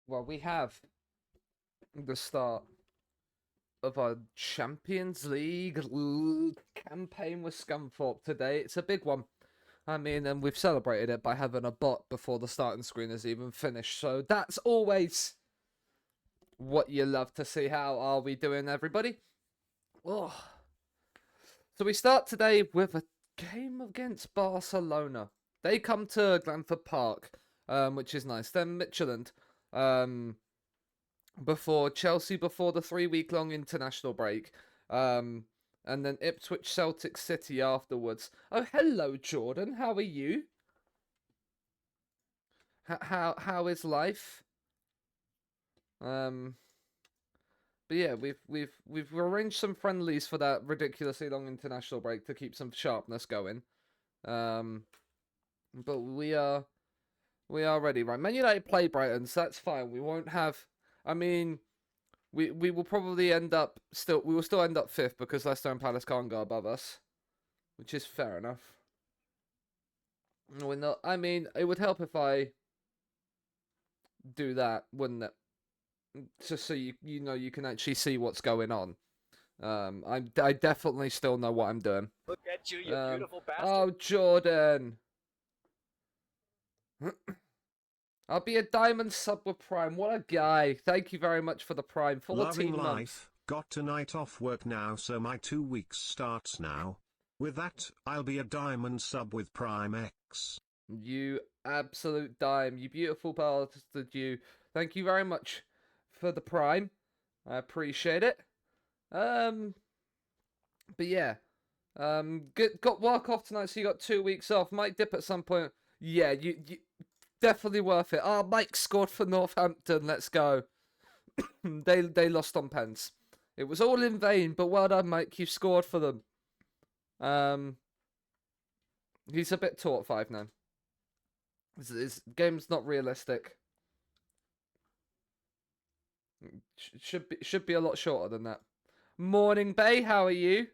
Well, we have the start of our Champions League campaign with Scunthorpe today. It's a big one. I mean, and we've celebrated it by having a bot before the starting screen has even finished. So that's always what you love to see. How are we doing, everybody? Oh. So we start today with a game against Barcelona. They come to Glanford Park, which is nice. Then Midtjylland, before Chelsea before the 3-week-long international break. And then Ipswich Celtic City afterwards. Oh, hello, Jordan. How are you? How is life? But yeah, we've arranged some friendlies for that ridiculously long international break to keep some sharpness going. But we are ready, right? Man United play Brighton, so that's fine. We won't have. I mean, we will probably end up still. We will still end up fifth because Leicester and Palace can't go above us, which is fair enough. We're not. I mean, it would help if I do that, wouldn't it? Just so you know you can actually see what's going on. I definitely still know what I'm doing. Look at you, you beautiful bastard. Oh, Jordan. I'll be a diamond sub with Prime. What a guy. Thank you very much for the Prime. 14 Loving months. life. Got tonight off work now, so my 2 weeks starts now. With that, I'll be a diamond sub with Prime X. You absolute dime. You beautiful bastard, you. Thank you very much for the Prime. I appreciate it. But yeah. Got work off tonight, so you got 2 weeks off. Might dip at some point. Yeah, you definitely worth it. Oh, Mike scored for Northampton. Let's go. They lost on pens. It was all in vain, but well done, Mike. You scored for them. He's a bit tall at 5'9". His game's not realistic. Should be a lot shorter than that. Morning, Bay. How are you?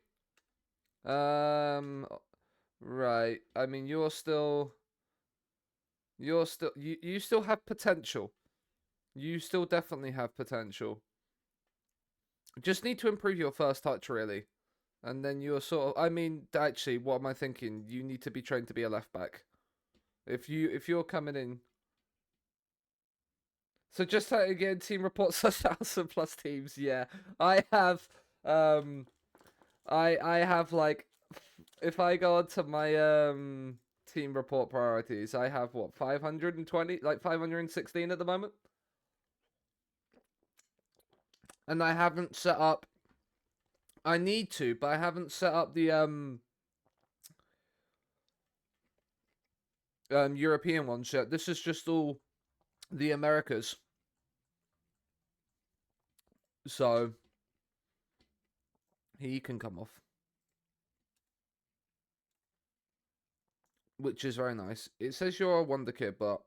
Right. I mean, you still have potential. You still definitely have potential. Just need to improve your first touch, really. And then you're sort of, I mean, actually, what am I thinking? You need to be trained to be a left back. If you're coming in. So just again, team reports 1,000 plus teams. Yeah, I have. I have like, if I go onto my team report priorities, I have what 520, like 516 at the moment, and I haven't set up. I need to, but I haven't set up the European ones yet. This is just all the Americas. So he can come off, which is very nice. It says you're a wonder kid, but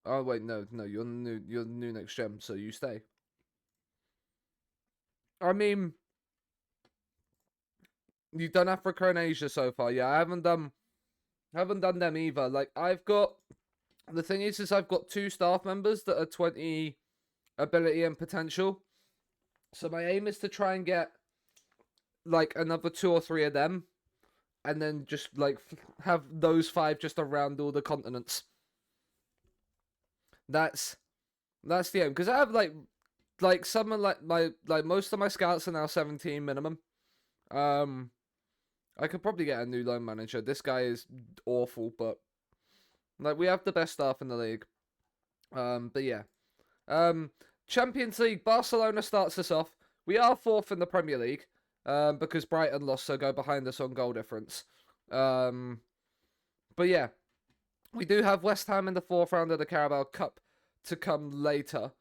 oh wait, no, you're new next gem, so you stay. I mean, you've done Africa and Asia so far. Yeah, I haven't done them either. Like the thing is I've got 2 staff members that are 20 ability and potential. So my aim is to try and get like another 2 or 3 of them, and then just like have those 5 just around all the continents. That's the aim, because I have like some of like most of my scouts are now 17 minimum. I could probably get a new loan manager. This guy is awful, but like we have the best staff in the league. But yeah. Champions League, Barcelona starts us off. We are 4th in the Premier League, because Brighton lost, so go behind us on goal difference. But yeah, we do have West Ham in the 4th round of the Carabao Cup to come later.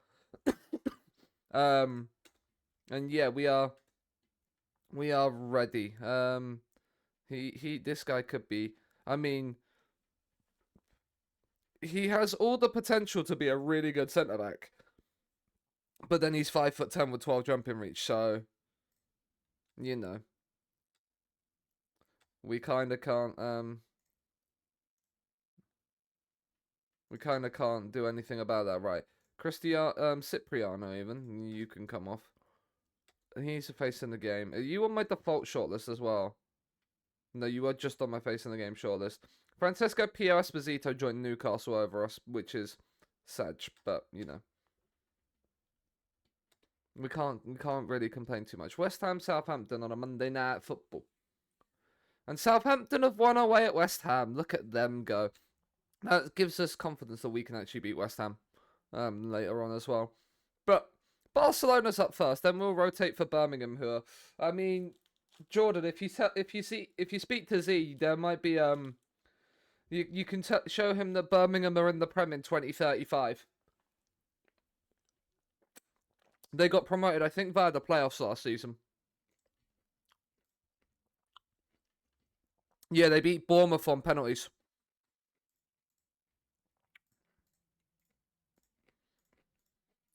And yeah, we are ready. This guy could be. I mean, he has all the potential to be a really good centre back. But then he's 5'10" with 12 jumping reach, so you know. We kinda can't do anything about that, right? Cipriano even. You can come off. He's a face in the game. Are you on my default shortlist as well? No, you are just on my face in the game shortlist. Francesco Pio Esposito joined Newcastle over us, which is sad, but you know. We can't really complain too much. West Ham Southampton on a Monday Night Football. And Southampton have won away at West Ham. Look at them go. That gives us confidence that we can actually beat West Ham later on as well. But Barcelona's up first, then we'll rotate for Birmingham, who are, I mean, Jordan, if you speak to Z, there might be you can show him that Birmingham are in the Prem in 2035. They got promoted, I think, via the playoffs last season. Yeah, they beat Bournemouth on penalties.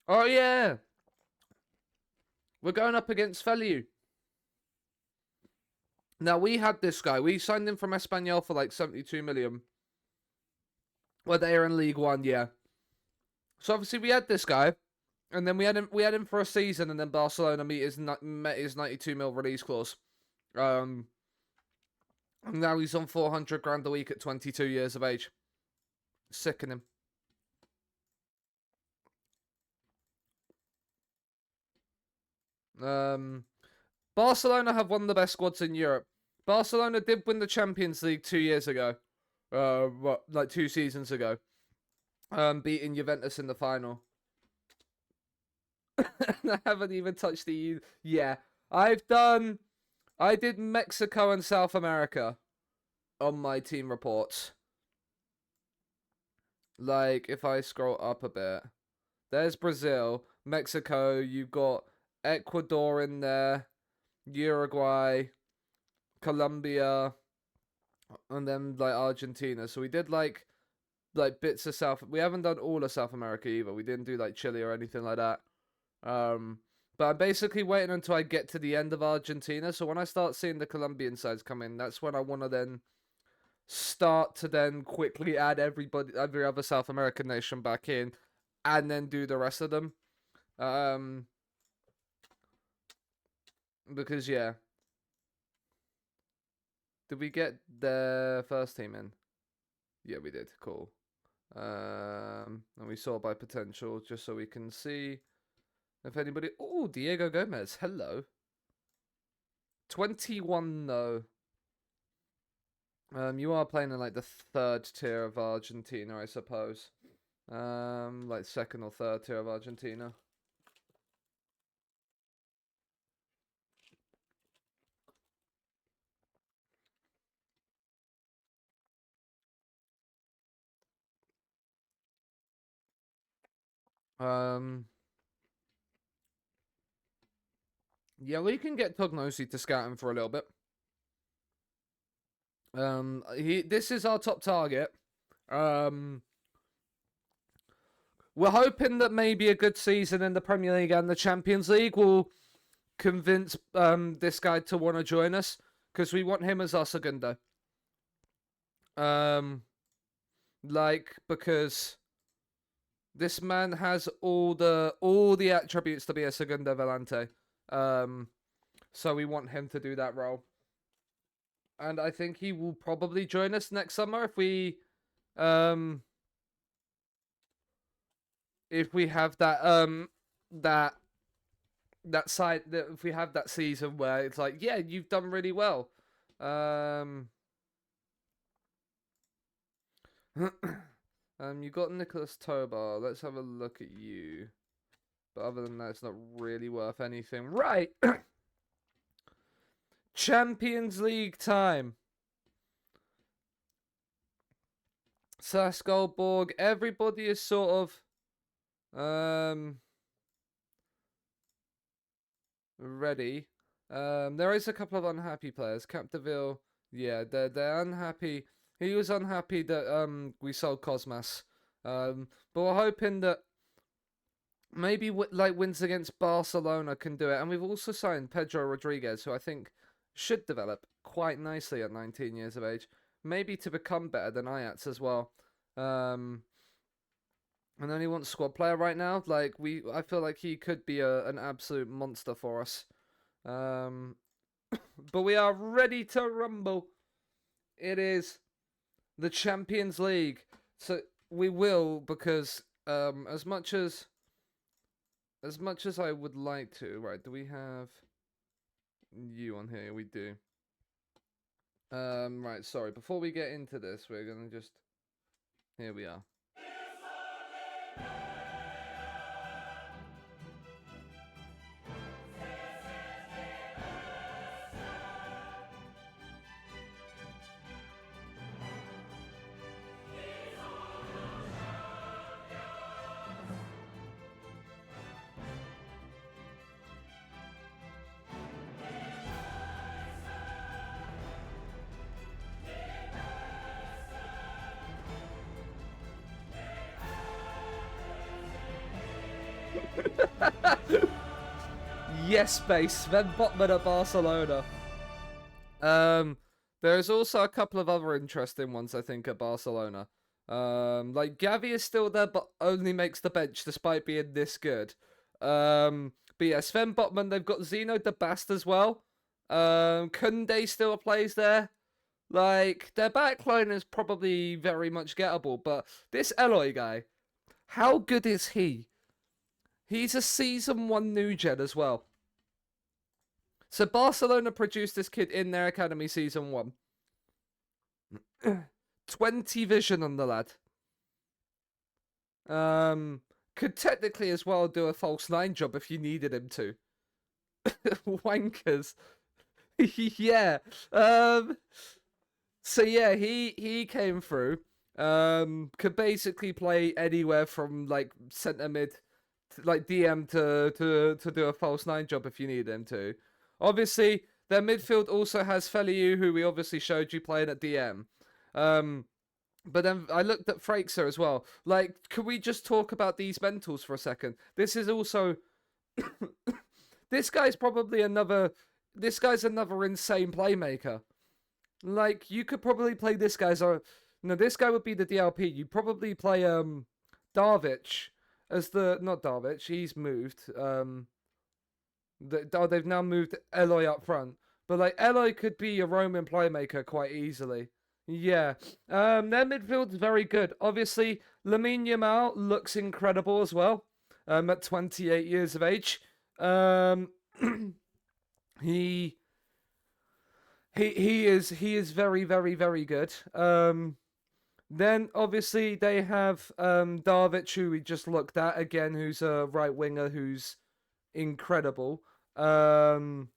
Oh yeah, we're going up against Feliu. Now, we had this guy. We signed him from Espanyol for like 72 million. Well, they are in League One, yeah. So obviously we had this guy, and then we had him for a season, and then Barcelona met his 92 mil release clause. And now he's on 400 grand a week at 22 years of age. Sickening. Barcelona have one of the best squads in Europe. Barcelona did win the Champions League 2 years ago. Like 2 seasons ago. Beating Juventus in the final. I haven't even touched the EU. Yeah, I did Mexico and South America on my team reports. Like, if I scroll up a bit, there's Brazil, Mexico, you've got Ecuador in there, Uruguay, Colombia, and then like Argentina. So we did like bits of South. We haven't done all of South America either. We didn't do like Chile or anything like that. But I'm basically waiting until I get to the end of Argentina. So when I start seeing the Colombian sides come in, that's when I want to then start to then quickly add every other South American nation back in, and then do the rest of them. Because yeah, did we get the first team in? Yeah, we did. Cool. And we sort by potential, just so we can see if anybody. Oh, Diego Gomez. Hello. 21 though. You are playing in like the 3rd tier of Argentina, I suppose. Like 2nd or 3rd tier of Argentina. Yeah, we can get Tognosi to scout him for a little bit. This is our top target. We're hoping that maybe a good season in the Premier League and the Champions League will convince this guy to want to join us, because we want him as our segundo. Because this man has all the attributes to be a segundo volante. So we want him to do that role. And I think he will probably join us next summer if we have that side, that if we have that season where it's like, yeah, you've done really well. You got Nicholas Tobar. Let's have a look at you. But other than that, it's not really worth anything. Right. Champions League time. Saskolborg. Everybody is sort of ready. There is a couple of unhappy players. Capdeville. Yeah, they're unhappy. He was unhappy that we sold Cosmas. But we're hoping that maybe like wins against Barcelona can do it. And we've also signed Pedro Rodriguez, who I think should develop quite nicely at 19 years of age. Maybe to become better than Ajax as well. and only one squad player right now. Like I feel like he could be an absolute monster for us. But we are ready to rumble. It is the Champions League, so we will, because as much as I would like to. Right? Do we have you on here? We do. Right. Sorry. Before we get into this, we're gonna just. Here we are. Yes, base. Sven Botman at Barcelona. There's also a couple of other interesting ones, I think, at Barcelona. Like Gavi is still there, but only makes the bench despite being this good. But yeah, Sven Botman. They've got Zeno de Bast as well. Kunde still plays there. Like, their backline is probably very much gettable, but this Eloy guy, how good is he? He's a Season 1 new gen as well. So Barcelona produced this kid in their academy Season 1. 20 vision on the lad. Could technically as well do a false 9 job if you needed him to. Wankers. Yeah. So yeah, he came through. Could basically play anywhere from like centre mid, like DM to do a false 9 job if you need him to. Obviously, their midfield also has Feliu, who we obviously showed you playing at DM. But then I looked at Frakes as well. Like, could we just talk about these mentals for a second? This is also this guy's probably another. This guy's another insane playmaker. Like, you could probably play this guy's. No, this guy would be the DLP. You'd probably play Darvic as the not Darvic. He's moved. They've now moved Eloy up front, but like Eloy could be a Roman playmaker quite easily. Yeah, their midfield's very good. Obviously, Lamine Yamal looks incredible as well. At 28 years of age, he is very very very good. Then obviously they have Darvic, who we just looked at again, who's a right winger who's incredible. And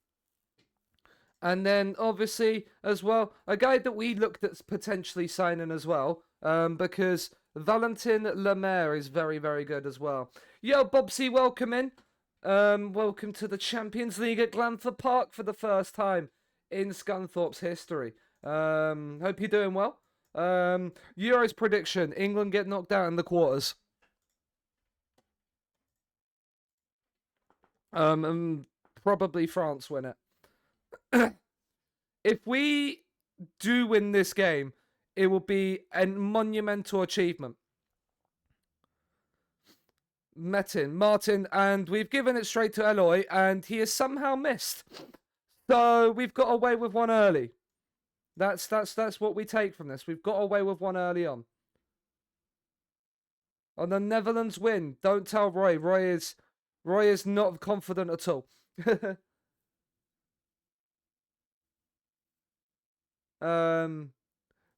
then obviously as well a guy that we looked at potentially signing as well, because Valentin Lemaire is very very good as well. Yo, Bobsy, welcome in. Welcome to the Champions League at Glanford Park for the first time in Scunthorpe's history. Hope you're doing well. Euros prediction: England get knocked out in the quarters. And probably France win it. If we do win this game, it will be a monumental achievement. Martin, and we've given it straight to Eloy, and he has somehow missed. So we've got away with one early. That's what we take from this. We've got away with one early on. On the Netherlands win, don't tell Roy. Roy is not confident at all.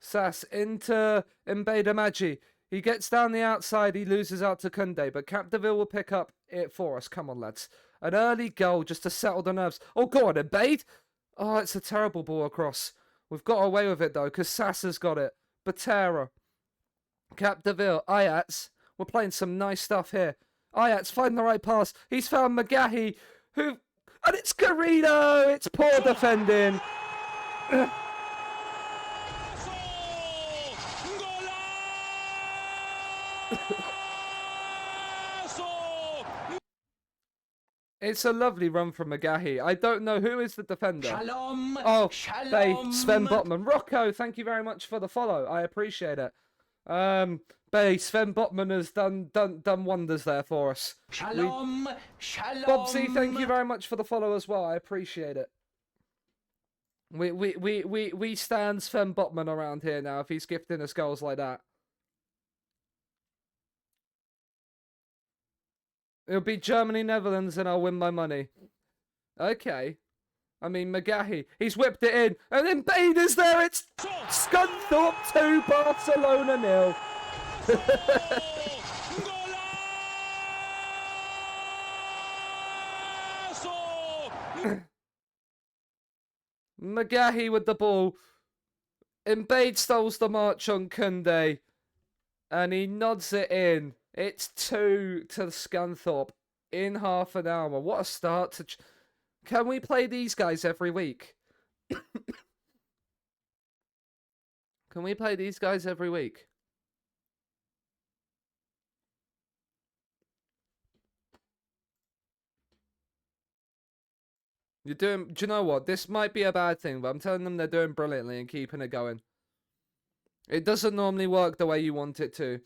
Sass into Mbeda Magi. He gets down the outside, he loses out to Kunde, but Capdeville will pick up it for us. Come on, lads. An early goal just to settle the nerves. Oh, go on, Mbade. Oh, it's a terrible ball across. We've got away with it, though, because Sass has got it. Batera. Capdeville. Ayats. We're playing some nice stuff here. Ayats, find the right pass. He's found McGahey, who... And it's Garrido! It's poor defending. It's a lovely run from McGahey. I don't know who is the defender. Shalom. Oh, Shalom. Sven Botman. Rocco, thank you very much for the follow. I appreciate it. Base, Sven Botman has done wonders there for us. Shalom, shalom. Bobsy, thank you very much for the follow as well. I appreciate it. We stand Sven Botman around here now if he's gifting us goals like that. It'll be Germany, Netherlands, and I'll win my money. Okay. I mean, McGahey, he's whipped it in, and then Bane is there. It's Scunthorpe 2, Barcelona 0. McGahey with the ball. Mbade stoles the march on Kunde, and he nods it in. It's 2 to Scunthorpe in half an hour. What a start to... Can we play these guys every week? Can we play these guys every week? You're doing... Do you know what? This might be a bad thing, but I'm telling them they're doing brilliantly and keeping it going. It doesn't normally work the way you want it to.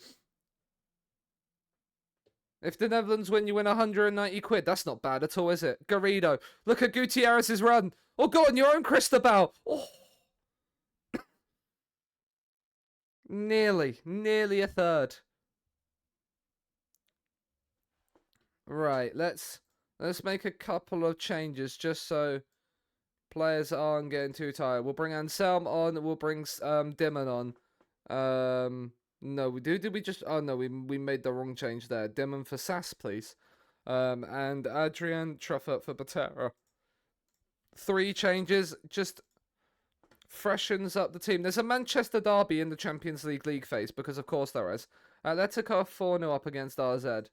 If the Netherlands win, you win 190 quid. That's not bad at all, is it? Garrido. Look at Gutierrez's run. Oh, go on your own, Cristobal. Oh. Nearly a third. Right, let's make a couple of changes just so players aren't getting too tired. We'll bring Anselm on. We'll bring Dimon on. No, did we just... Oh, no, we made the wrong change there. Dimon for Sass, please. And Adrian Truffert for Botero. 3 changes, just freshens up the team. There's a Manchester derby in the Champions League phase, because of course there is. Atletico 4-0 up against RZ.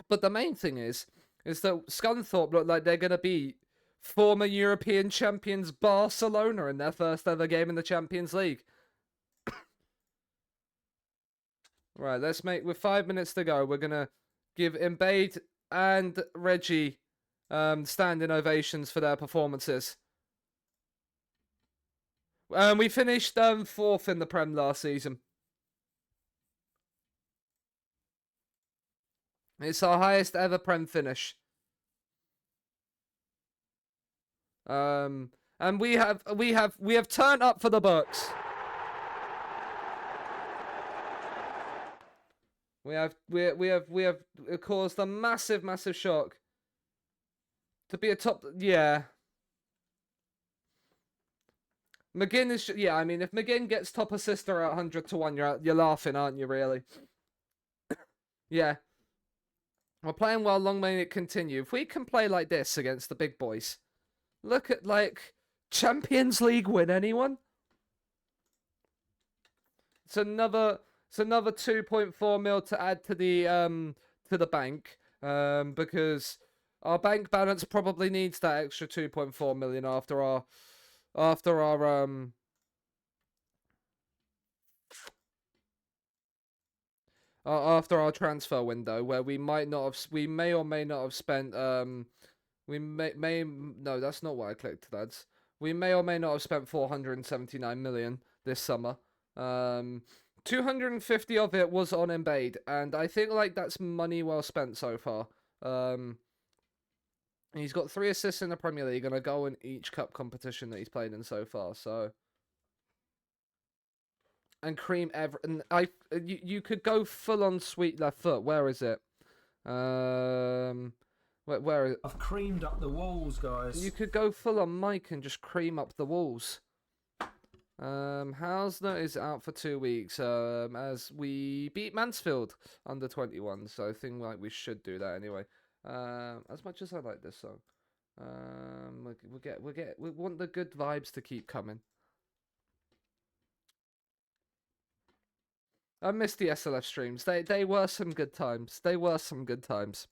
But the main thing is that Scunthorpe look like they're going to be former European champions Barcelona in their first ever game in the Champions League. Right, let's make... With 5 minutes to go, we're going to give Mbade and Reggie standing ovations for their performances. We finished 4th in the Prem last season. It's our highest ever Prem finish. And we have turned up for the Bucks. We have caused a massive shock to be a top. Yeah. McGinn is... Yeah, I mean, if McGinn gets top assister at 100 to 1, you're laughing, aren't you, really? Yeah. We're playing well, long may it continue. If we can play like this against the big boys, look at, like, Champions League win, anyone? It's another 2.4 mil to add to the bank, because our bank balance probably needs that extra 2.4 million after our transfer window, where we may or may not have spent no, that's not what I clicked, lads. We may or may not have spent 479 million this summer. 250 of it was on Mbade, and I think like that's money well spent so far. He's got 3 assists in the Premier League and a goal in each cup competition that he's played in so far. So, and you could go full on sweet left foot. Where is it? Where is it? I've creamed up the walls, guys. You could go full on Mike and just cream up the walls. Hausner is out for 2 weeks, as we beat Mansfield under 21, so I think like we should do that anyway. As much as I like this song, we want the good vibes to keep coming. I missed the SLF streams. They were some good times. They were some good times.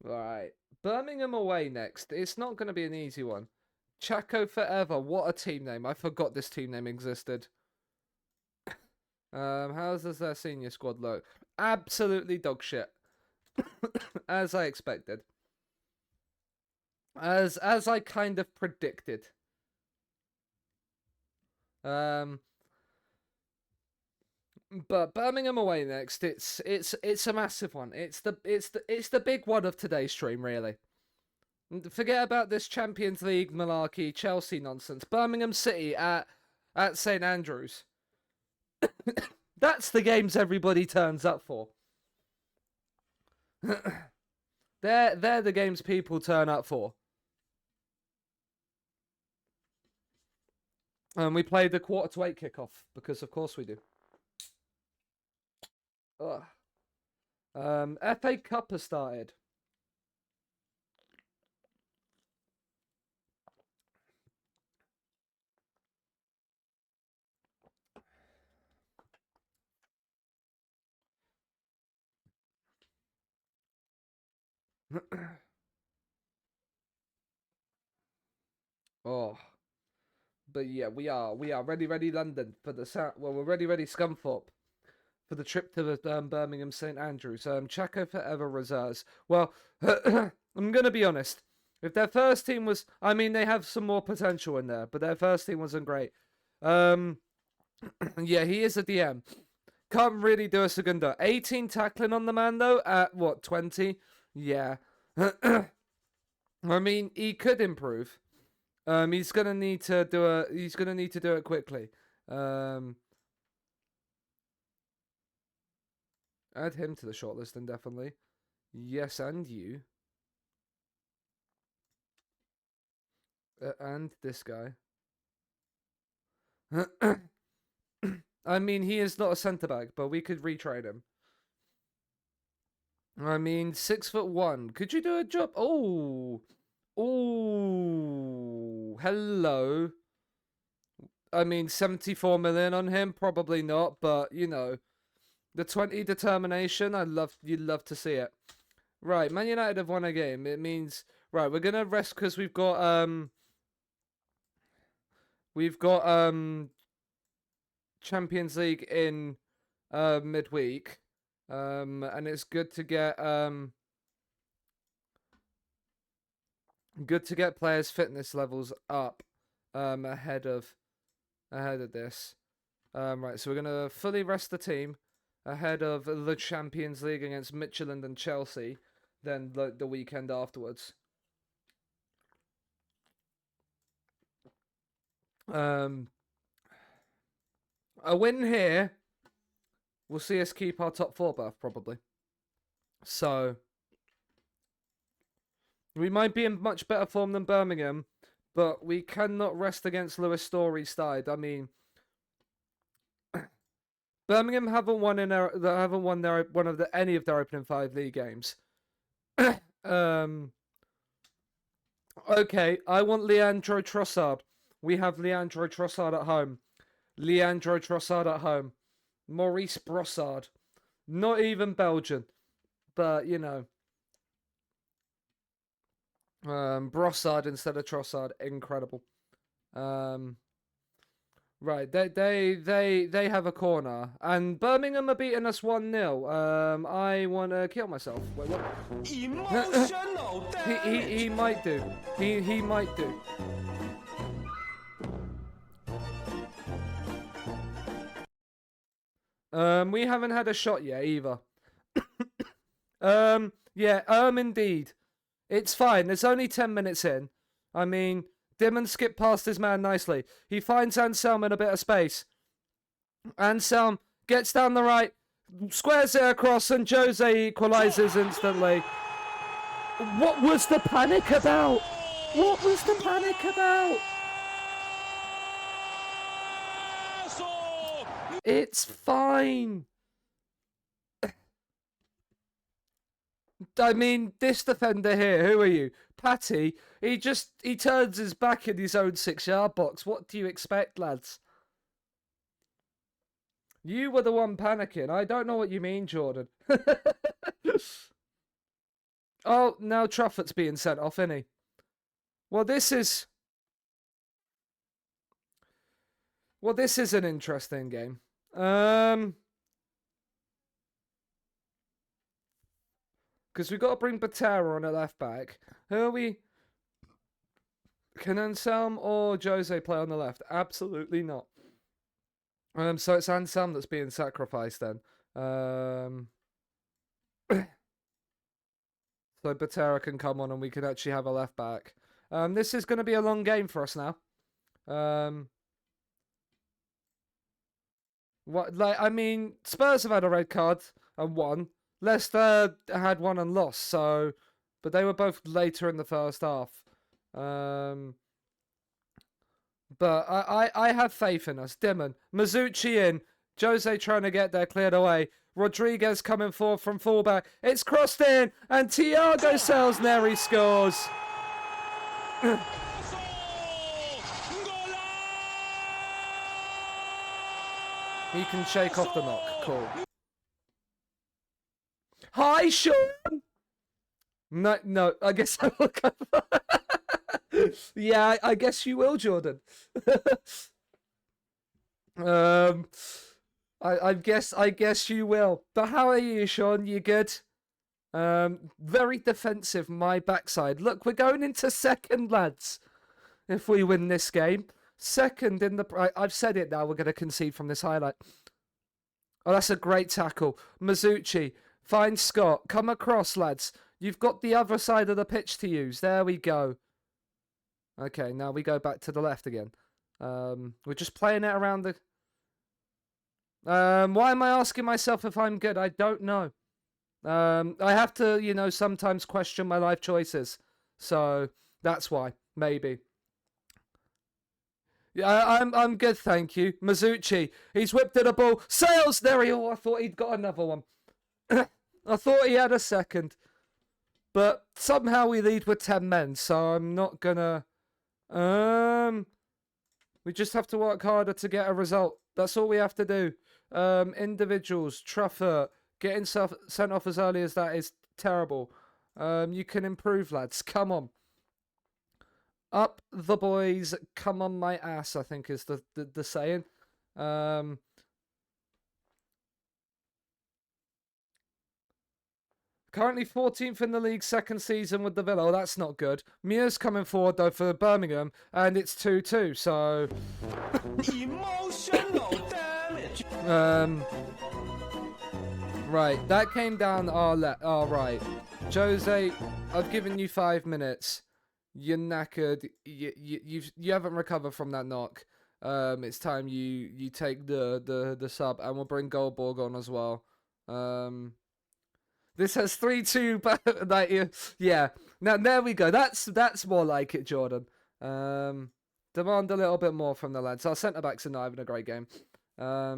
Right. Birmingham away next. It's not going to be an easy one. Chaco Forever. What a team name. I forgot this team name existed. How does their senior squad look? Absolutely dog shit. As I expected. As I kind of predicted. But Birmingham away next. It's a massive one. It's the big one of today's stream, really. Forget about this Champions League malarkey Chelsea nonsense. Birmingham City at St Andrews. That's the games everybody turns up for. They're the games people turn up for. And we played the 7:45 kickoff because of course we do. Ugh. FA Cup has started. Oh, but yeah, we are ready London for the well, we're ready Scunthorpe for the trip to the Birmingham St Andrews. Chaco forever reserves. Well, I'm gonna be honest. If their first team was, I mean, they have some more potential in there, but their first team wasn't great. Yeah, he is a DM. Can't really do a Segunda. 18 tackling on the man though. At what, 20? Yeah. I mean, he could improve. He's gonna need to do it quickly. Add him to the shortlist indefinitely. Yes, and you. And this guy. I mean, he is not a centre back, but we could retrade him. I mean, 6'1". Could you do a job? Oh, hello. I mean, 74 million on him, probably not, but you know, the 20 determination. You'd love to see it. Right, Man United have won a game. It means right, we're gonna rest because we've got Champions League in midweek. And it's good to get players' fitness levels up ahead of this. Right, so we're gonna fully rest the team ahead of the Champions League against Midtjylland and Chelsea, then the weekend afterwards. A win here will see us keep our top 4 berth, probably. So, we might be in much better form than Birmingham, but we cannot rest against Lewis Story's side. I mean, Birmingham haven't won any of their opening 5 league games. Okay, I want Leandro Trossard. We have Leandro Trossard at home. Maurice Brossard. Not even Belgian. But, you know. Brossard instead of Trossard. Incredible. Right, they have a corner. And Birmingham are beating us 1-0. I want to kill myself. Wait, what? Emotional He might do. He might do. We haven't had a shot yet either. Yeah, indeed. It's fine. It's only 10 minutes in. I mean, Dimon skipped past his man nicely. He finds Anselm in a bit of space. Anselm gets down the right, squares it across, and Jose equalises instantly. What was the panic about? What was the panic about? It's fine. I mean, this defender here, who are you? Patty, he turns his back in his own 6-yard box. What do you expect, lads? You were the one panicking. I don't know what you mean, Jordan. Oh, now Truffett's being sent off, isn't he? Well, this is an interesting game. Because we've got to bring Batera on at left back. Who are we? Can Anselm or Jose play on the left? Absolutely not. So it's Anselm that's being sacrificed then. So Batera can come on and we can actually have a left back. This is going to be a long game for us now. I mean, Spurs have had a red card and won. Leicester had one and lost, so, but they were both later in the first half. But I have faith in us. Dimon, Mazzucci in, Jose trying to get there, cleared away. Rodriguez coming forward from fullback. It's crossed in, and Thiago Selsneri scores. He can shake off the knock. Cool. Hi, Sean. No. I guess I will cover. Yeah, I guess you will, Jordan. I guess you will. But how are you, Sean? You good? Very defensive, my backside. Look, we're going into second, lads. If we win this game. Second in the... I've said it now, we're going to concede from this highlight. Oh, that's a great tackle. Mazzucci, find Scott. Come across, lads. You've got the other side of the pitch to use. There we go. Okay, now we go back to the left again. We're just playing it around the... why am I asking myself if I'm good? I don't know. I have to, you know, sometimes question my life choices. So, that's why. Maybe. Yeah, I'm good, thank you. Mazzucci, he's whipped at a ball. Sales, there he... Oh, I thought he'd got another one. I thought he had a second. But somehow we lead with 10 men, so I'm not gonna... We just have to work harder to get a result. That's all we have to do. Individuals, Truffert, getting sent off as early as that is terrible. You can improve, lads. Come on. Up the boys, come on my ass, I think is the saying. Currently 14th in the league, second season with the Villa. Oh, that's not good. Muir's coming forward, though, for Birmingham, and it's 2-2, so... Emotional damage. Right, that came down our right. Jose, I've given you 5 minutes. You're knackered. You haven't recovered from that knock. It's time you take the sub, and we'll bring Goldborg on as well. This has 3-2, but like yeah. Now there we go. That's more like it, Jordan. Demand a little bit more from the lads. Our centre backs are not having a great game. Yeah.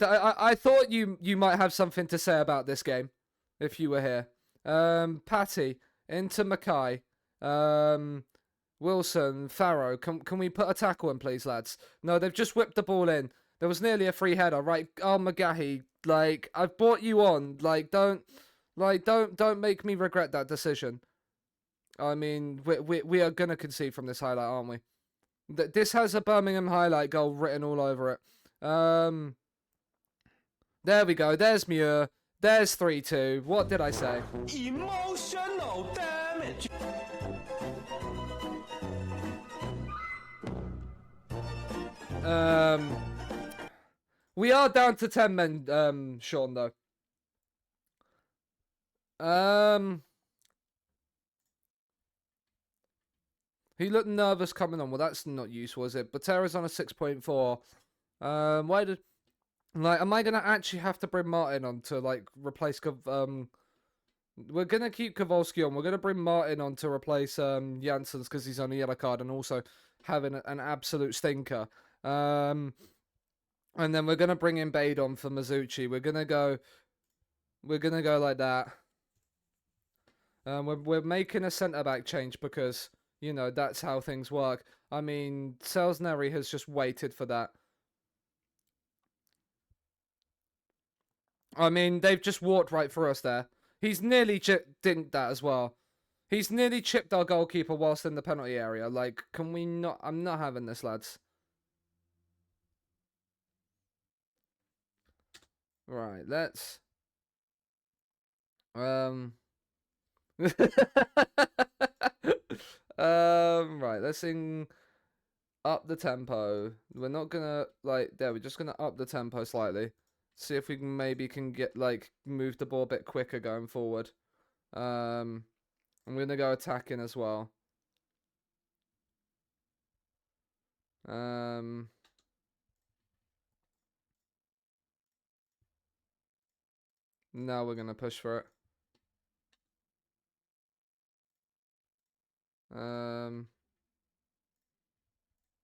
I thought you might have something to say about this game if you were here. Patty into Mackay. Wilson, Farrow. Can we put a tackle in, please, lads? No, they've just whipped the ball in. There was nearly a free header, right? Oh, Magahi, like I've brought you on. Don't make me regret that decision. I mean, we are gonna concede from this highlight, aren't we? This has a Birmingham highlight goal written all over it. There we go. There's Muir. There's 3-2. What did I say? Emotional damage. We are down to 10 men, Sean, though. He looked nervous coming on. Well, that's not useful, is it? Batera's on a 6.4. Why did... Like, am I going to actually have to bring Martin on to, like, replace... We're going to keep Kowalski on. We're going to bring Martin on to replace Janssens because he's on a yellow card and also having an absolute stinker. And then we're going to bring in Bade on for Mazzucci. We're going to go like that. We're making a centre-back change because, you know, that's how things work. I mean, Selsneri has just waited for that. I mean, they've just walked right through us there. He's nearly dinked that as well. He's nearly chipped our goalkeeper whilst in the penalty area. Like, can we not... I'm not having this, lads. Right, let's... Um. Right. Let's sing up the tempo. We're not gonna like there. We're just gonna up the tempo slightly. See if we can maybe get like move the ball a bit quicker going forward. I'm gonna go attacking as well. Um. Now we're gonna push for it.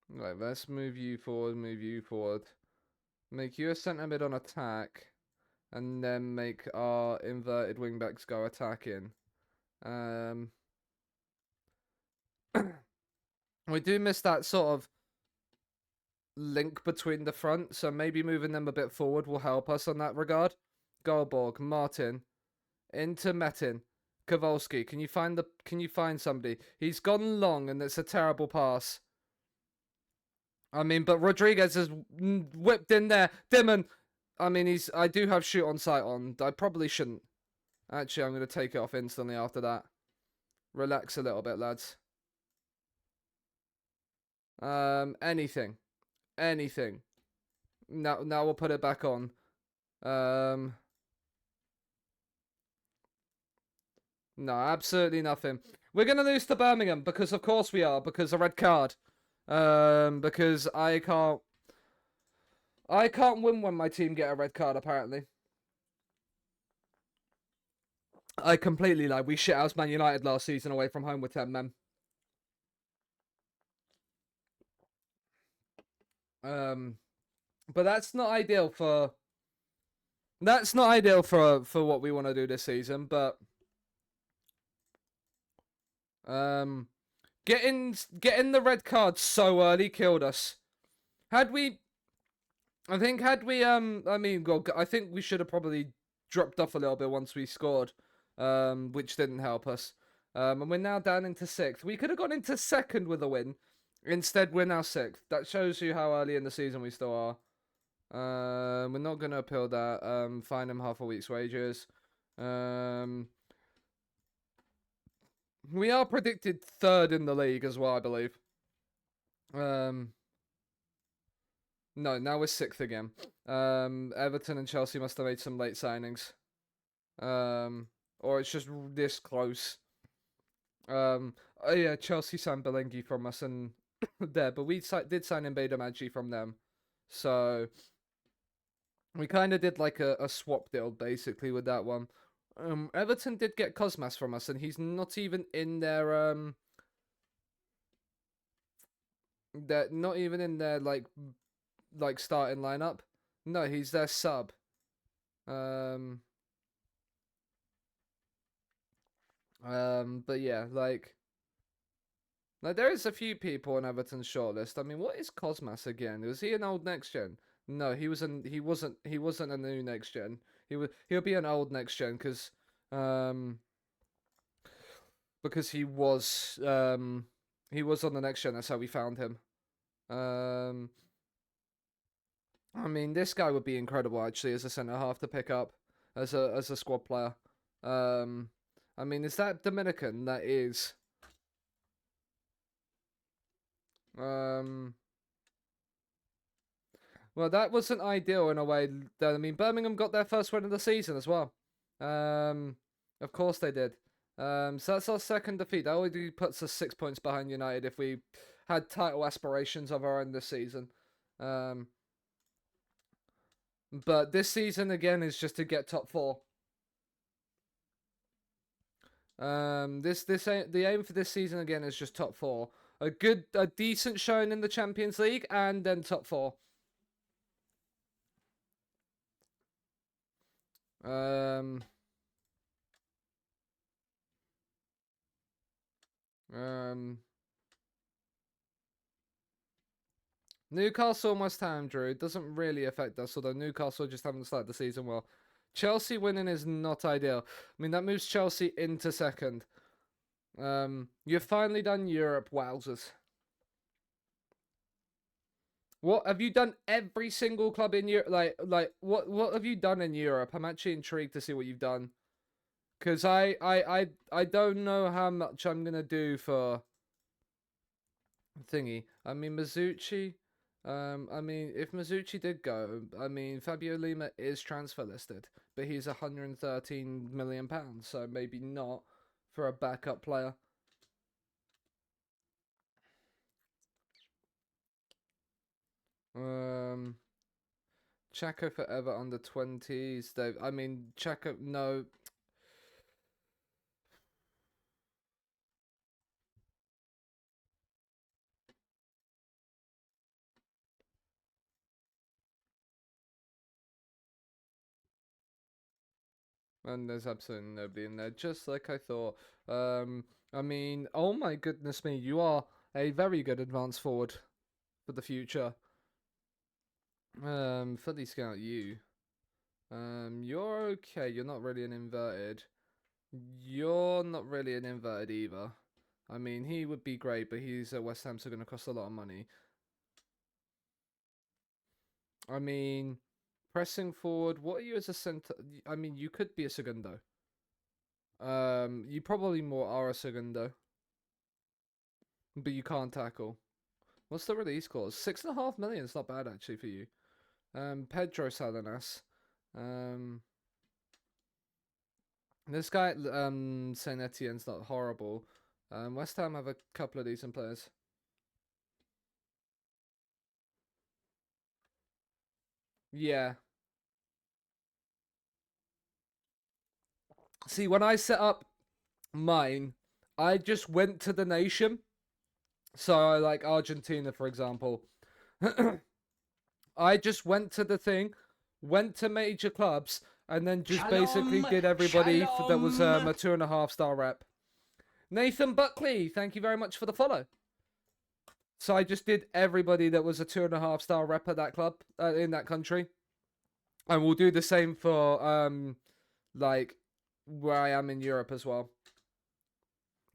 Right, let's move you forward, move you forward. Make you a centre mid on attack, and then make our inverted wingbacks go attacking. We do miss that sort of link between the front, so maybe moving them a bit forward will help us on that regard. Goldborg, Martin, into Metin, Kowalski. Can you find somebody? He's gone long, and it's a terrible pass. I mean, but Rodriguez has whipped in there. Dimon. I mean, I do have shoot on sight on. I probably shouldn't. Actually, I'm going to take it off instantly after that. Relax a little bit, lads. Anything. Now we'll put it back on. No, absolutely nothing. We're going to lose to Birmingham because of course we are, because a red card. Because I can't win when my team get a red card, apparently. I completely lied. We shithoused Man United last season away from home with 10 men. But that's not ideal for what we want to do this season, but getting the red card so early killed us. I mean, well, I think we should have probably dropped off a little bit once we scored, which didn't help us. And we're now down into 6th. We could have gone into 2nd with a win. Instead, we're now 6th. That shows you how early in the season we still are. We're not going to appeal that. Fine him half a week's wages. We are predicted 3rd in the league as well, I believe. No, now we're 6th again. Everton and Chelsea must have made some late signings. Or it's just this close. Oh yeah, Chelsea signed Belengi from us and there, but we did sign Mbeda Magi from them. So we kind of did like a swap deal basically with that one. Everton did get Cosmas from us, and he's not even in their they're not even in their like starting lineup. No, he's their sub. But yeah, like there is a few people on Everton's shortlist. I mean, what is Cosmas again? Was he an old next gen? No, he wasn't a new next gen. He'll be an old next gen because he was on the next gen. That's how we found him. I mean, this guy would be incredible actually as a centre half to pick up as a squad player. I mean, is that Dominican? That is. Well, that wasn't ideal in a way. I mean, Birmingham got their first win of the season as well. Of course they did. So that's our 2nd defeat. That already puts us 6 points behind United if we had title aspirations of our own this season. But this season again is just to get top 4. The aim for this season again is just top 4. A decent showing in the Champions League and then top 4. Newcastle and West Ham drew. It doesn't really affect us, although Newcastle just haven't started the season well. Chelsea winning is not ideal. I mean, that moves Chelsea into 2nd. You've finally done Europe, wowzers. What have you done? Every single club in Europe, like what have you done in Europe? I'm actually intrigued to see what you've done. Because I don't know how much I'm going to do for thingy. I mean, Mizuchi. I mean, if Mizuchi did go, I mean, Fabio Lima is transfer listed, but he's £113 million, so maybe not for a backup player. Chaco forever under 20s. I mean, Chaco, no. And there's absolutely nobody in there, just like I thought. I mean, oh my goodness me, you are a very good advance forward for the future. Fully scout you. You're okay. You're not really an inverted. You're not really an inverted either. I mean, he would be great, but he's at West Ham, so going to cost a lot of money. I mean, pressing forward. What are you as a centre? I mean, you could be a segundo. You probably more are a segundo, but you can't tackle. What's the release clause? 6.5 million. It's not bad actually for you. Pedro Salinas. This guy Saint Etienne's not horrible. West Ham have a couple of decent players. Yeah. See, when I set up mine, I just went to the nation. So, like Argentina, for example. I just went to the thing, went to major clubs, and then just basically did everybody that was a 2.5-star rep. Nathan Buckley, thank you very much for the follow. So I just did everybody that was a 2.5-star rep at that club, in that country. And we'll do the same for, like, where I am in Europe as well.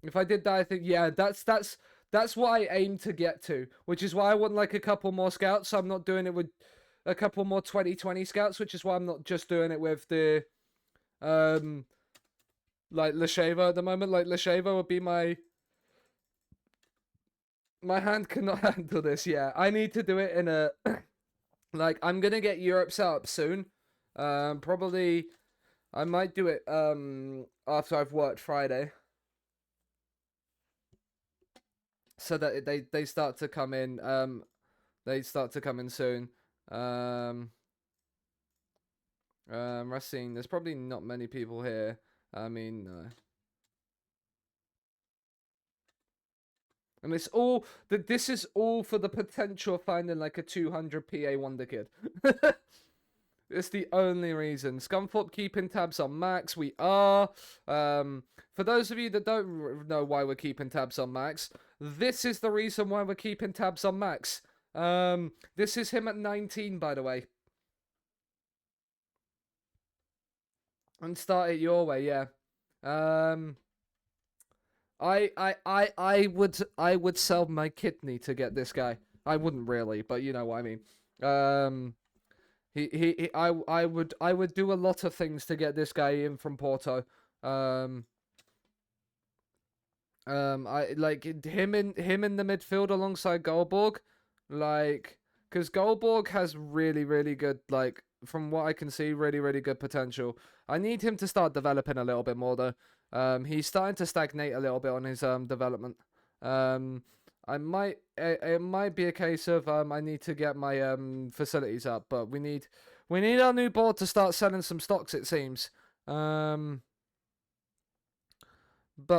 If I did that, I think, yeah, that's what I aim to get to, which is why I want, like, a couple more scouts. So I'm not doing it with a couple more 2020 scouts, which is why I'm not just doing it with the, like, Leshava at the moment. Like, Leshava would be my hand cannot handle this. Yeah, I need to do it in a, like, I'm going to get Europe set up soon. Probably, I might do it, after I've worked Friday. So that they start to come in, they start to come in soon. Racine, there's probably not many people here. I mean, and it's all that. This is all for the potential of finding like a 200 PA wonder kid. It's the only reason. Scunthorpe keeping tabs on Max. We are. For those of you that don't know why we're keeping tabs on Max, this is the reason why we're keeping tabs on Max. This is him at 19, by the way. And start it your way, yeah. I would sell my kidney to get this guy. I wouldn't really, but you know what I mean. I would do a lot of things to get this guy in from Porto. I like him in the midfield alongside Goldborg, like, because Goldborg has really good, like, from what I can see, really good potential. I need him to start developing a little bit more though. He's starting to stagnate a little bit on his development. I might it might be a case of I need to get my facilities up, but we need our new board to start selling some stocks, it seems. But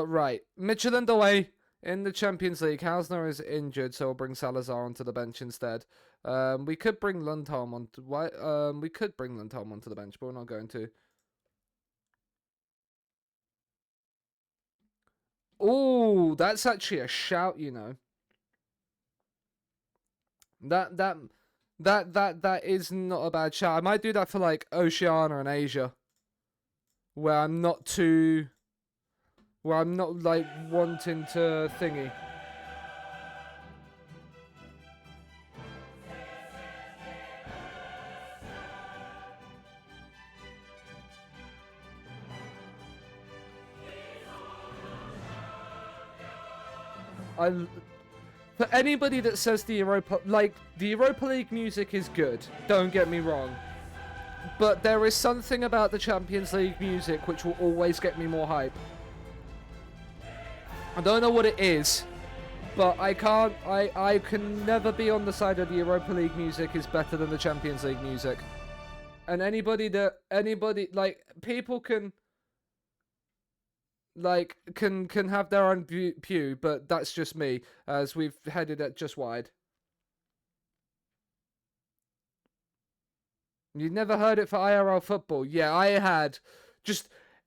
right, Midtjylland away in the Champions League. Hausner is injured, so we'll bring Salazar onto the bench instead. We could bring Lundholm on. We could bring Lundholm onto the bench, but we're not going to. Oh, that's actually a shout, you know. That is not a bad shout. I might do that for like Oceania and Asia, where I'm not like wanting to thingy. For anybody that says the Europa League music is good, don't get me wrong. But there is something about the Champions League music which will always get me more hype. I don't know what it is, but I can never be on the side of the Europa League music is better than the Champions League music. And people can have their own view, but that's just me, as we've headed it just wide. You never heard it for IRL football? Yeah, I had.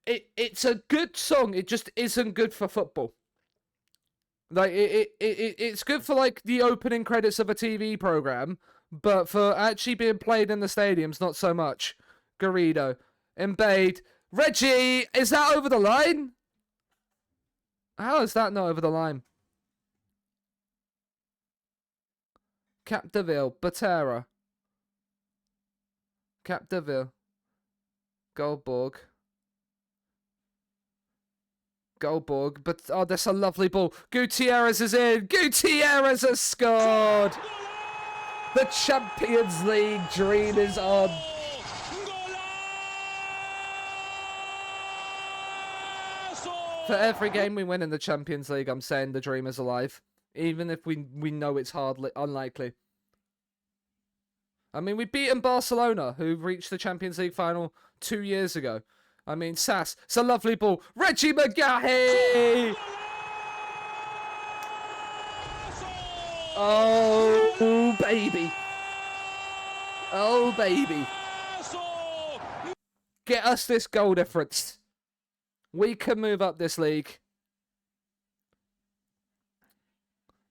It's a good song. It just isn't good for football. Like it's good for like the opening credits of a TV program, but for actually being played in the stadiums, not so much. Garrido, Mbade, Reggie, is that over the line? How is that not over the line? Capdeville, Botera. Capdeville. Goldborg, but oh, that's a lovely ball. Gutierrez is in. Gutierrez has scored. The Champions League dream is on. For every game we win in the Champions League, I'm saying the dream is alive, even if we know it's hardly unlikely. I mean, we beaten Barcelona, who reached the Champions League final 2 years ago. I mean, Sass, it's a lovely ball. Reggie McGahey! Oh, baby. Oh, baby. Get us this goal difference. We can move up this league.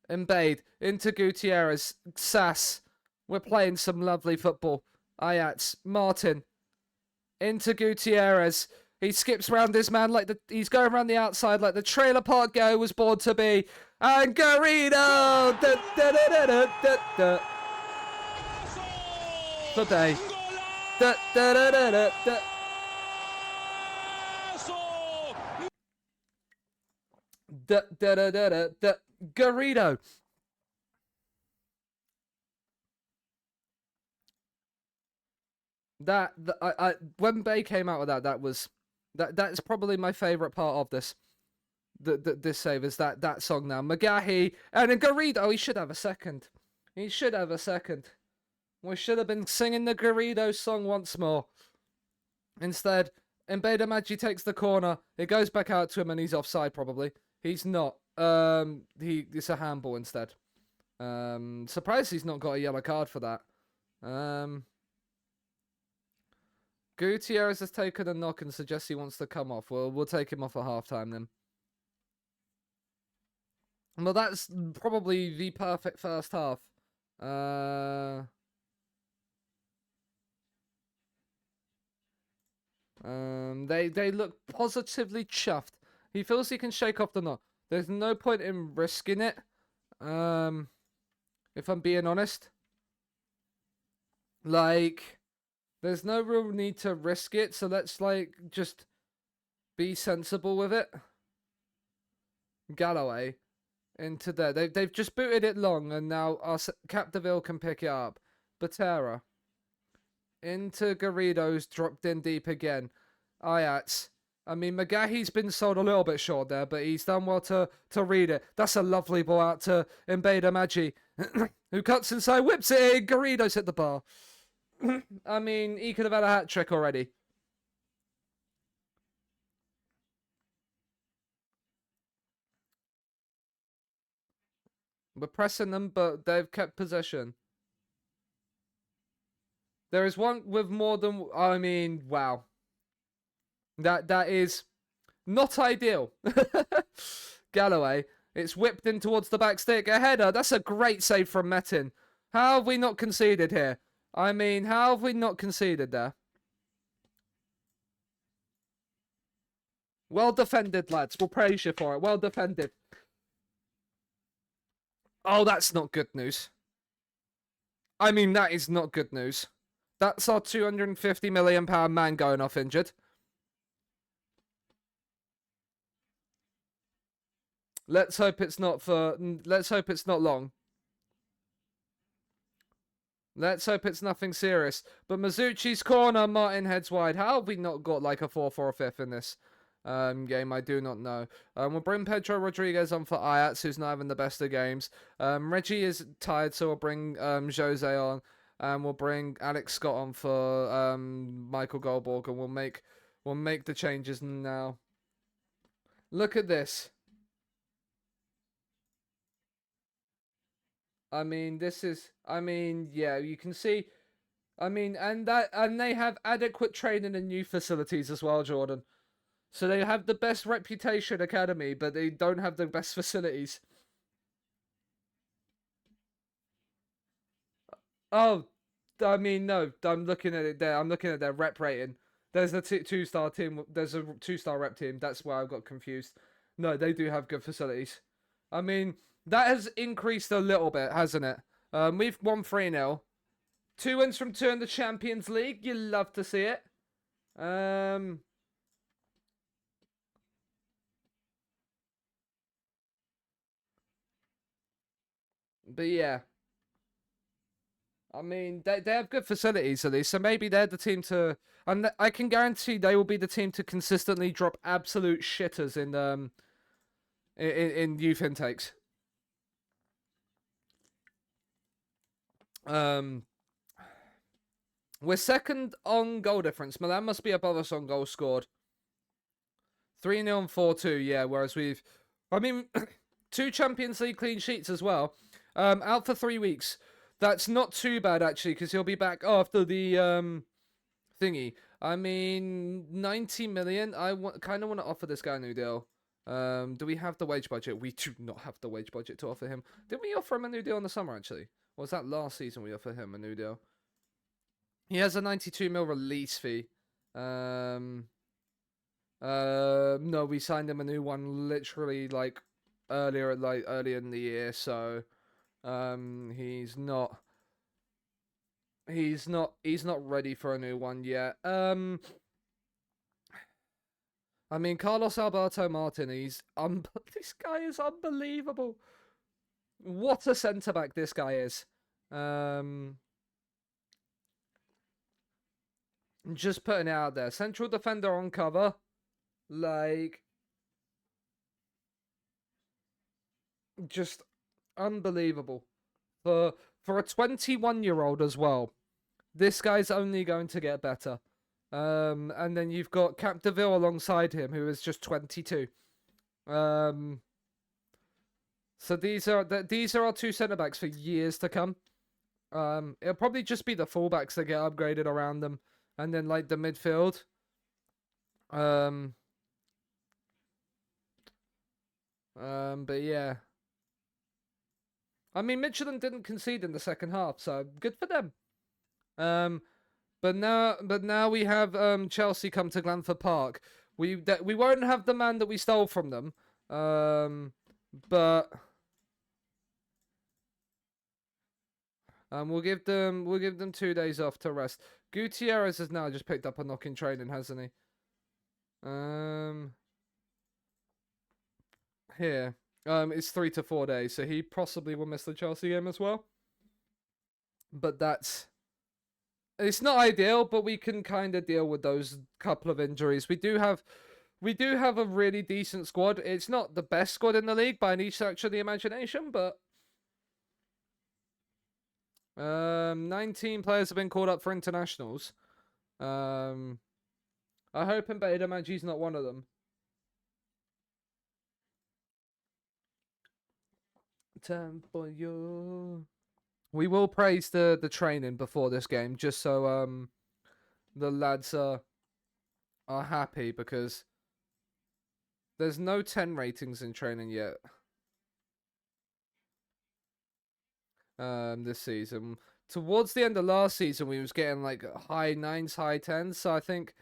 Mbade, into Gutierrez, Sass. We're playing some lovely football. Ajax, Martin. Into Gutierrez. He skips round this man like he's going around the outside like the trailer park guy was born to be. And Garrido! Da, da, da, da, da, da, da. Today. Da, da, da, da, da, da. Da, da, da, da, da, da. Garrido. When Bay came out with that's probably my favourite part of this. This save is that song now. McGahey and then Garrido. He should have a second. He should have a second. We should have been singing the Garrido song once more. Instead, Mbeda Maggi takes the corner. It goes back out to him and he's offside probably. He's not. It's a handball instead. Surprised he's not got a yellow card for that. Gutierrez has taken a knock and suggests he wants to come off. Well, we'll take him off at halftime then. Well, that's probably the perfect first half. They look positively chuffed. He feels he can shake off the knock. There's no point in risking it. If I'm being honest. Like, there's no real need to risk it, so let's, like, just be sensible with it. Galloway into there. They've just booted it long, and now Capdeville can pick it up. Botera into Garrido's dropped in deep again. Ajax. I mean, McGahey's been sold a little bit short there, but he's done well to read it. That's a lovely ball out to Mbeda Maggi, who cuts inside, whips it in. Garrido's hit the bar. I mean, he could have had a hat-trick already. We're pressing them, but they've kept possession. There is one with more than... I mean, wow. That is not ideal. Galloway. It's whipped in towards the back stick. A header. That's a great save from Metin. How have we not conceded here? I mean, how have we not conceded there? Well defended, lads. We'll praise you for it. Well defended. Oh, that's not good news. I mean, that is not good news. That's our £250 million man going off injured. Let's hope it's not for. Let's hope it's not long. Let's hope it's nothing serious. But Mizuchi's corner, Martin heads wide. How have we not got like a 4th or a 5th in this game? I do not know. We'll bring Pedro Rodriguez on for Ajax, who's not having the best of games. Reggie is tired, so we'll bring Jose on. And we'll bring Alex Scott on for Michael Goldborg, and we'll make the changes now. Look at this. I mean, yeah, you can see. I mean, and they have adequate training and new facilities as well, Jordan. So they have the best reputation academy, but they don't have the best facilities. Oh, I mean, no, I'm looking at it there. I'm looking at their rep rating. There's a two-star team. There's a 2-star rep team. That's where I got confused. No, they do have good facilities. I mean, that has increased a little bit, hasn't it? We've won 3-0. 2 wins from 2 in the Champions League. You love to see it. But yeah. I mean, they have good facilities at least, so maybe they're the team to... And I can guarantee they will be the team to consistently drop absolute shitters in youth intakes. We're second on goal difference. Milan must be above us on goals scored. 3-0 and 4-2, yeah, whereas we've... I mean, 2 Champions League clean sheets as well. Out for 3 weeks. That's not too bad, actually, because he'll be back after the thingy. I mean, 90 million. I kind of want to offer this guy a new deal. Do we have the wage budget? We do not have the wage budget to offer him. Did we offer him a new deal in the summer, actually? Or was that last season we offered him a new deal? He has a 92 mil release fee. No, we signed him a new one literally like earlier in the year, so he's not ready for a new one yet. I mean, Carlos Alberto Martin, this guy is unbelievable. What a centre back this guy is. Just putting it out there. Central defender on cover. Like, just unbelievable. For a 21-year-old as well. This guy's only going to get better. And then you've got Capdeville alongside him, who is just 22. So these are our 2 centre backs for years to come. It'll probably just be the fullbacks that get upgraded around them, and then like the midfield. But yeah. I mean, Michelin didn't concede in the second half, so good for them. But now we have Chelsea come to Glanford Park. We won't have the man that we stole from them. But we'll give them 2 days off to rest. Gutierrez has now just picked up a knock in training, hasn't he? Here. It's 3 to 4 days, so he possibly will miss the Chelsea game as well. But it's not ideal, but we can kind of deal with those couple of injuries. We do have a really decent squad. It's not the best squad in the league by any stretch of the imagination, but 19 players have been called up for internationals. I hope Mbeda Manji's not one of them. Time for you. We will praise the training before this game, just so the lads are happy, because there's no 10 ratings in training yet. This season. Towards the end of last season, we was getting like high 9s, high 10s, so I think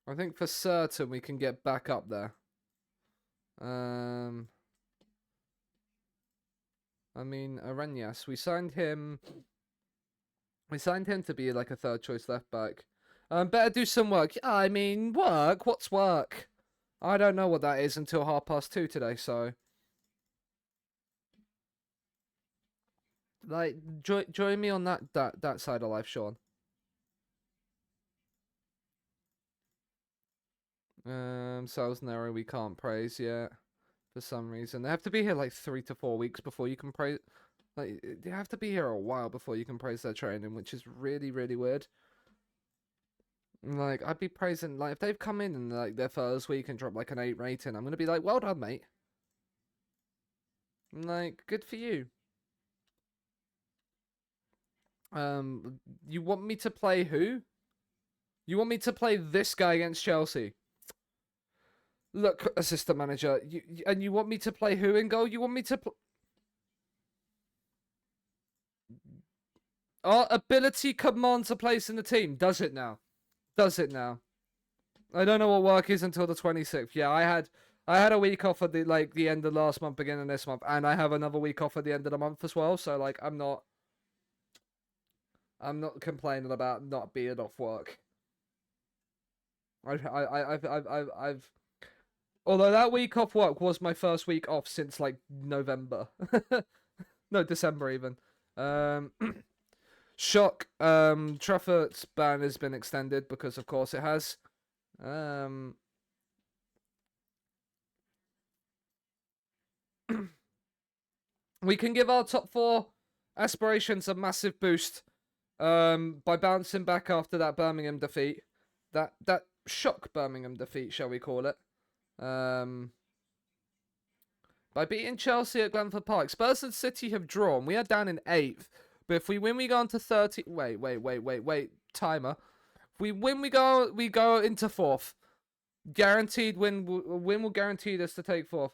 I think for certain we can get back up there. I mean, Arenas, we signed him to be like a 3rd choice left back. Better do some work. I mean, work? What's work? I don't know what that is until 2:30 today, so... Like, join me on that side of life, Sean. Sales narrow, we can't praise yet. For some reason. They have to be here like 3 to 4 weeks before you can praise... Like, they have to be here a while before you can praise their training, which is really, really weird. Like, I'd be praising... Like, if they've come in like, their first week and dropped, like, an 8 rating, I'm going to be like, well done, mate. Like, good for you. You want me to play who? You want me to play this guy against Chelsea? Look, assistant manager, and you want me to play who in goal? You want me to Our ability commands a place in the team. Does it now? Does it now? I don't know what work is until the 26th. Yeah, I had a week off at the end of last month, beginning of this month, and I have another week off at the end of the month as well. So like, I'm not complaining about not being off work. I've although that week off work was my first week off since like November. No, December even. Shock. Trafford's ban has been extended because of course it has. We can give our top 4 aspirations a massive boost by bouncing back after that Birmingham defeat. That shock Birmingham defeat, shall we call it. By beating Chelsea at Glanford Park. Spurs and City have drawn. We are down in 8th. But if we win, we go on to 30. Wait. Timer. If we win, we go into 4th. Guaranteed win. Win will guarantee us to take 4th.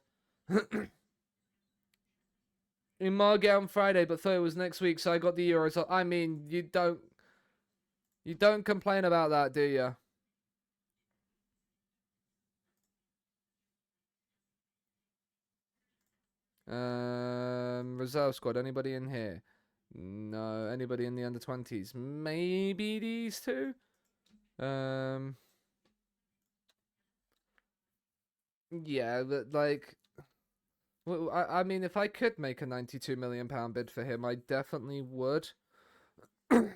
In Margate on Friday, but thought it was next week, so I got the Euros. I mean, you don't complain about that, do you? Reserve squad. Anybody in here? No. Anybody in the under 20s? Maybe these two. Yeah, but like, well, I mean, if I could make a £92 million bid for him, I definitely would. I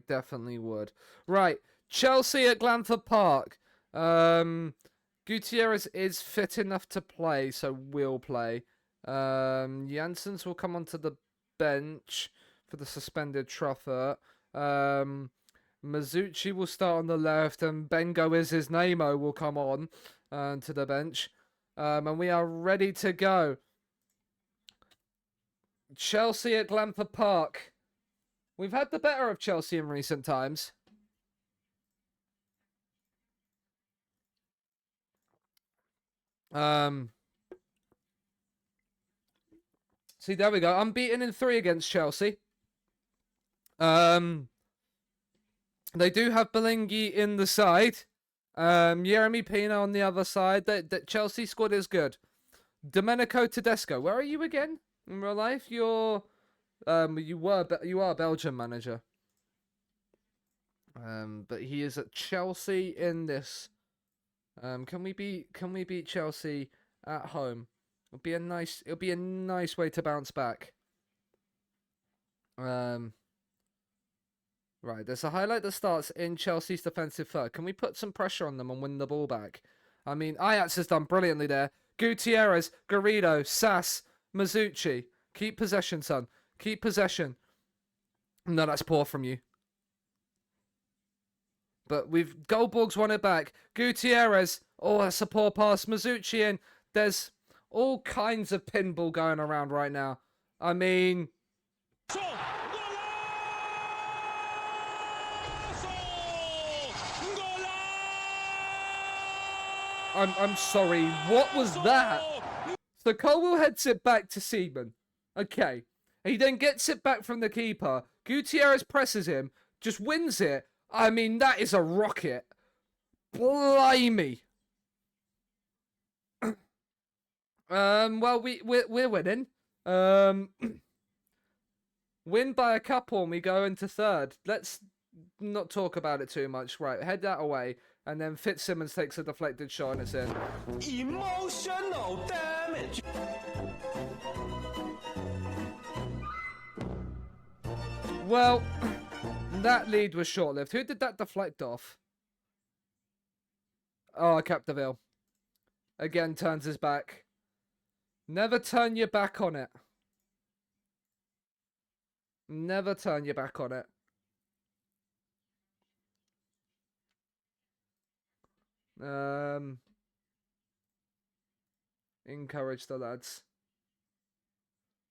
definitely would. Right, Chelsea at Glanford Park. Gutierrez is fit enough to play, so will play. Janssens will come onto the bench for the suspended Truffert. Mazzucci will start on the left, and Bengo is his Namo will come on to the bench. And we are ready to go. Chelsea at Glanford Park. We've had the better of Chelsea in recent times. See, there we go. Unbeaten in 3 against Chelsea. They do have Belingi in the side. Jeremy Pina on the other side. That Chelsea squad is good. Domenico Tedesco. Where are you again in real life? You are Belgian manager. But he is at Chelsea in this. Can we beat Chelsea at home? It'll be a nice way to bounce back. Right, there's a highlight that starts in Chelsea's defensive third. Can we put some pressure on them and win the ball back? I mean, Ajax has done brilliantly there. Gutierrez, Garrido, Sass, Mazzucci. Keep possession, son. Keep possession. No, that's poor from you. But Goldborg's won it back. Gutierrez. Oh, that's a poor pass. Mazzucci in. There's all kinds of pinball going around right now. I mean... I'm sorry, what was that? So Colwell heads it back to Seaman. Okay. He then gets it back from the keeper. Gutierrez presses him, just wins it. I mean, that is a rocket. Blimey. Well, we're winning. Win by a couple and we go into third. Let's not talk about it too much. Right, head that away, and then Fitzsimmons takes a deflected shot and it's in. Emotional damage. Well, that lead was short-lived. Who did that deflect off? Oh, Capdeville. Again, turns his back. Never turn your back on it. Never turn your back on it. Encourage the lads.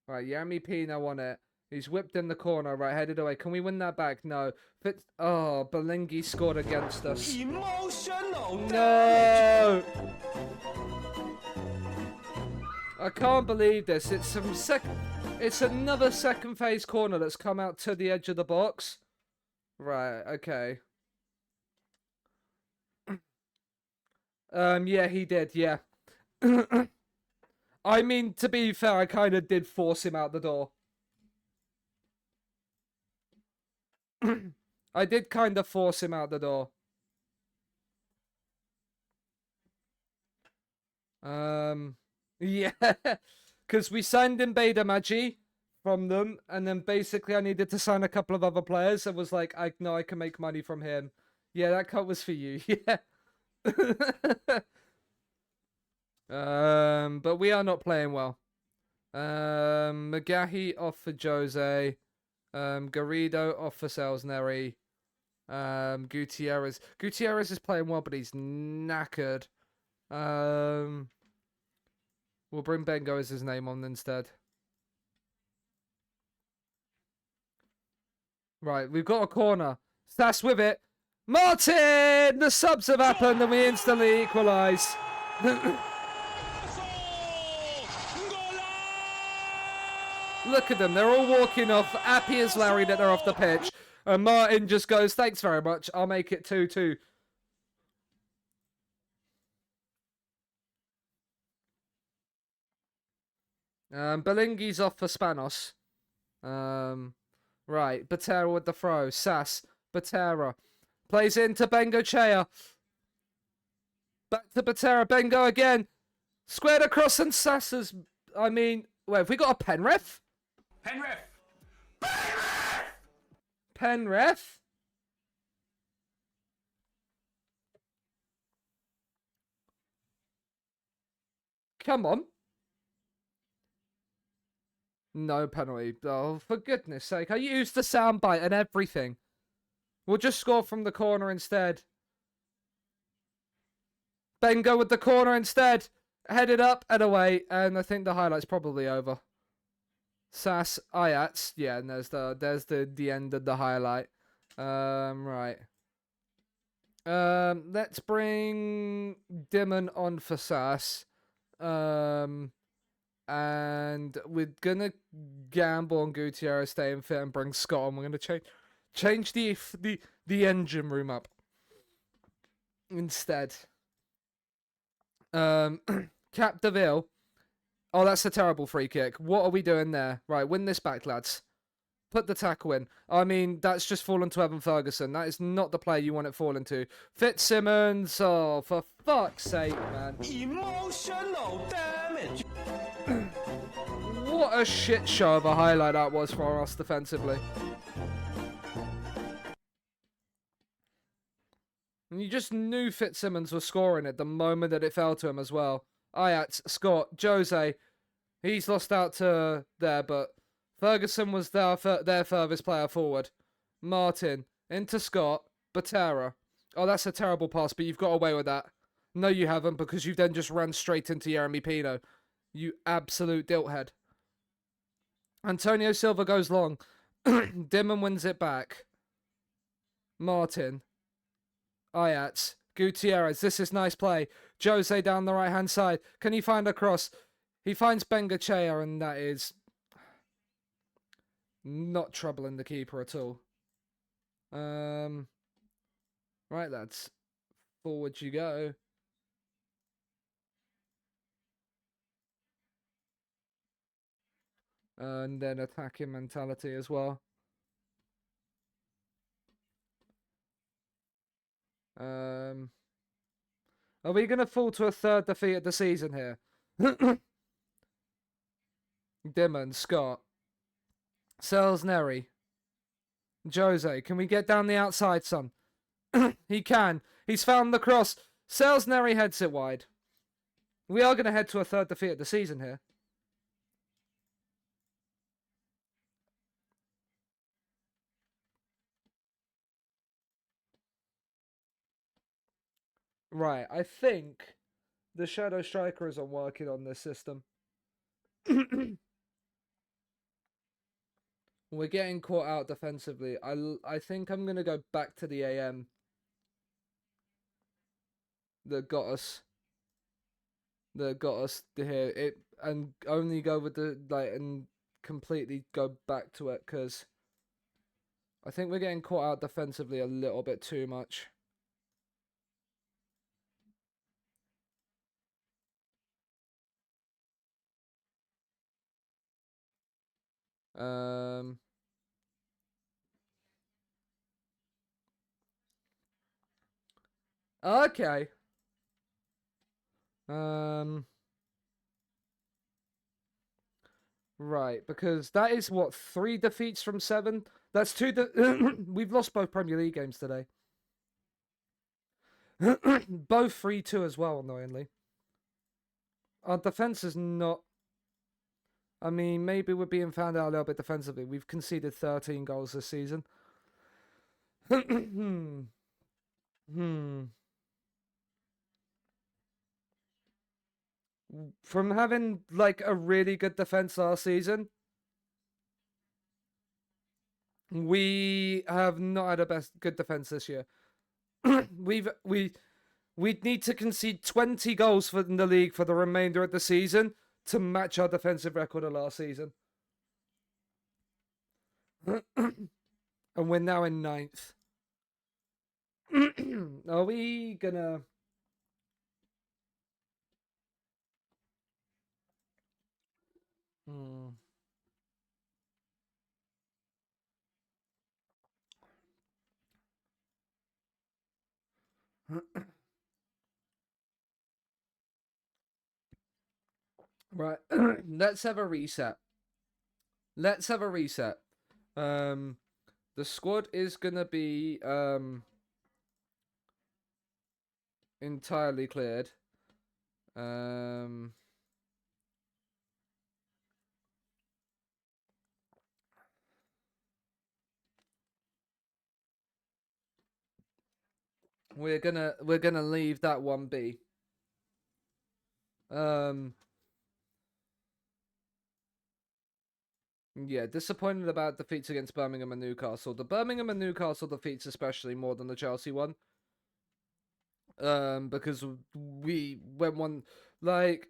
Right, Yami Pino on it. He's whipped in the corner, right, headed away. Can we win that back? No. Oh, Belingi scored against us. Emotional No! I can't believe this. It's It's another second phase corner that's come out to the edge of the box. Right, okay. Yeah, he did, yeah. I mean, to be fair, I kind of did force him out the door. I did kind of force him out the door. Yeah. Because we signed in Beta Magi from them, and then basically I needed to sign a couple of other players. I was like, I know I can make money from him. Yeah, that cut was for you. Yeah. But we are not playing well. Magahi off for Jose. Garrido off for Salisbury. Gutierrez. Gutierrez is playing well, but he's knackered. We'll bring Bengo as his name on instead. Right, we've got a corner. Stas with it. Martin! The subs have happened and we instantly equalise. Look at them. They're all walking off, happy as Larry that they're off the pitch. And Martin just goes, thanks very much. I'll make it 2-2. Belingi's off for Spanos. Right, Batera with the throw. Sass, Batera. Plays it into Bengochea. Back to Batera. Bengo again. Squared across and Sass has... I mean... Wait, have we got a pen ref? Pen ref. Pen ref? Come on. No penalty. Oh, for goodness sake. I used the soundbite and everything. We'll just score from the corner instead. Bengo with the corner instead. Headed up and away. And I think the highlight's probably over. Sass, Ayats. Yeah, and there's the end of the highlight. Right. Let's bring Dimon on for Sass. And we're gonna gamble on Gutierrez staying fit and bring Scott on. We're gonna change the engine room up instead. Capdeville. Oh, that's a terrible free kick. What are we doing there? Right, win this back, lads. Put the tackle in. I mean, that's just fallen to Evan Ferguson. That is not the player you want it falling to. Fitzsimmons. Oh, for fuck's sake, man. Emotional damage. What a shit show of a highlight that was for us defensively. And you just knew Fitzsimmons was scoring it the moment that it fell to him as well. Ayats, Scott, Jose. He's lost out to there, but Ferguson was their furthest player forward. Martin, into Scott, Batera. Oh, that's a terrible pass, but you've got away with that. No, you haven't, because you've then just ran straight into Jeremy Pino. You absolute dilthead. Antonio Silva goes long. Dimon wins it back. Martin. Ayats. Gutierrez. This is nice play. Jose down the right-hand side. Can he find a cross? He finds Bengochea, and that is not troubling the keeper at all. Right, lads. Forward you go. And then attacking mentality as well. Are we gonna fall to a third defeat of the season here? Dimon, Scott, Selsneri, Jose. Can we get down the outside, son? He can. He's found the cross. Selsneri heads it wide. We are gonna head to a third defeat of the season here. Right, I think the Shadow Striker isn't working on this system. We're getting caught out defensively. I think I'm going to go back to the AM that got us here. And only go with the, like, and completely go back to it, because I think we're getting caught out defensively a little bit too much. Okay. Right, because that is what, 3 defeats from 7? That's 2 we've lost both Premier League games today. Both 3-2 as well, annoyingly. Our defense is not... I mean, maybe we're being found out a little bit defensively. We've conceded 13 goals this season. From having, like, a really good defense last season, we have not had a good defense this year. We'd need to concede 20 goals in the league for the remainder of the season to match our defensive record of last season. And we're now in 9th. Are we gonna... Right, let's have a reset. The squad is gonna be entirely cleared. We're gonna leave that one be. Yeah, disappointed about defeats against Birmingham and Newcastle. The Birmingham and Newcastle defeats especially more than the Chelsea one. Because we went one, like...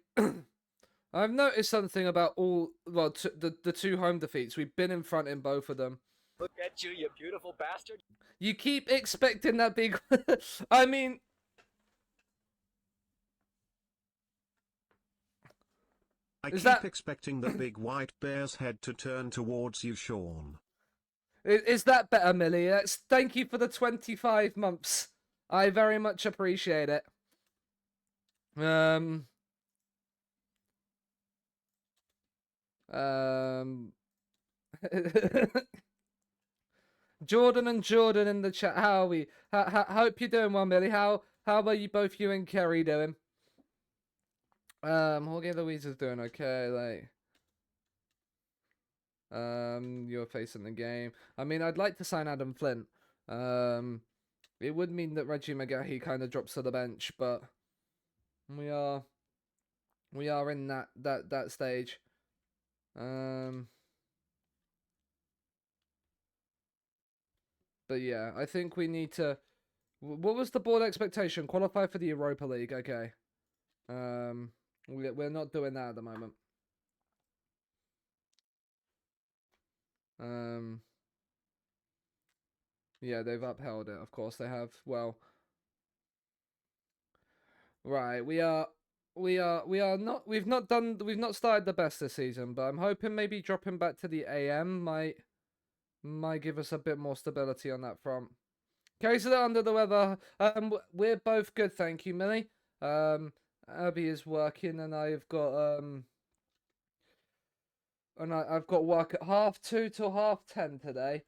I've noticed something about the 2 home defeats. We've been in front in both of them. Look at you beautiful bastard. You keep expecting that big... I mean... I keep expecting the big white bear's head to turn towards you, Sean. Is that better, Millie? Thank you for the 25 months. I very much appreciate it. Jordan and Jordan in the chat. How are we? Hope you're doing well, Millie. How are you both, you and Kerry, doing? Jorge Luis is doing okay, like... You're facing the game. I mean, I'd like to sign Adam Flint. It would mean that Reggie McGahey kind of drops to the bench, but we are in that stage. But yeah, I think we need to... What was the board expectation? Qualify for the Europa League. Okay. We're not doing that at the moment. Yeah, they've upheld it. Of course they have. Well, right. We've not started the best this season, but I'm hoping maybe dropping back to the AM might give us a bit more stability on that front. Carrie's a little under the weather. We're both good, thank you, Millie. Abby is working, and I've got I've got work at 2:30 till 10:30 today.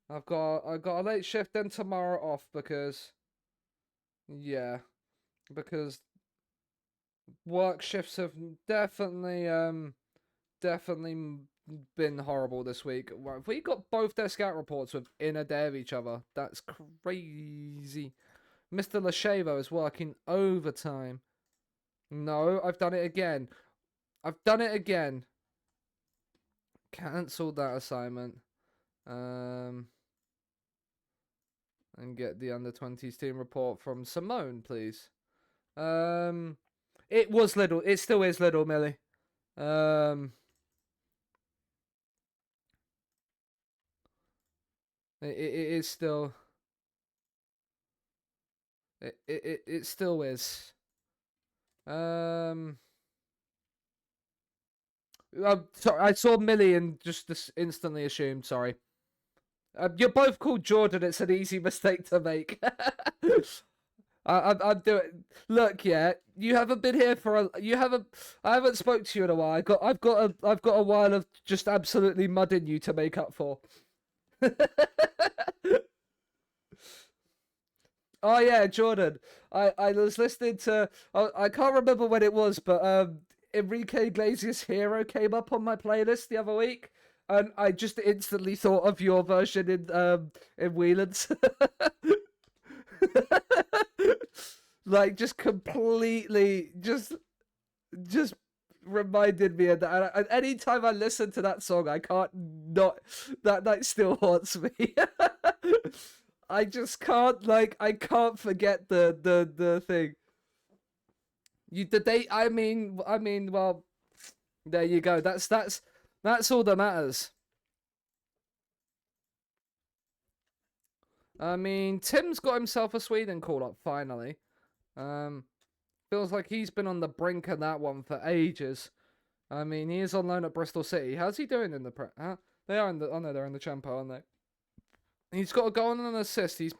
I've got a late shift, then tomorrow off because because work shifts have definitely been horrible this week. Right, we got both their scout reports within a day of each other. That's crazy. Mr. Lashavo is working overtime. No, I've done it again. I've done it again. Cancelled that assignment. And get the under-20s team report from Simone, please. It was little. It still is little, Millie. It is still. It still is. Sorry, I saw Millie and just instantly assumed. Sorry. You're both called Jordan. It's an easy mistake to make. I'm doing. Look, yeah, you haven't been here for a. You haven't. I haven't spoke to you in a while. I've got a while of just absolutely mudding you to make up for. Oh yeah, Jordan. I was listening to. I can't remember when it was, but Enrique Iglesias' Hero came up on my playlist the other week, and I just instantly thought of your version in Whelan's. Like just completely just reminded me of that. And anytime I listen to that song, I can't not that still haunts me. I just can't I can't forget the thing. The date. I mean, well, there you go. That's all that matters. I mean, Tim's got himself a Sweden call up finally. Feels like he's been on the brink of that one for ages. I mean, he is on loan at Bristol City. How's he doing in the Huh? They are in the. Oh no, they're in the Champo, aren't they? He's got a goal and an assist. He's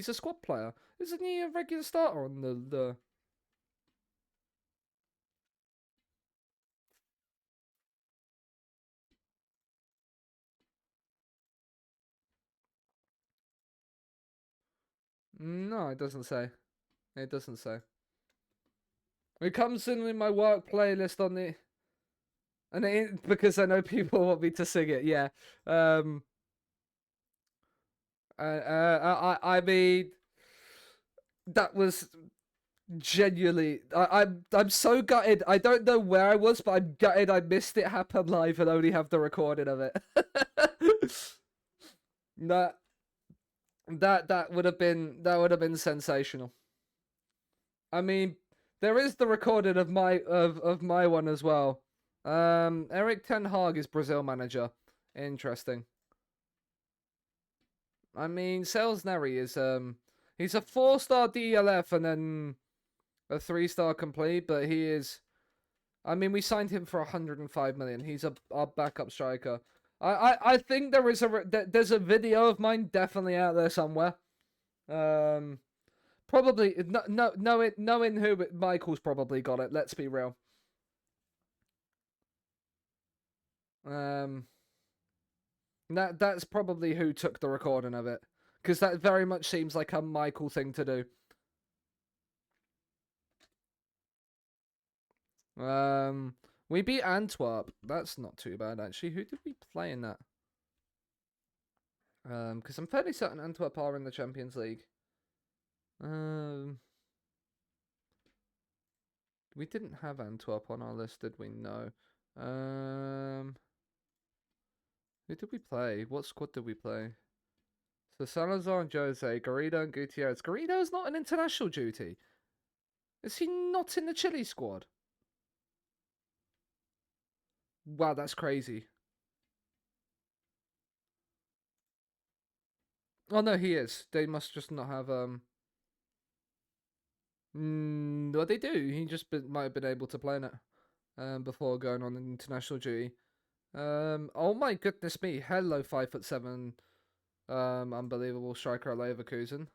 a squad player. Isn't he a regular starter on the? No, it doesn't say. It doesn't say. It comes in my work playlist on the. And because I know people want me to sing it, yeah. I mean, that was genuinely. I'm so gutted. I don't know where I was, but I'm gutted. I missed it happen live and only have the recording of it. That would have been sensational. I mean, there is the recording of my one as well. Eric Ten Hag is Brazil manager. Interesting. I mean, Selsneri is he's a 4-star DLF and then a 3-star complete, but he is. I mean, we signed him for 105 million. He's our backup striker. I think there's a video of mine definitely out there somewhere. Probably knowing who Michael's probably got it. Let's be real. That's probably who took the recording of it, because that very much seems like a Michael thing to do. We beat Antwerp. That's not too bad actually. Who did we play in that? Because I'm fairly certain Antwerp are in the Champions League. We didn't have Antwerp on our list, did we? No. Who did we play? What squad did we play? So Salazar and Jose, Garrido and Gutierrez. Garrido's not an international duty. Is he not in the Chile squad? Wow, that's crazy. Oh no, he is. They must just not have well, they do. He just might have been able to play in it before going on international duty. Oh my goodness me! Hello, 5'7", unbelievable striker at Leverkusen.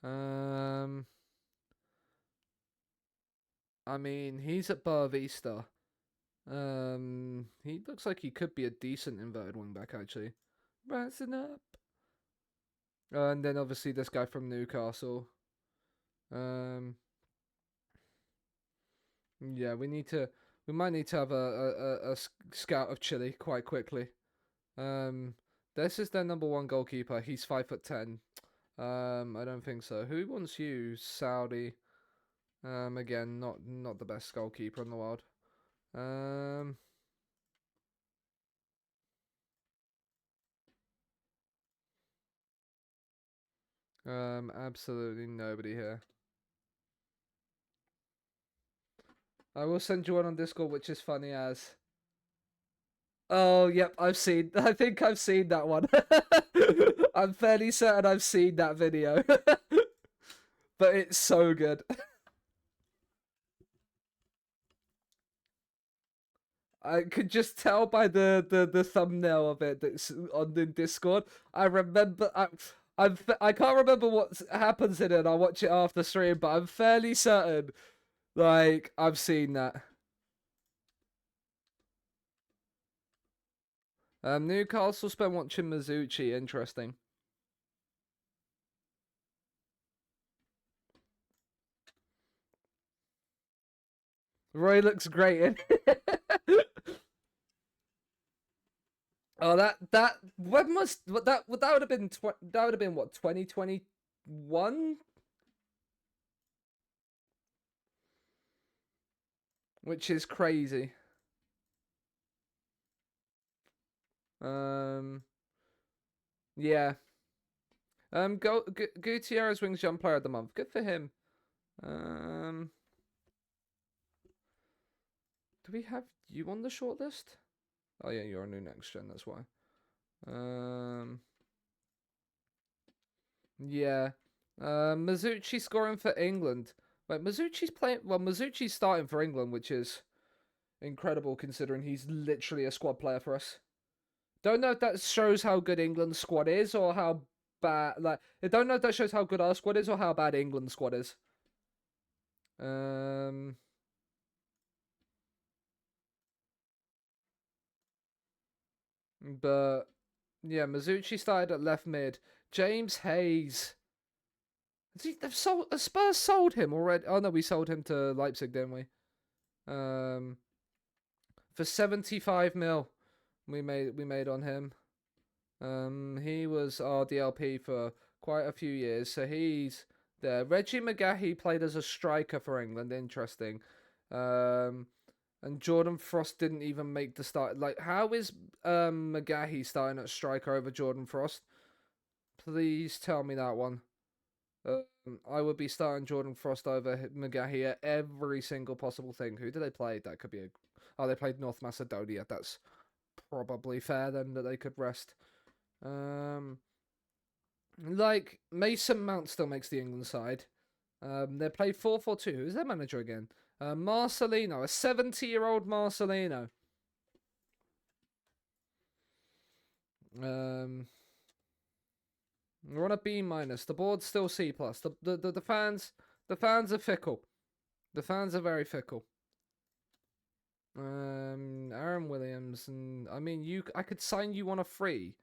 I mean, he's at Bar Vista. He looks like he could be a decent inverted wing back actually. Rising up. And then obviously this guy from Newcastle. Yeah, we might need to have a scout of Chile quite quickly. This is their number one goalkeeper. He's 5'10". I don't think so. Who wants you? Saudi. Again, not the best goalkeeper in the world. Absolutely nobody here. I will send you one on Discord, which is funny as. Oh, yep, I think I've seen that one. I'm fairly certain I've seen that video. But it's so good. I could just tell by the thumbnail of it that's on the Discord. I remember I can't remember what happens in it. I'll watch it after stream, but I'm fairly certain like I've seen that. Newcastle spent watching Mizuchi. Interesting. Roy looks great in. Oh, when was that would have been that would have been what, 2021, which is crazy. Yeah. Gutierrez wings jump player of the month. Good for him. Do we have you on the shortlist? Oh yeah, you're a new next gen. That's why. Yeah. Mizuchi scoring for England. Wait, Mizuchi's playing. Well, Mizuchi's starting for England, which is incredible considering he's literally a squad player for us. Don't know if that shows how good England's squad is or how bad. Like, I don't know if that shows how good our squad is or how bad England's squad is. But yeah, Mizuchi started at left mid. James Hayes. Spurs sold him already. Oh no, we sold him to Leipzig, didn't we? For 75 mil, we made on him. He was our DLP for quite a few years, so he's there. Reggie McGahey played as a striker for England. Interesting. And Jordan Frost didn't even make the start. Like, how is McGahey starting at striker over Jordan Frost? Please tell me that one. I would be starting Jordan Frost over McGahey at every single possible thing. Who did they play? That could be a. Oh, they played North Macedonia. That's probably fair then that they could rest. Like Mason Mount still makes the England side. They play 4-4-2. Who's their manager again? Marcelino, a 70-year-old Marcelino. We're on a B minus. The board's still C plus. The fans are fickle. The fans are very fickle. Aaron Williams, and I mean I could sign you on a free.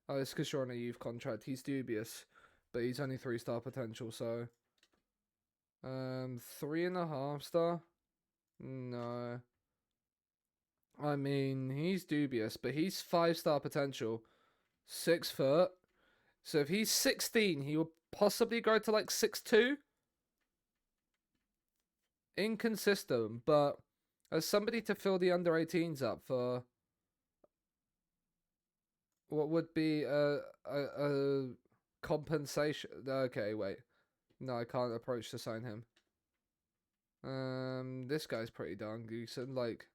Oh, it's because you're on a youth contract. He's dubious, but he's only 3-star potential. So, 3.5 star. No. I mean, he's dubious, but he's 5-star potential. 6 foot. So if he's 16, he will possibly go to like 6'2". Inconsistent, but as somebody to fill the under 18s up for what would be a compensation. Okay, wait. No, I can't approach to sign him. This guy's pretty darn decent. Like,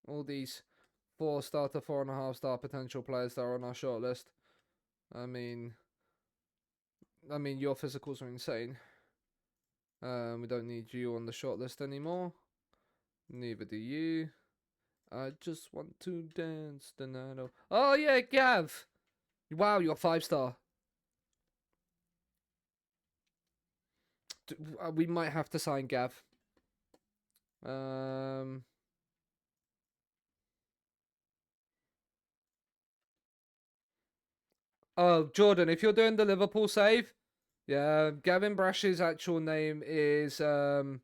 all these 4-star to 4.5-star potential players that are on our shortlist. I mean, your physicals are insane. We don't need you on the shortlist anymore. Neither do you. I just want to dance the night. Oh yeah, Gav. Wow, you're 5-star. We might have to sign Gav. Oh, Jordan, if you're doing the Liverpool save, yeah, Gavin Brash's actual name is Gavin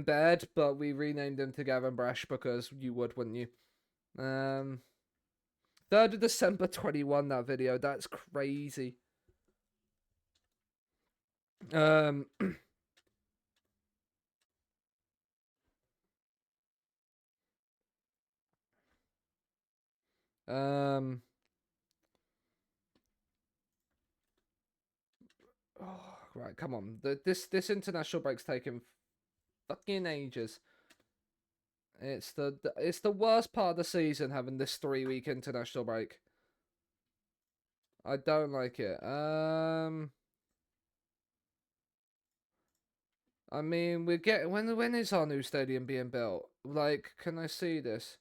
Baird, but we renamed him to Gavin Brash because you would, wouldn't you? 3rd of December 21, that video. That's crazy. Um, um, oh, right, come on. This international break's taking fucking ages. It's the worst part of the season having this 3-week international break. I don't like it. I mean, we're getting when is our new stadium being built? Like, can I see this?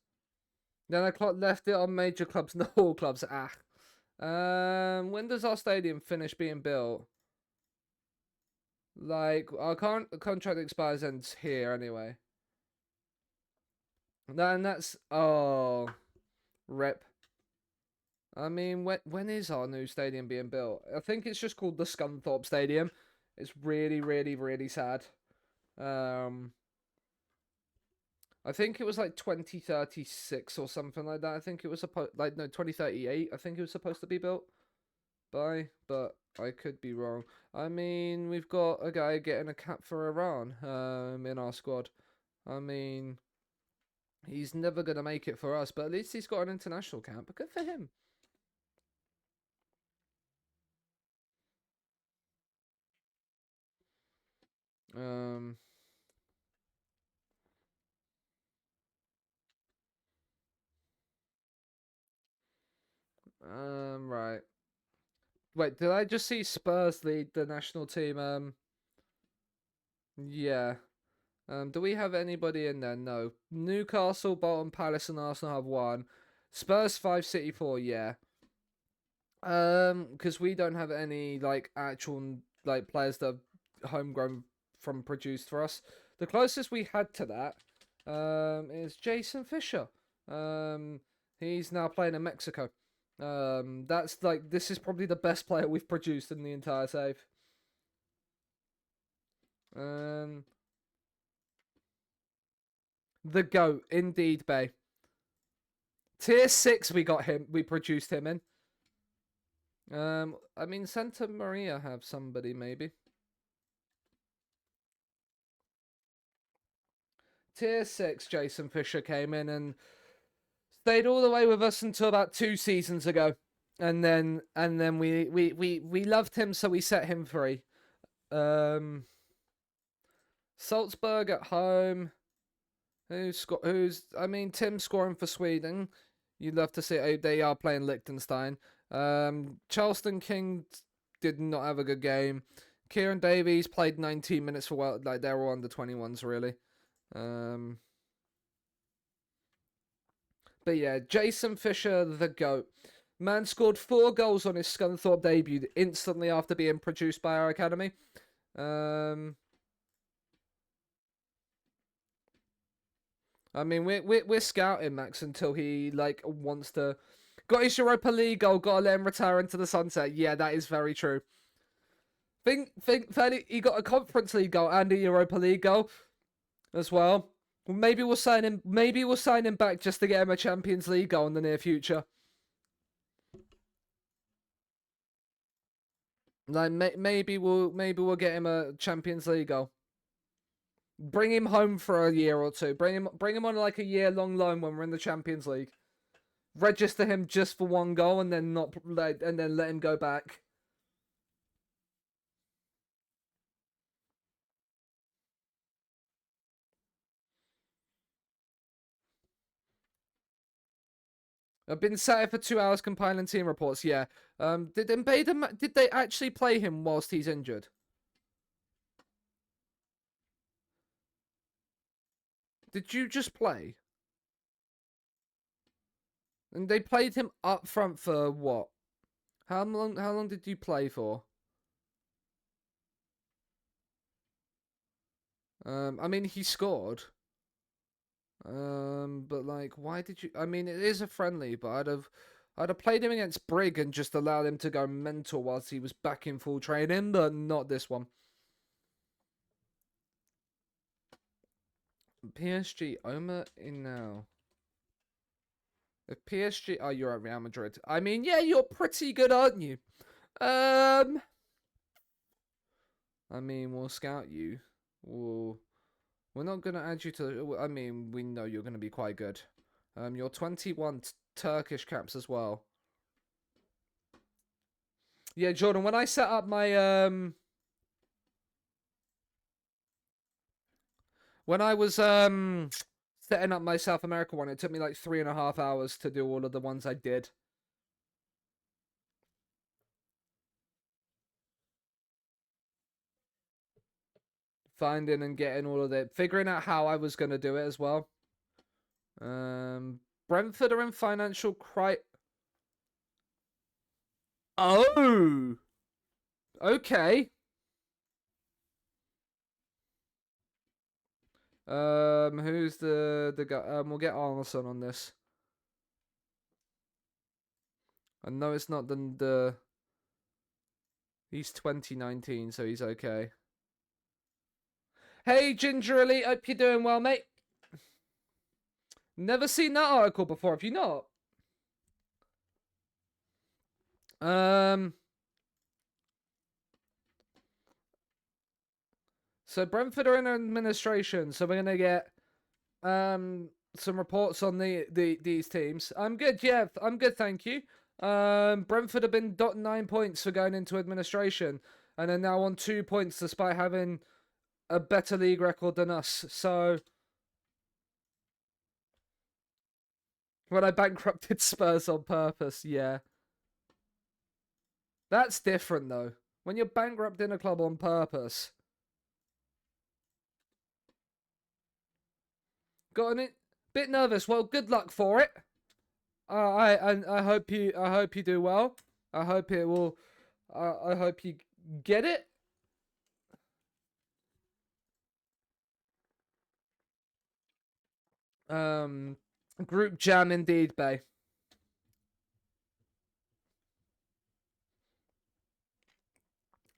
Then I left it on major clubs, not all clubs. When does our stadium finish being built? Like, our current contract expires ends here anyway. Then that's rip. I mean, when is our new stadium being built? I think it's just called the Scunthorpe Stadium. It's really, really, really sad. I think it was like 2036 or something like that. I think it was supposed 2038. I think it was supposed to be built by, but I could be wrong. I mean, we've got a guy getting a cap for Iran in our squad. I mean, he's never gonna make it for us, but at least he's got an international cap. But good for him. Right. Wait, did I just see Spurs lead the national team? Yeah. Do we have anybody in there? No. Newcastle, Bolton, Palace, and Arsenal have one. Spurs 5, City 4, yeah. Because we don't have any like actual like players that are homegrown from produced for us. The closest we had to that is Jason Fisher. He's now playing in Mexico. That's like this is probably the best player we've produced in the entire save. The GOAT, indeed, Bay. Tier 6 we got him, we produced him in. I mean, Santa Maria have somebody, maybe. Tier 6, Jason Fisher came in and stayed all the way with us until about 2 seasons ago. And then we loved him, so we set him free. Salzburg at home. I mean, Tim scoring for Sweden. You'd love to see they are playing Liechtenstein. Charleston King did not have a good game. Kieran Davies played 19 minutes for like they're all under 21s really. But yeah, Jason Fisher, the GOAT. Man scored 4 goals on his Scunthorpe debut instantly after being produced by our academy. I mean, we're scouting Max until he like wants to. Got his Europa League goal. Got to let him retire into the sunset. Yeah, that is very true. Think, he got a Conference League goal and a Europa League goal as well. Maybe we'll sign him. Maybe we'll sign him back just to get him a Champions League goal in the near future. Like maybe we'll get him a Champions League goal. Bring him home for a year or two. Bring him on like a year-long loan when we're in the Champions League. Register him just for 1 goal and then let him go back. I've been sat here for 2 hours compiling team reports. Yeah. Did they actually play him whilst he's injured? Did you just play? And they played him up front for what? How long did you play for? I mean, he scored. But like, why did you? I mean, it is a friendly, but I'd have played him against Brig and just allowed him to go mental whilst he was back in full training, but not this one. PSG, Oma in now. If PSG, oh, you're at Real Madrid. I mean, yeah, you're pretty good, aren't you? I mean, we'll scout you. We're not gonna add you to. I mean, we know you're gonna be quite good. You're 21 Turkish caps as well. Yeah, Jordan. When I set up my when I was setting up my South America one, it took me like 3.5 hours to do all of the ones I did. Finding and getting all of it, figuring out how I was gonna do it as well. Brentford are in financial Oh, okay. Who's the guy? We'll get Arneson on this. I know it's not the. He's 2019, so he's okay. Hey, Ginger Elite, hope you're doing well, mate. Never seen that article before. Have you not? So Brentford are in administration, so we're gonna get some reports on these teams. I'm good, yeah, I'm good, thank you. Brentford have been dotting 9 points for going into administration, and are now on 2 points despite having a better league record than us. So when I bankrupted Spurs on purpose, yeah. That's different though. When you're bankrupting a club on purpose. Got a bit nervous. Well, good luck for it. I hope you do well. I hope it will. I hope you get it. Group jam indeed, Bay.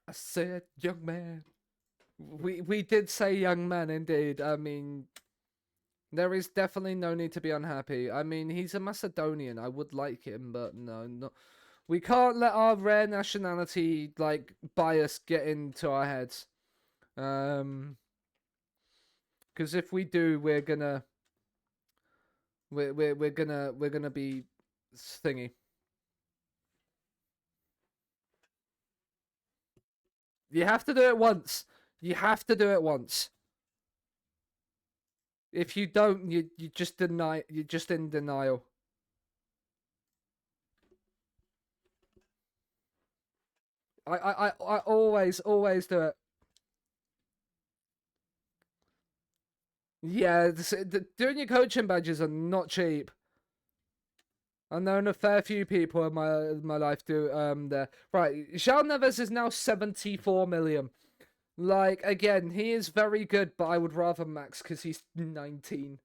I said, young man. We did say young man indeed. I mean, there is definitely no need to be unhappy. I mean, he's a Macedonian. I would like him, but no. We can't let our rare nationality like bias get into our heads. Because if we do, we're gonna be thingy. You have to do it once. You have to do it once. If you don't, you just deny. You're just in denial. I always do it. Yeah, doing your coaching badges are not cheap. I've known a fair few people in my life do there. Right, João Neves is now 74 million. Like, again, he is very good, but I would rather Max because he's 19.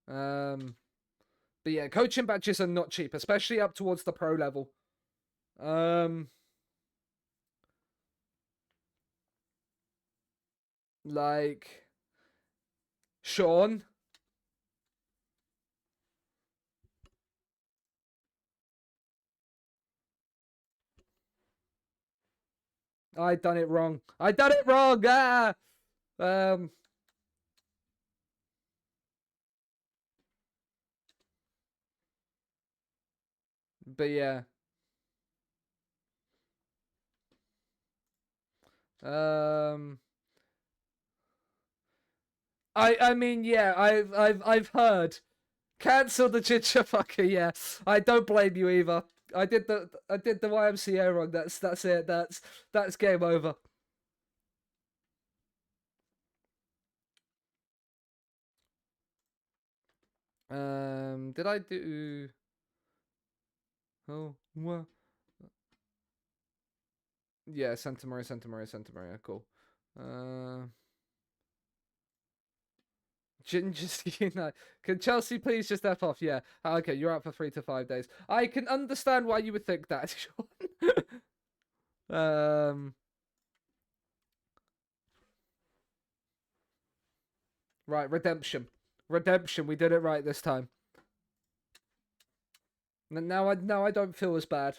But yeah, coaching badges are not cheap, especially up towards the pro level. Like Sean. I done it wrong. I done it wrong. Ah. But yeah. I mean, yeah, I've heard. Cancel the ginger fucker. Yeah, I don't blame you either. I did the YMCA wrong. That's it. That's game over. Did I do? Oh, what? Yeah, Santa Maria. Cool. Gingers United. Can Chelsea please just F off? Yeah. Okay, you're out for 3 to 5 days. I can understand why you would think that, Sean. Right, redemption. Redemption, we did it right this time. Now I don't feel as bad.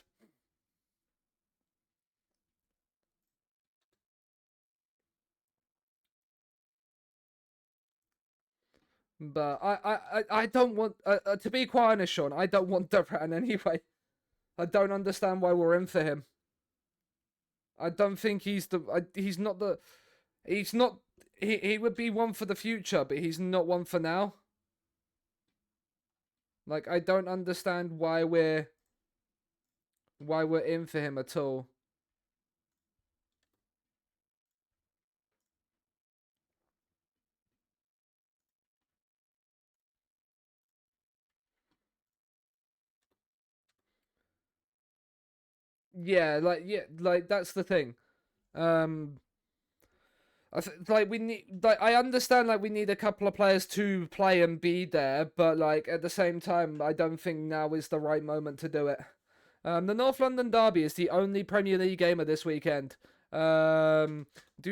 But I don't want to be quite honest, Sean. I don't want Duran anyway. I don't understand why we're in for him. I don't think he's not. He would be one for the future, but he's not one for now. Like, I don't understand why we're in for him at all. Yeah, like that's the thing. Like we need, like I understand, like we need a couple of players to play and be there, but like at the same time, I don't think now is the right moment to do it. The North London derby is the only Premier League game of this weekend. Do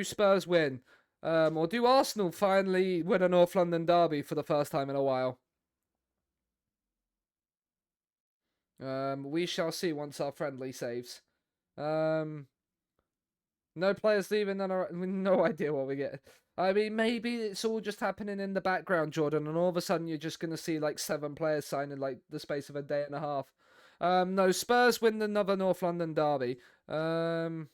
Spurs win? Or do Arsenal finally win a North London derby for the first time in a while? We shall see once our friendly saves. No players leaving, no idea what we get. I mean, maybe it's all just happening in the background, Jordan, and all of a sudden you're just going to see like 7 players sign in like the space of a day and a half. No, Spurs win another North London derby. Can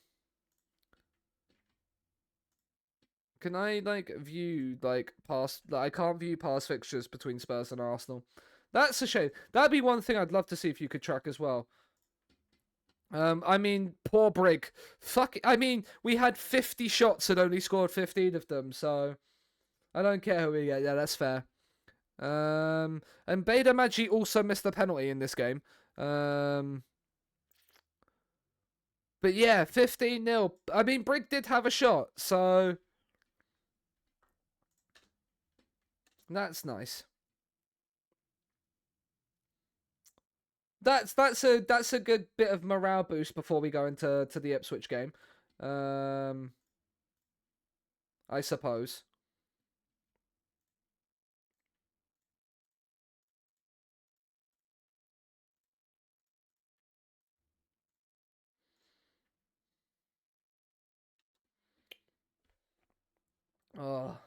I like view like past? Like, I can't view past fixtures between Spurs and Arsenal. That's a shame. That'd be one thing I'd love to see if you could track as well. I mean, poor Brig. Fuck. I mean, we had 50 shots and only scored 15 of them, so I don't care who we get. Yeah, that's fair. And Beta Magi also missed the penalty in this game. But yeah, 15-0. I mean, Brig did have a shot, so that's nice. That's a good bit of morale boost before we go into the Ipswich game. I suppose. Oh.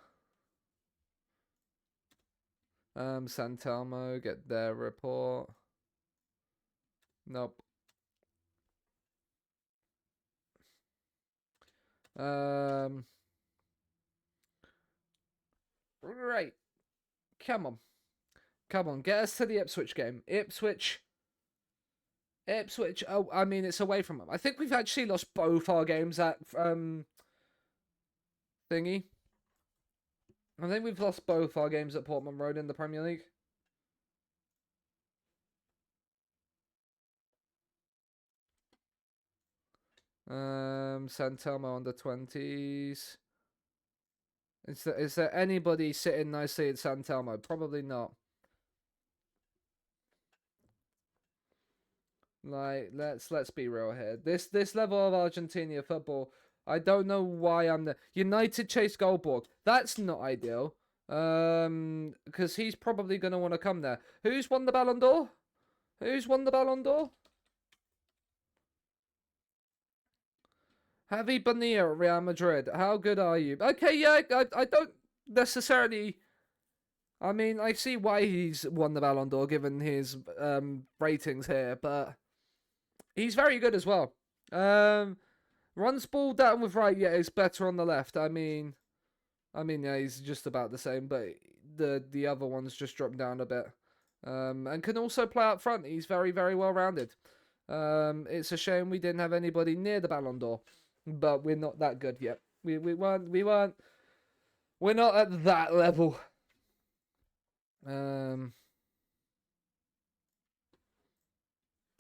San Telmo, get their report. Nope. Right. Come on. Come on, get us to the Ipswich game. Ipswich. Oh, I mean, it's away from them. I think we've actually lost both our games at thingy. I think we've lost both our games at Portman Road in the Premier League. San Telmo under 20s. Is there anybody sitting nicely at San Telmo? Probably not. Like, let's be real here. This level of Argentina football, I don't know why I'm there. United chase Goldborg. That's not ideal. Because he's probably gonna want to come there. Who's won the Ballon d'Or? Who's won the Ballon d'Or? Javi Bonilla at Real Madrid. How good are you? Okay, yeah, I don't necessarily. I mean, I see why he's won the Ballon d'Or given his ratings here, but he's very good as well. Runs ball down with right, yeah, he's better on the left. I mean, yeah, he's just about the same, but the other ones just dropped down a bit. And can also play up front. He's very, very well rounded. It's a shame we didn't have anybody near the Ballon d'Or, but we're not that good yet. We're not at that level.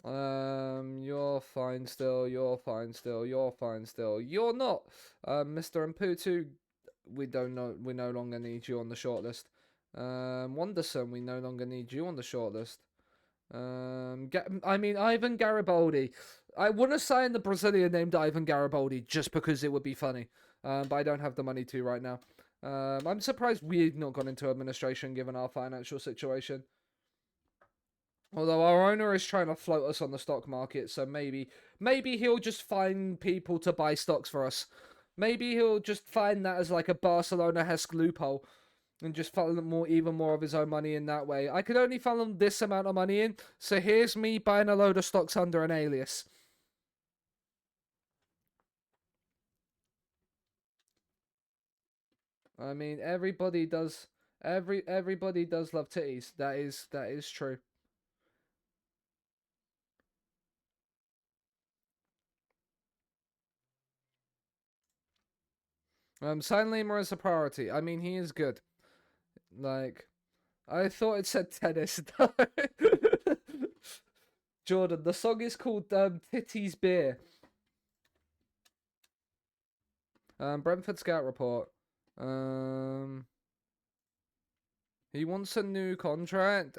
You're fine still. You're fine still. You're fine still. You're not. Mr. Mputu, we don't know. We no longer need you on the shortlist. Wonderson, we no longer need you on the shortlist. I mean, Ivan Garibaldi. I want to sign the Brazilian named Ivan Garibaldi just because it would be funny. But I don't have the money to right now. I'm surprised we've not gone into administration given our financial situation. Although our owner is trying to float us on the stock market, so maybe he'll just find people to buy stocks for us. Maybe he'll just find that as like a Barcelona-esque loophole and just funnel even more of his own money in that way. I could only funnel this amount of money in, so here's me buying a load of stocks under an alias. I mean, everybody does. Everybody does love titties. That is true. Sign Lima is a priority. I mean, he is good. Like, I thought it said tennis. Jordan, the song is called Titties Beer. Brentford Scout Report. He wants a new contract.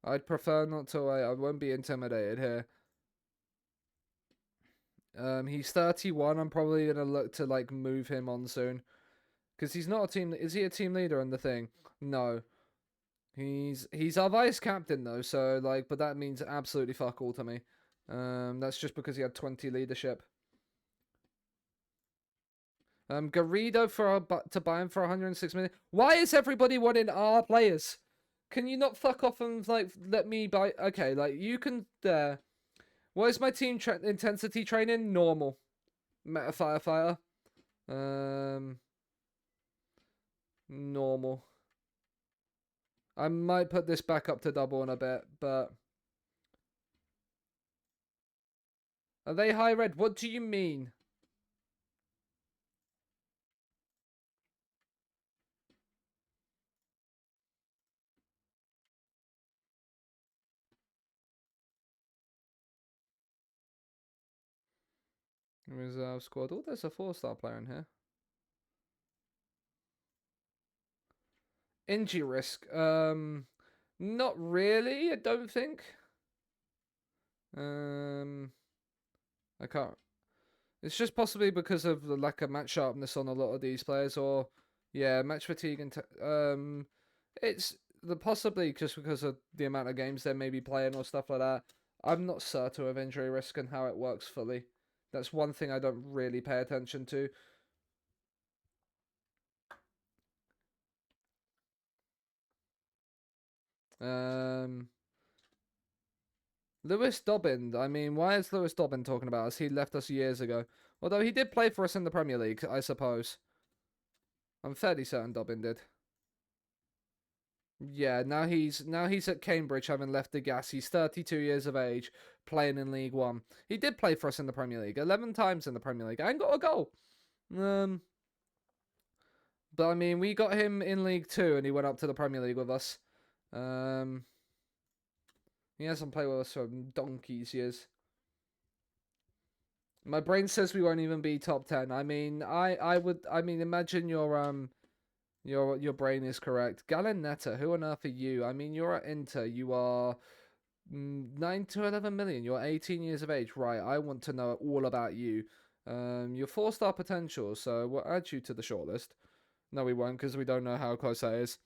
I'd prefer not to wait. I won't be intimidated here. He's 31. I'm probably gonna look to like move him on soon, because he's not a team. Is he a team leader in the thing? No. He's our vice captain though, so like, but that means absolutely fuck all to me. That's just because he had 20 leadership. Garrido to buy him for 106 million. Why is everybody wanting our players? Can you not fuck off and like let me buy? Okay, like you can. What is my team intensity training? Normal. Meta firefighter. Normal. I might put this back up to double in a bit, but are they high red? What do you mean? Reserve squad. Oh, there's a 4-star player in here. Injury risk. Not really. I don't think. I can't. It's just possibly because of the lack of match sharpness on a lot of these players, or yeah, match fatigue and it's possibly just because of the amount of games they may be playing or stuff like that. I'm not certain of injury risk and how it works fully. That's one thing I don't really pay attention to. Lewis Dobbin. I mean, why is Lewis Dobbin talking about us? He left us years ago. Although he did play for us in the Premier League, I suppose. I'm fairly certain Dobbin did. Yeah, now he's at Cambridge, having left the gas. He's 32 years of age, playing in League One. He did play for us in the Premier League, 11 times in the Premier League, and got a goal. But I mean, we got him in League Two, and he went up to the Premier League with us. He hasn't played with us for donkey's years. My brain says we won't even be top 10. I mean, I mean, imagine your brain is correct. Galinetta, who on earth are you? I mean, you're at Inter. You are 9 to 11 million. You're 18 years of age. Right, I want to know all about you. You're 4-star potential, so we'll add you to the shortlist. No, we won't, because we don't know how close that is.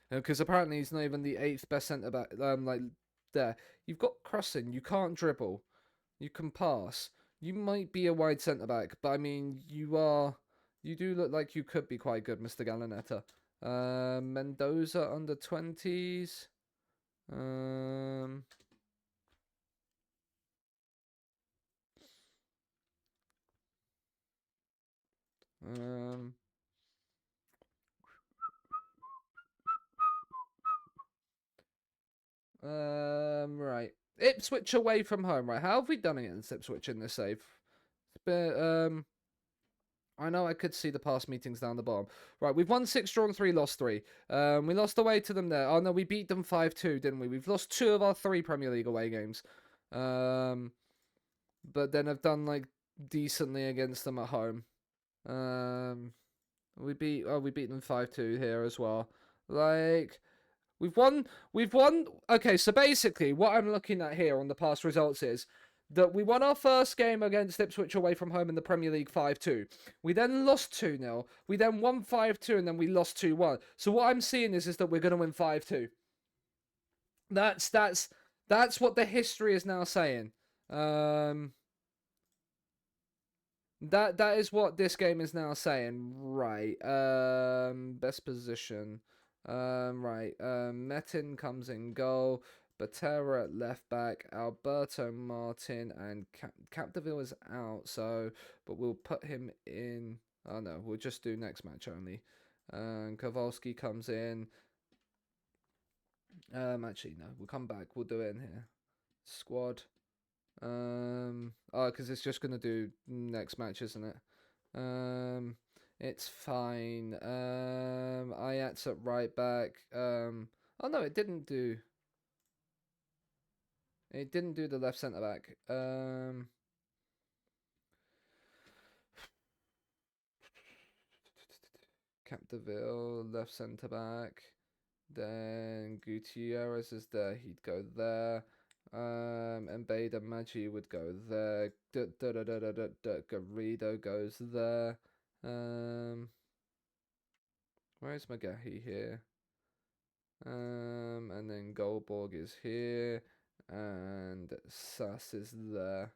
Because apparently he's not even the 8th best centre back. Like there, you've got crossing. You can't dribble. You can pass. You might be a wide centre back, but I mean, you do look like you could be quite good, Mr. Galinetta. Mendoza under 20s. Right. Ipswich away from home, right? How have we done against Ipswich in this save? But, I know I could see the past meetings down the bottom. Right, we've won 6, drawn 3, lost 3. We lost away to them there. Oh, no, we beat them 5-2, didn't we? We've lost 2 of our 3 Premier League away games. But then I've done, like, decently against them at home. We beat them 5-2 here as well. Like, we've won. Okay, so basically, what I'm looking at here on the past results is that we won our first game against Ipswich away from home in the Premier League 5-2. We then lost 2-0. We then won 5-2, and then we lost 2-1. So what I'm seeing is that we're going to win 5-2. That's what the history is now saying. That is what this game is now saying. Right. Best position. Right. Metin comes in goal. Batera at left back. Alberto Martin and Capdeville is out. So, but we'll put him in. Oh no, we'll just do next match only. Kowalski comes in. Actually no, we'll come back. We'll do it in here. Squad. Oh, because it's just gonna do next match, isn't it? It's fine. Ayats at right back. Oh no, it didn't do. It didn't do the left centre back. Capdeville, left centre back. Then Gutierrez is there. He'd go there. And Beda Magi would go there. Garrido goes there. Where's Magahi here? And then Goldborg is here. And Sass is there.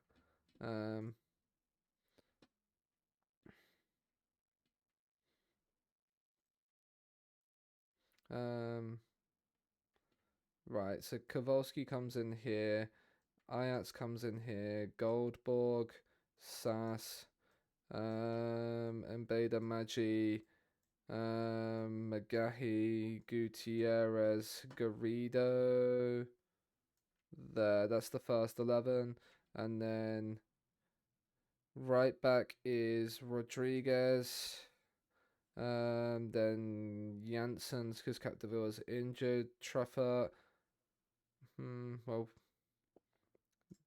Right, so Kowalski comes in here. Ayats comes in here. Goldborg, Sass, Mbeda Magi, Magahi, Gutierrez, Garrido. There, that's the first 11. And then right back is Rodriguez. Then Janssens, because Capdeville is injured. Truffert. Well,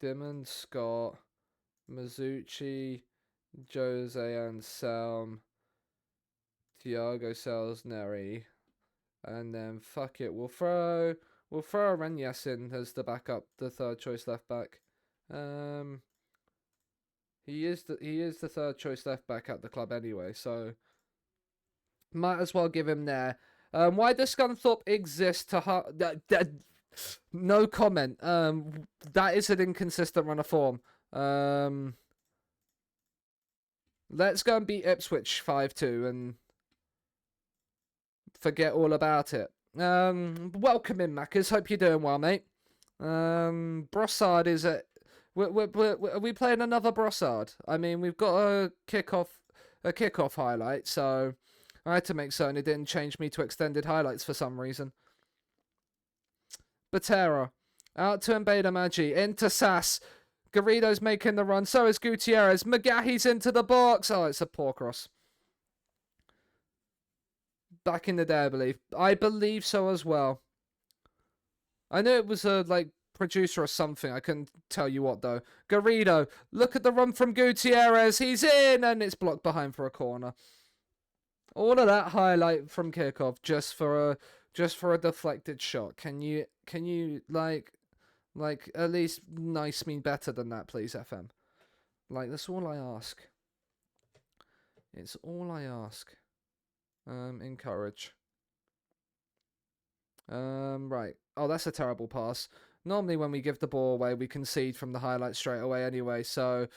Dimon, Scott, Mazzucci, Jose Anselm, Thiago Salisbury, and then fuck it, we'll throw Renyes in as the backup, the third choice left back. He is the third choice left back at the club anyway, so might as well give him there. Why does Scunthorpe exist to no comment. That is an inconsistent run of form. Let's go and beat Ipswich 5-2 and forget all about it. Welcome in, Maccas. Hope you're doing well, mate. Brossard is at. Are we playing another Brossard? I mean, we've got a kickoff highlight, so I had to make certain it didn't change me to extended highlights for some reason. Batera. Out to Mbeda Magi. Into Sass. Garrido's making the run. So is Gutierrez. Magahi's into the box. Oh, it's a poor cross. Back in the day, I believe. I believe so as well. I knew it was a, producer or something. I couldn't tell you what, though. Garrido. Look at the run from Gutierrez. He's in, and it's blocked behind for a corner. All of that highlight from kickoff just for a deflected shot. Can you at least nice me better than that, please, FM? That's all I ask. It's all I ask. Encourage. Right. Oh, that's a terrible pass. Normally when we give the ball away, we concede from the highlight straight away anyway, so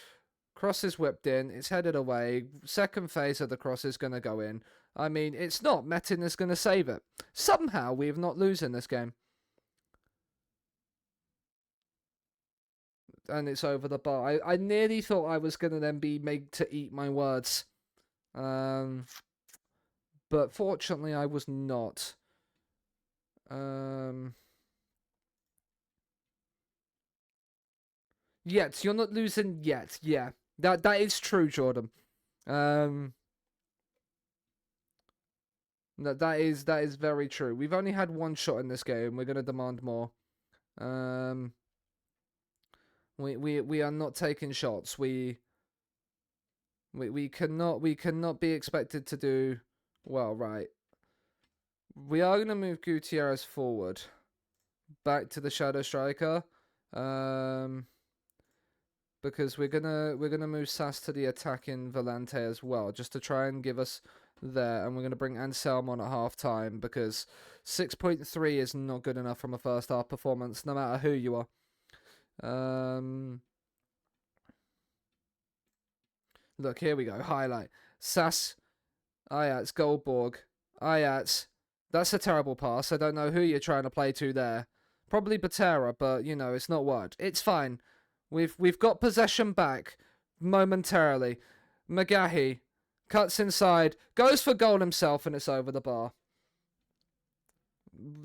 cross is whipped in, it's headed away, second phase of the cross is going to go in. I mean, it's not. Metin is going to save it. Somehow, we have not losing this game. And it's over the bar. I nearly thought I was going to then be made to eat my words. But fortunately, I was not. Yet, you're not losing yet. Yeah, that is true, Jordan. That is very true. We've only had one shot in this game. We're gonna demand more. We are not taking shots. We cannot be expected to do well. Right. We are gonna move Gutierrez forward, back to the shadow striker. Because we're gonna move Sass to the attacking Volante as well, just to try and give us there, and we're gonna bring Anselm on at half time because 6.3 is not good enough from a first half performance, no matter who you are. Look, here we go. Highlight. Sass, Ajax, Goldborg, Ajax. That's a terrible pass. I don't know who you're trying to play to there. Probably Batera, but you know it's not what. It's fine. We've got possession back momentarily. Magahi cuts inside, goes for goal himself, and it's over the bar.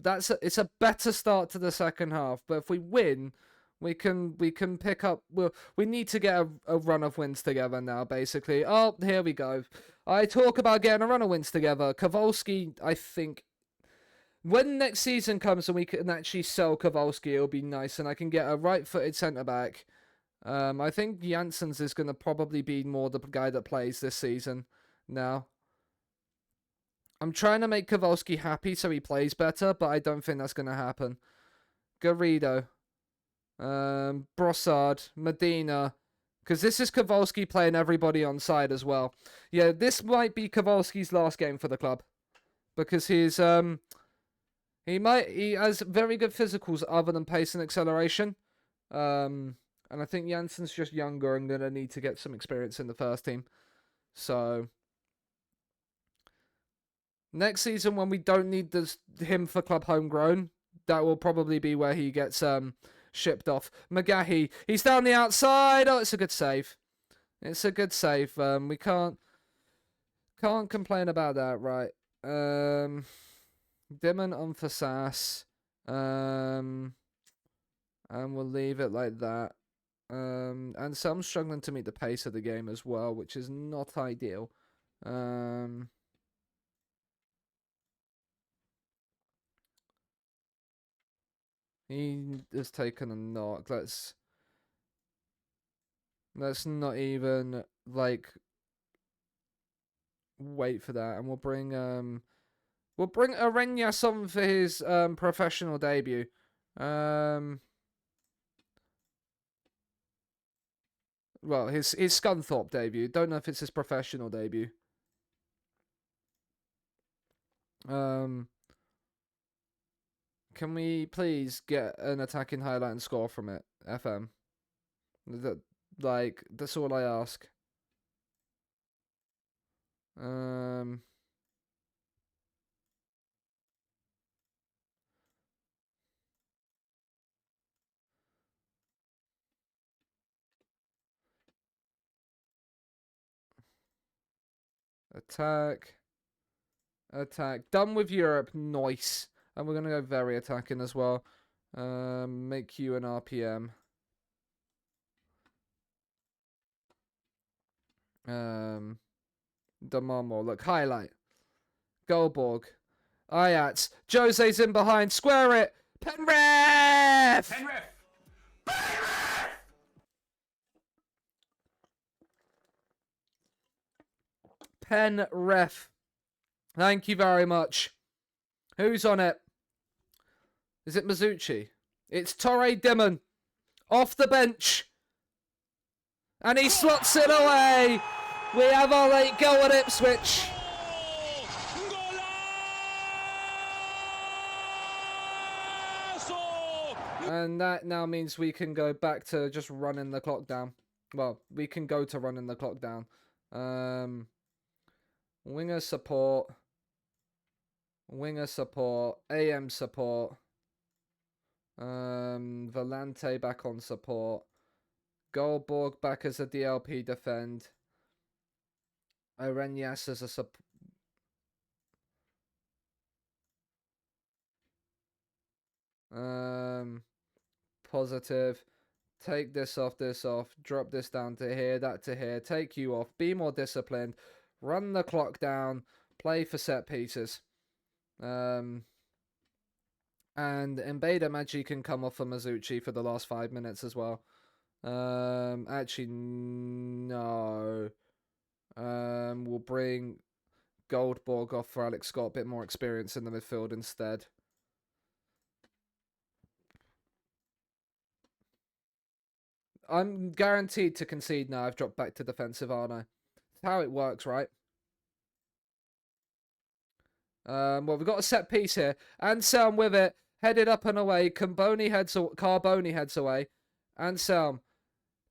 It's a better start to the second half, but if we win, we can pick up. We need to get a run of wins together now. Basically, oh, here we go. I talk about getting a run of wins together. Kowalski, I think. When next season comes and we can actually sell Kowalski, it'll be nice, and I can get a right-footed centre-back. I think Janssens is going to probably be more the guy that plays this season now. I'm trying to make Kowalski happy so he plays better, but I don't think that's going to happen. Garrido. Brossard. Medina. Because this is Kowalski playing everybody on side as well. Yeah, this might be Kowalski's last game for the club. Because he has very good physicals other than pace and acceleration. And I think Janssens just younger and going to need to get some experience in the first team. So, next season when we don't need him for club homegrown, that will probably be where he gets shipped off. Magahi, he's down the outside. Oh, it's a good save. It's a good save. We can't complain about that, right? Dimon on for Sass. And we'll leave it like that. And so I'm struggling to meet the pace of the game as well, which is not ideal. He has taken a knock. Let's not even like wait for that, and we'll bring Arenas on for his professional debut. Well, his Scunthorpe debut. Don't know if it's his professional debut. Can we please get an attacking highlight and score from it, FM? That's all I ask. Attack. Done with Europe. Nice. And we're going to go very attacking as well. Make you an RPM. Damamo. Look, highlight. Goldborg. Ajax. Jose's in behind. Square it. Penref! Penref. Thank you very much. Who's on it? Is it Mizuchi? It's Torre Dimon. Off the bench. And he slots it away. We have our late goal at Ipswich. And that now means we can go back to just running the clock down. Well, we can go to running the clock down. Winger support. AM support. Volante back on support. Goldborg back as a DLP defend. Arenas as a support. Positive. Take this off, drop this down to here, that to here, take you off, be more disciplined, run the clock down, play for set pieces. And Mbeda Magi can come off for Mizuchi for the last 5 minutes as well. Actually, no. We'll bring Goldborg off for Alex Scott, a bit more experience in the midfield instead. I'm guaranteed to concede now. I've dropped back to defensive, aren't I? That's how it works, right? Well, we've got a set piece here. Anselm with it. Headed up and away. Carboni heads away. Anselm.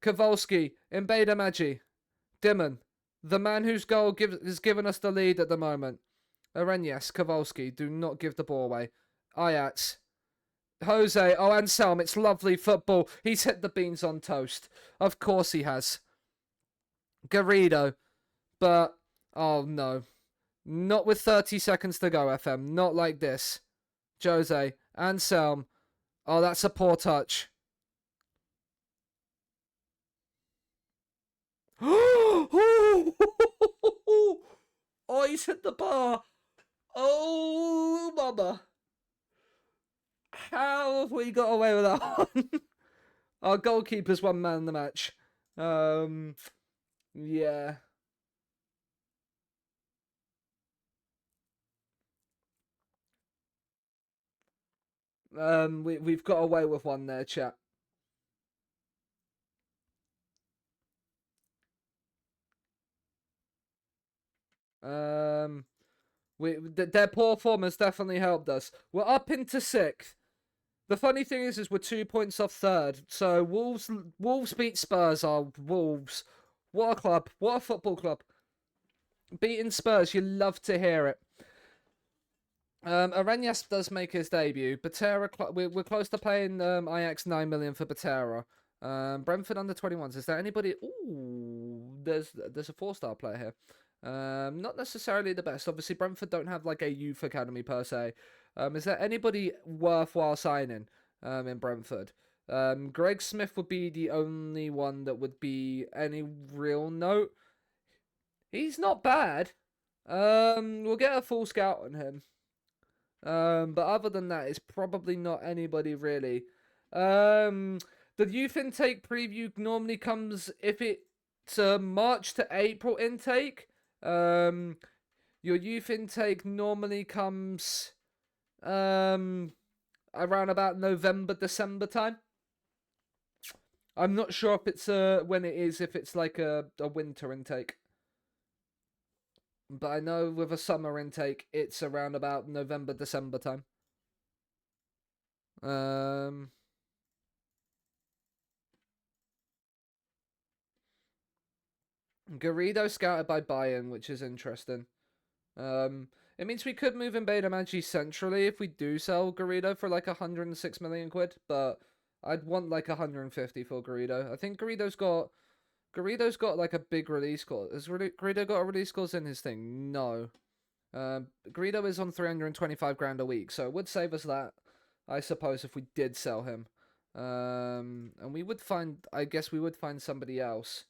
Kowalski. Mbeda Magi. Dimon. The man whose goal has given us the lead at the moment. Arenas. Kowalski. Do not give the ball away. Ajax. Jose. Oh, Anselm. It's lovely football. He's hit the beans on toast. Of course he has. Garrido. But, oh no. Not with 30 seconds to go, FM. Not like this. Jose. Anselm. Oh, that's a poor touch. Oh, he's hit the bar. Oh, mama. How have we got away with that one? Our goalkeeper's one man in the match. Yeah. We've got away with one there, chat. Their poor form has definitely helped us. We're up into 6th. The funny thing is we're 2 points off 3rd. So Wolves beat Spurs. Are Wolves? What a club! What a football club! Beating Spurs, you love to hear it. Arenas does make his debut. Batera, we're close to paying Ajax 9 million for Batera. Brentford under 21s. Is there anybody? Ooh, there's a 4-star player here. Not necessarily the best. Obviously, Brentford don't have like a youth academy per se. Is there anybody worthwhile signing in Brentford? Greg Smith would be the only one that would be any real note. He's not bad. We'll get a full scout on him. But other than that, it's probably not anybody really. The youth intake preview normally comes if it's a March to April intake. Your youth intake normally comes around about November, December time. I'm not sure if it's when it is, if it's like a winter intake. But I know with a summer intake, it's around about November, December time. Garrido scouted by Bayern, which is interesting. It means we could move in Beta Magi centrally if we do sell Garrido for like 106 million quid, but I'd want like 150 for Garrido. I think Garrido's got like a big release clause. Has Garrido got a release clause in his thing? No. Garrido is on 325 grand a week, so it would save us that, I suppose, if we did sell him. And we would find, I guess we would find somebody else.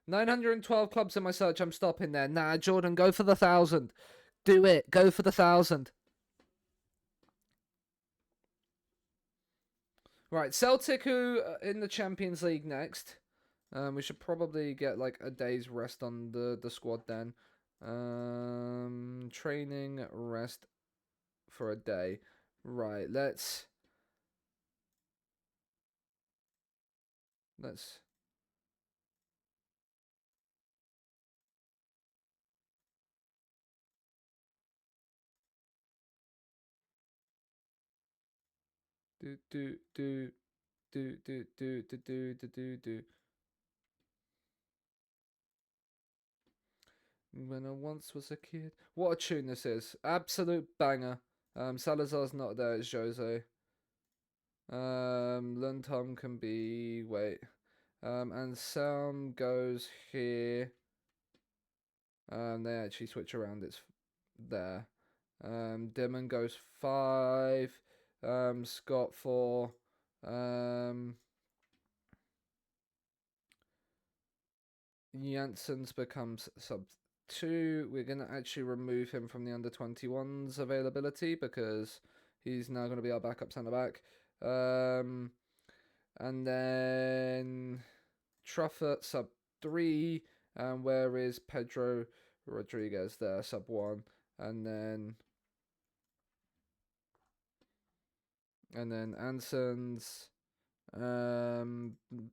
912 clubs in my search. I'm stopping there. Nah, Jordan, go for the 1,000. Do it. Go for the 1,000. Right, Celtic, who in the Champions League next. We should probably get like a day's rest on the squad then. Training rest for a day. Right, let's do. When I once was a kid. What a tune this is. Absolute banger. Salazar's not there, it's Jose. Lundholm can be wait. And Sam goes here. They actually switch around, it's there. Dimon goes 5. Scott 4. Janssens becomes 2, we're going to actually remove him from the under-21s availability because he's now going to be our backup centre-back. And then Truffert, sub 3. And where is Pedro Rodriguez there, sub 1. And then Ansons,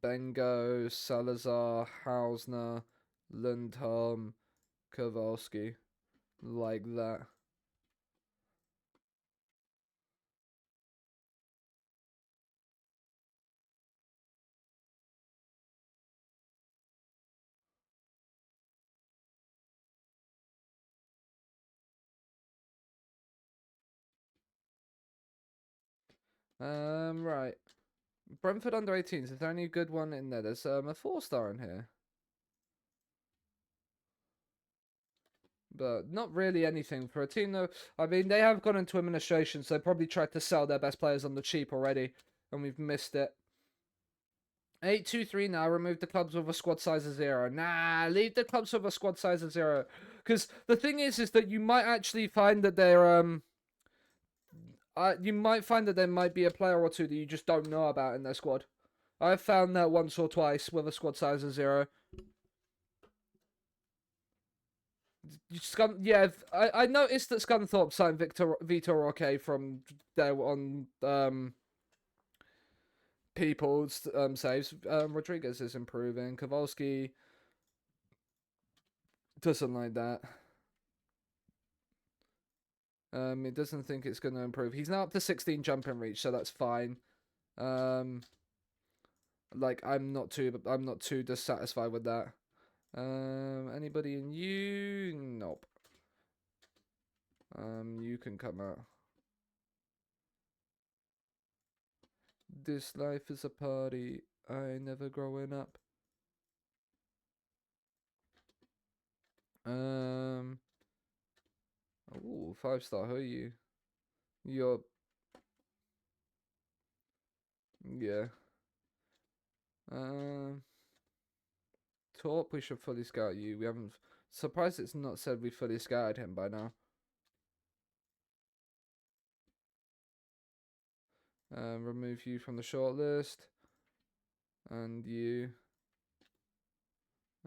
Bengo, Salazar, Hausner, Lundholm, Kowalski, like that. Right. Brentford under 18s. Is there any good one in there? There's a 4-star in here. But not really anything for a team, though. I mean, they have gone into administration, so they probably tried to sell their best players on the cheap already, and we've missed it. 8-2-3 now. Remove the clubs with a squad size of 0. Nah, leave the clubs with a squad size of 0. Because the thing is that you might actually find that they're you might find that there might be a player or two that you just don't know about in their squad. I've found that once or twice with a squad size of 0. Yeah, I noticed that Scunthorpe signed Vitor Roque from there on people's saves. Rodriguez is improving. Kowalski doesn't like that. It doesn't think it's going to improve. He's now up to 16 jumping reach, so that's fine. Like I'm not too dissatisfied with that. Anybody in you? Nope. You can come out. This life is a party. I ain't never growing up. Ooh, 5-star. Who are you? You're. Yeah. Torp, we should fully scout you. We haven't. Surprised it's not said we fully scouted him by now. Remove you from the shortlist. And you.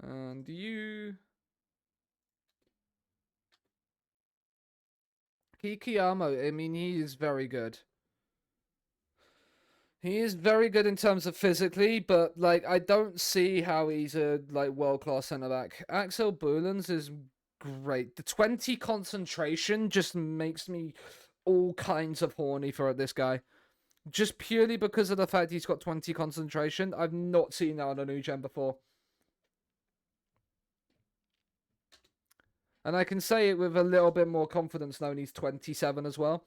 And you. Kikiyama, I mean, he is very good. He is very good in terms of physically, but like I don't see how he's a like world-class centre-back. Axel Boulens is great. The 20 concentration just makes me all kinds of horny for this guy. Just purely because of the fact he's got 20 concentration. I've not seen that on a new gen before. And I can say it with a little bit more confidence knowing he's 27 as well.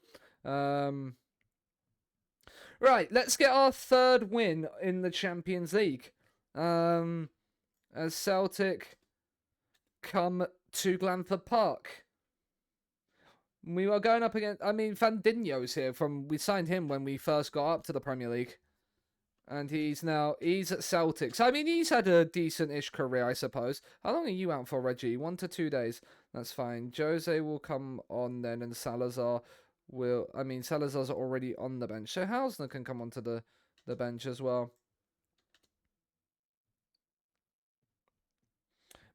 Right, let's get our 3rd win in the Champions League. As Celtic come to Glanford Park. We were going up against, I mean, Fandinho's here we signed him when we first got up to the Premier League. And he's at Celtic. So, I mean, he's had a decent-ish career, I suppose. How long are you out for, Reggie? 1 to 2 days. That's fine. Jose will come on then, and Salazar will... I mean, Salazar's already on the bench. So, Hausner can come onto the bench as well.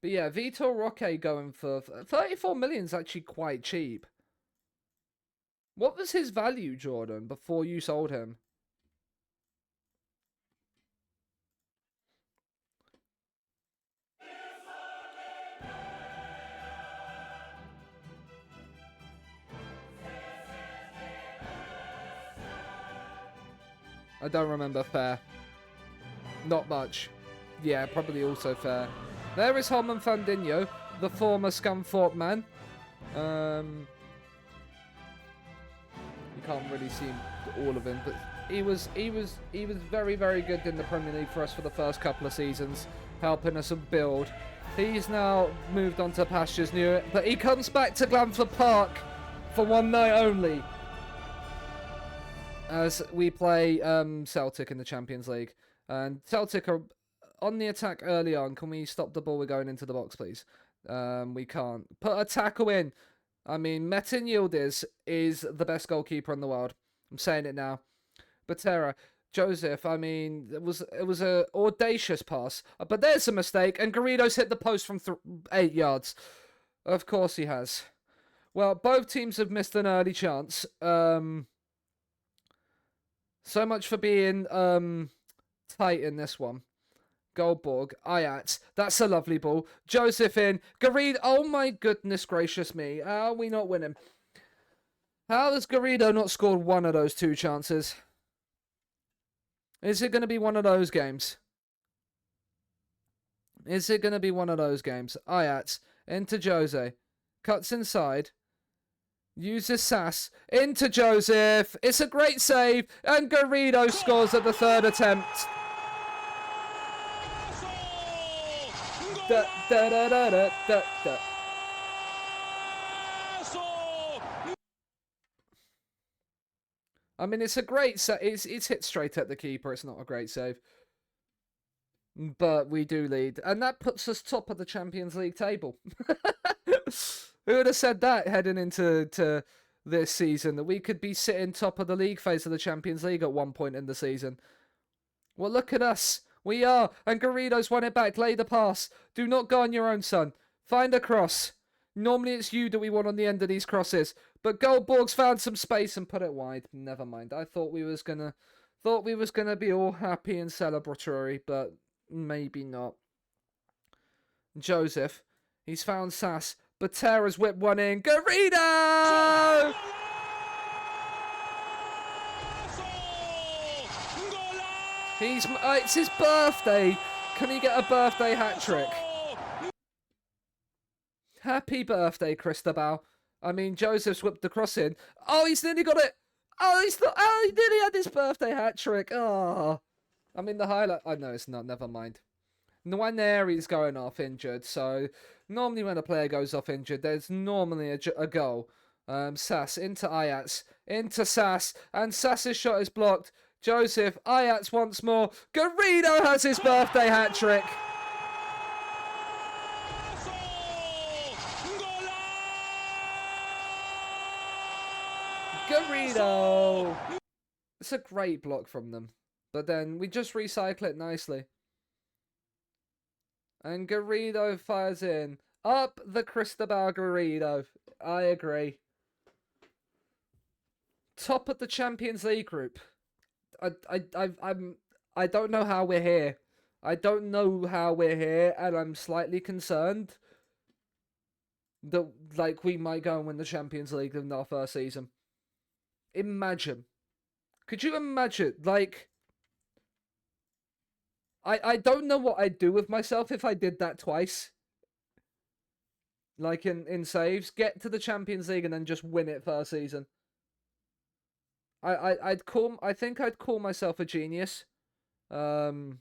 But yeah, Vitor Roque going for 34 million is actually quite cheap. What was his value, Jordan, before you sold him? I don't remember. Fair. Not much. Yeah, probably also fair. There is Holman Fandinho, the former Scunthorpe man. You can't really see all of him, but he was very, very good in the Premier League for us for the first couple of seasons, helping us build. He's now moved on to pastures new, but he comes back to Glanford Park for one night only. As we play Celtic in the Champions League. And Celtic are on the attack early on. Can we stop the ball? We're going into the box, please. We can't. Put a tackle in. I mean, Metin Yildiz is the best goalkeeper in the world. I'm saying it now. Butera, Joseph, I mean, it was a audacious pass. But there's a mistake, and Garrido's hit the post from 8 yards. Of course he has. Well, both teams have missed an early chance. So much for being tight in this one. Goldborg, Ajax, that's a lovely ball. Joseph in, Garrido, oh my goodness gracious me. How are we not winning? How has Garrido not scored one of those 2 chances? Is it going to be one of those games? Is it going to be one of those games? Ajax, into Jose, cuts inside, uses Sass, into Joseph, it's a great save, and Garrido scores at the 3rd attempt. Da, da, da, da, da, da, da. I mean, it's a great save. It's hit straight at the keeper. It's not a great save. But we do lead. And that puts us top of the Champions League table. Who would have said that heading into this season? That we could be sitting top of the league phase of the Champions League at one point in the season. Well, look at us. We are. And Garrido's won it back. Lay the pass. Do not go on your own, son. Find a cross. Normally it's you that we want on the end of these crosses. But Goldborg's found some space and put it wide. Never mind. I thought we was gonna be all happy and celebratory, but maybe not. Joseph. He's found Sass. Butera's whipped one in. Garrido! It's his birthday. Can he get a birthday hat trick? Happy birthday, Cristobal. I mean, Joseph's whipped the cross in. Oh, he's nearly got it. Oh, he nearly had his birthday hat trick. Oh. I mean, the highlight. Oh, no, it's not. Never mind. Nwaneri's going off injured. So, normally when a player goes off injured, there's normally a goal. Sass into Ajax. Into Sass. And Sass's shot is blocked. Joseph, Ajax once more. Garrido has his birthday hat trick. Garrido. It's a great block from them. But then we just recycle it nicely. And Garrido fires in. Up the Cristobal Garrido. I agree. Top of the Champions League group. I don't know how we're here. I don't know how we're here, and I'm slightly concerned that we might go and win the Champions League in our first season. Imagine. Could you imagine? I don't know what I'd do with myself if I did that twice. In saves, get to the Champions League and then just win it first season. I think I'd call myself a genius. Right,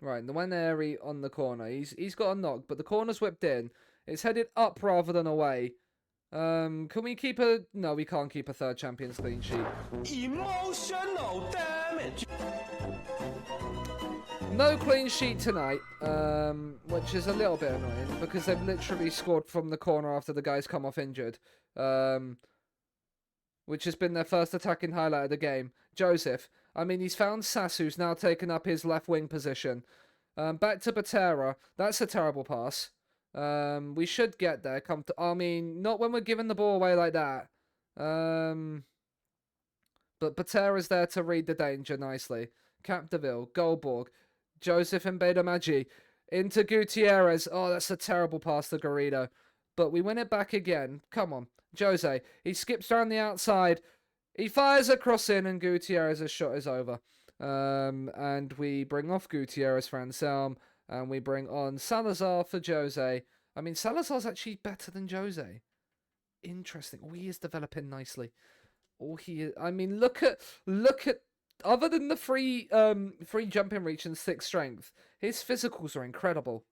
Nwaneri on the corner. He's got a knock, but the corner's whipped in. It's headed up rather than away. Can we keep a... No, we can't keep a 3rd Champions clean sheet. Emotional damage. No clean sheet tonight, which is a little bit annoying because they've literally scored from the corner after the guys come off injured, which has been their first attacking highlight of the game. Joseph, I mean, he's found Sass, who's now taken up his left wing position. Back to Butera. That's a terrible pass. We should get there. I mean, not when we're giving the ball away like that. But Butera's there to read the danger nicely. Capdeville, Goldborg, Joseph and Bedamagi into Gutierrez. Oh, that's a terrible pass to Garrido. But we win it back again. Come on. Jose, he skips down the outside. He fires a cross in and Gutierrez's shot is over. And we bring off Gutierrez for Anselm. And we bring on Salazar for Jose. I mean, Salazar's actually better than Jose. Interesting. Oh, he is developing nicely. Oh, he is. I mean, look at. Other than the free jumping reach and 6 strength, his physicals are incredible.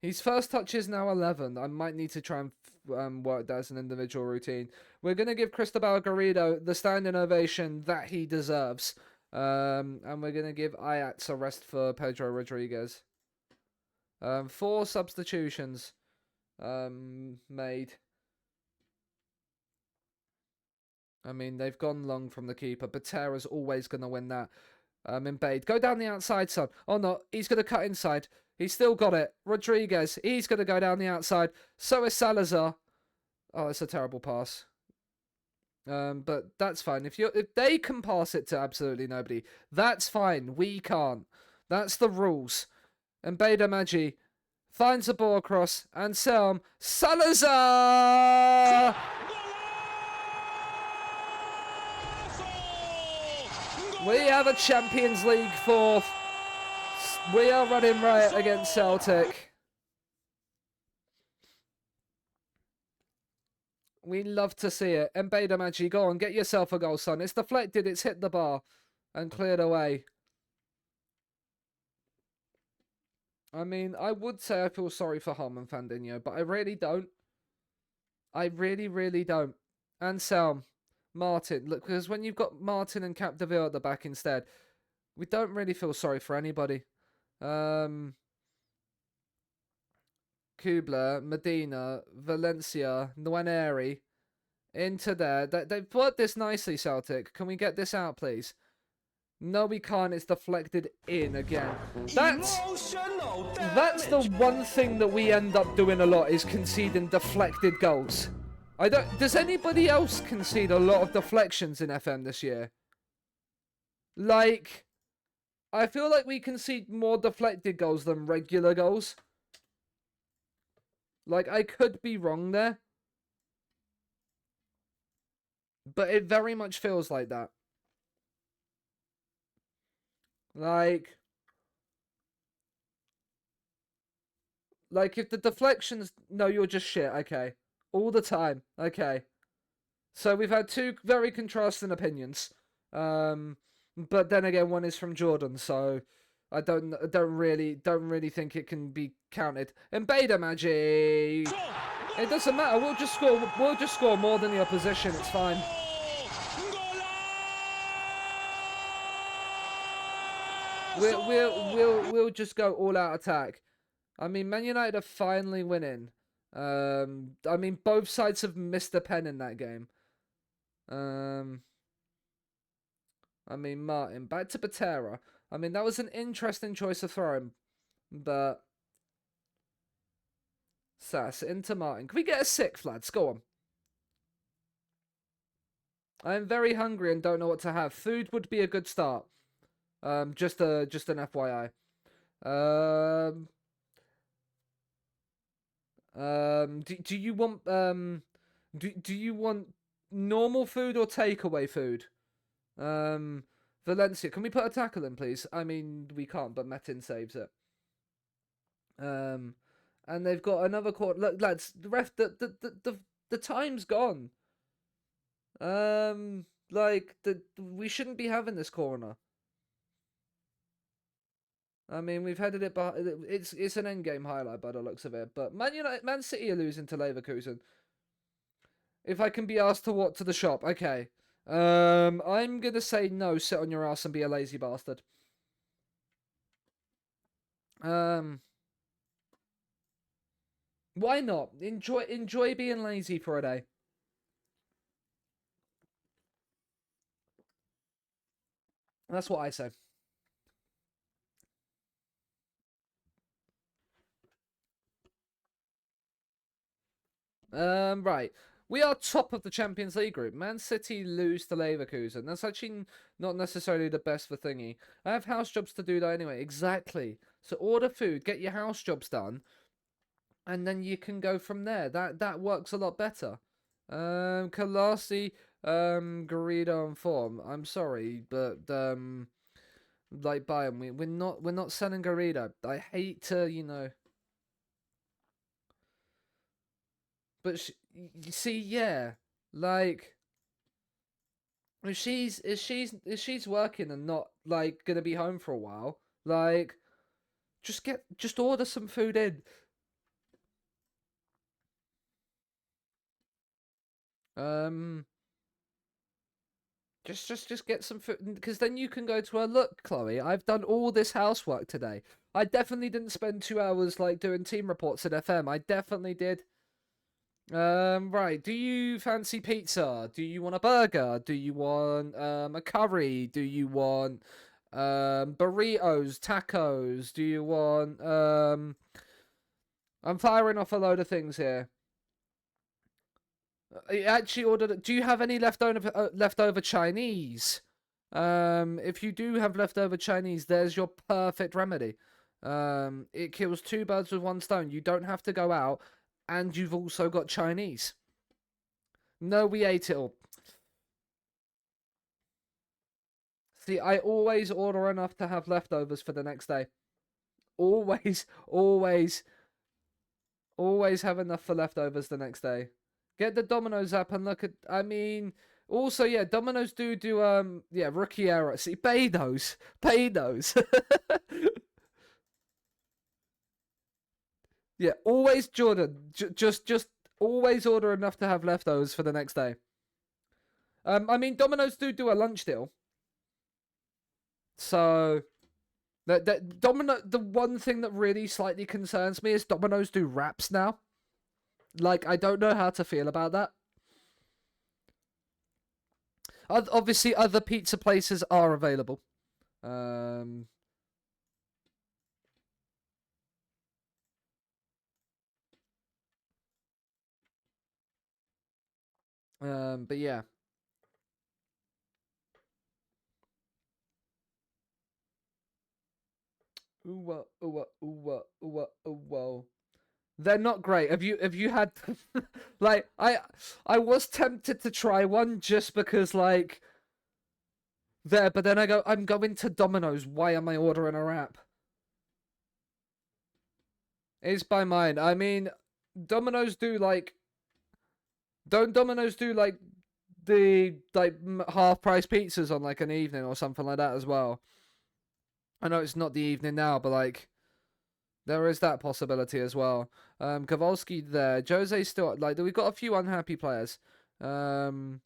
His first touch is now 11. I might need to try and work that as an individual routine. We're going to give Cristobal Garrido the standing ovation that he deserves. And we're going to give Ajax a rest for Pedro Rodriguez. 4 substitutions made. I mean, they've gone long from the keeper. Botera's always going to win that. Mbade, go down the outside, son. Oh, no, he's going to cut inside. He's still got it. Rodriguez, he's going to go down the outside. So is Salazar. Oh, it's a terrible pass. But that's fine. If they can pass it to absolutely nobody, that's fine. We can't. That's the rules. And Beda Magi finds the ball across, and Salazar! We have a Champions League 4th. We are running riot against Celtic. We love to see it. And Beda Magi, go on, get yourself a goal, son. It's deflected, it's hit the bar and cleared away. I mean, I would say I feel sorry for Harman Fandinho, but I really don't. I really, really don't. Anselm, Martin. Look, because when you've got Martin and Capdeville at the back instead, we don't really feel sorry for anybody. Kubler, Medina, Valencia, Nwaneri, into there. They've put this nicely, Celtic. Can we get this out, please? No, we can't. It's deflected in again. That's the one thing that we end up doing a lot, is conceding deflected goals. Does anybody else concede a lot of deflections in FM this year? Like, I feel like we concede more deflected goals than regular goals. Like, I could be wrong there, but it very much feels like that. Like if the deflections, no, you're just shit, okay. All the time, okay. So we've had 2 very contrasting opinions. But then again, one is from Jordan, so I don't really think it can be counted. And Beda Magi, it doesn't matter. We'll just score more than the opposition. It's fine. We'll just go all out attack. I mean, Man United are finally winning. I mean, both sides have missed a pen in that game. I mean, Martin, back to Botera. I mean, that was an interesting choice of throwing, but Sass into Martin. Can we get a 6th, lads? Go on. I am very hungry and don't know what to have. Food would be a good start. Just an FYI. Do you want do you want normal food or takeaway food? Valencia, can we put a tackle in, please? I mean, we can't, but Metin saves it. And they've got another quarter. Look, lads, the ref, the time's gone. We shouldn't be having this corner. I mean, we've headed it, but it's an end game highlight by the looks of it. But Man City are losing to Leverkusen. If I can be asked to walk to the shop, okay. I'm gonna say no. Sit on your ass and be a lazy bastard. Why not? Enjoy being lazy for a day. That's what I say. Right. We are top of the Champions League group. Man City lose to Leverkusen. That's actually not necessarily the best for thingy. I have house jobs to do though anyway. Exactly. So order food, get your house jobs done, and then you can go from there. That works a lot better. Kalasi, Garrido and Form. I'm sorry, but like Bayern, we're not selling Garrido. I hate to, you know. But you see, yeah, like if she's working and not like gonna be home for a while, like just order some food in. Just get some food, because then you can go to her. Look, Chloe, I've done all this housework today. I definitely didn't spend 2 hours like doing team reports at FM. I definitely did. Right. Do you fancy pizza? Do you want a burger? Do you want a curry? Do you want burritos, tacos? Do you want I'm firing off a load of things here. I actually ordered. Do you have any leftover Chinese? If you do have leftover Chinese, there's your perfect remedy. It kills two birds with one stone. You don't have to go out, and you've also got Chinese. No, we ate it all. See, I always order enough to have leftovers for the next day. Always have enough for leftovers the next day. Get the Domino's app and look at. I mean, also, yeah, Domino's do yeah, rookie error. See, pay those. Yeah, always, Jordan. Just always order enough to have leftovers for the next day. I mean, Domino's do a lunch deal. So, the one thing that really slightly concerns me is Domino's do wraps now. Like, I don't know how to feel about that. Obviously, other pizza places are available. But yeah. Ooh. They're not great. Have you had like I was tempted to try one just because like there, but then I'm going to Domino's. Why am I ordering a wrap? It's by mine. I mean, Domino's do like don't Domino's do like the half price pizzas on like an evening or something like that as well. I know it's not the evening now, but like there is that possibility as well. Kowalski there. Jose still like we've got a few unhappy players. But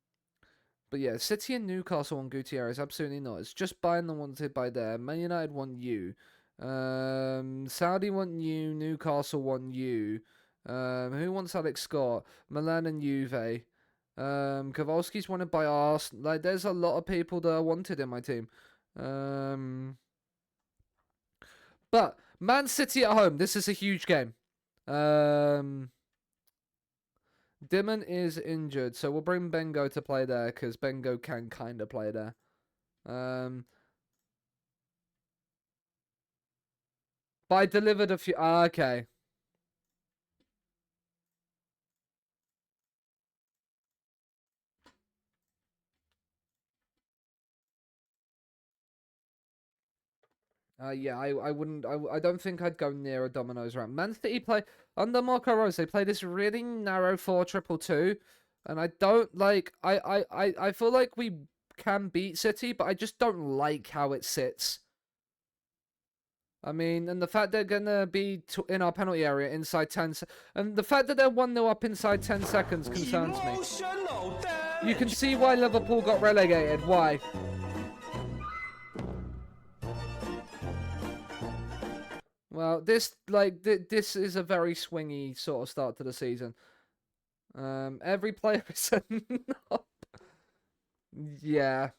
yeah, City and Newcastle want Gutierrez. Absolutely not. It's just Bayern that wanted by there. Man United want you. Saudi want you. Newcastle want you. Who wants Alex Scott? Milan and Juve. Kowalski's wanted by Arsenal. Like, there's a lot of people that are wanted in my team. But Man City at home. This is a huge game. Dimon is injured, so we'll bring Bengo to play there because Bengo can kind of play there. But I delivered a few. Okay. Yeah, I wouldn't. I don't think I'd go near a Domino's round. Man City play under Marco Rose. They play this really narrow 4-2-2, and I don't like. I feel like we can beat City, but I just don't like how it sits. I mean, and the fact they're gonna be in our penalty area inside 10, and the fact that they're 1-0 up inside 10 seconds concerns me. You can see why Liverpool got relegated. Why? Well, this is a very swingy sort of start to the season. Every player is a knob. Yeah.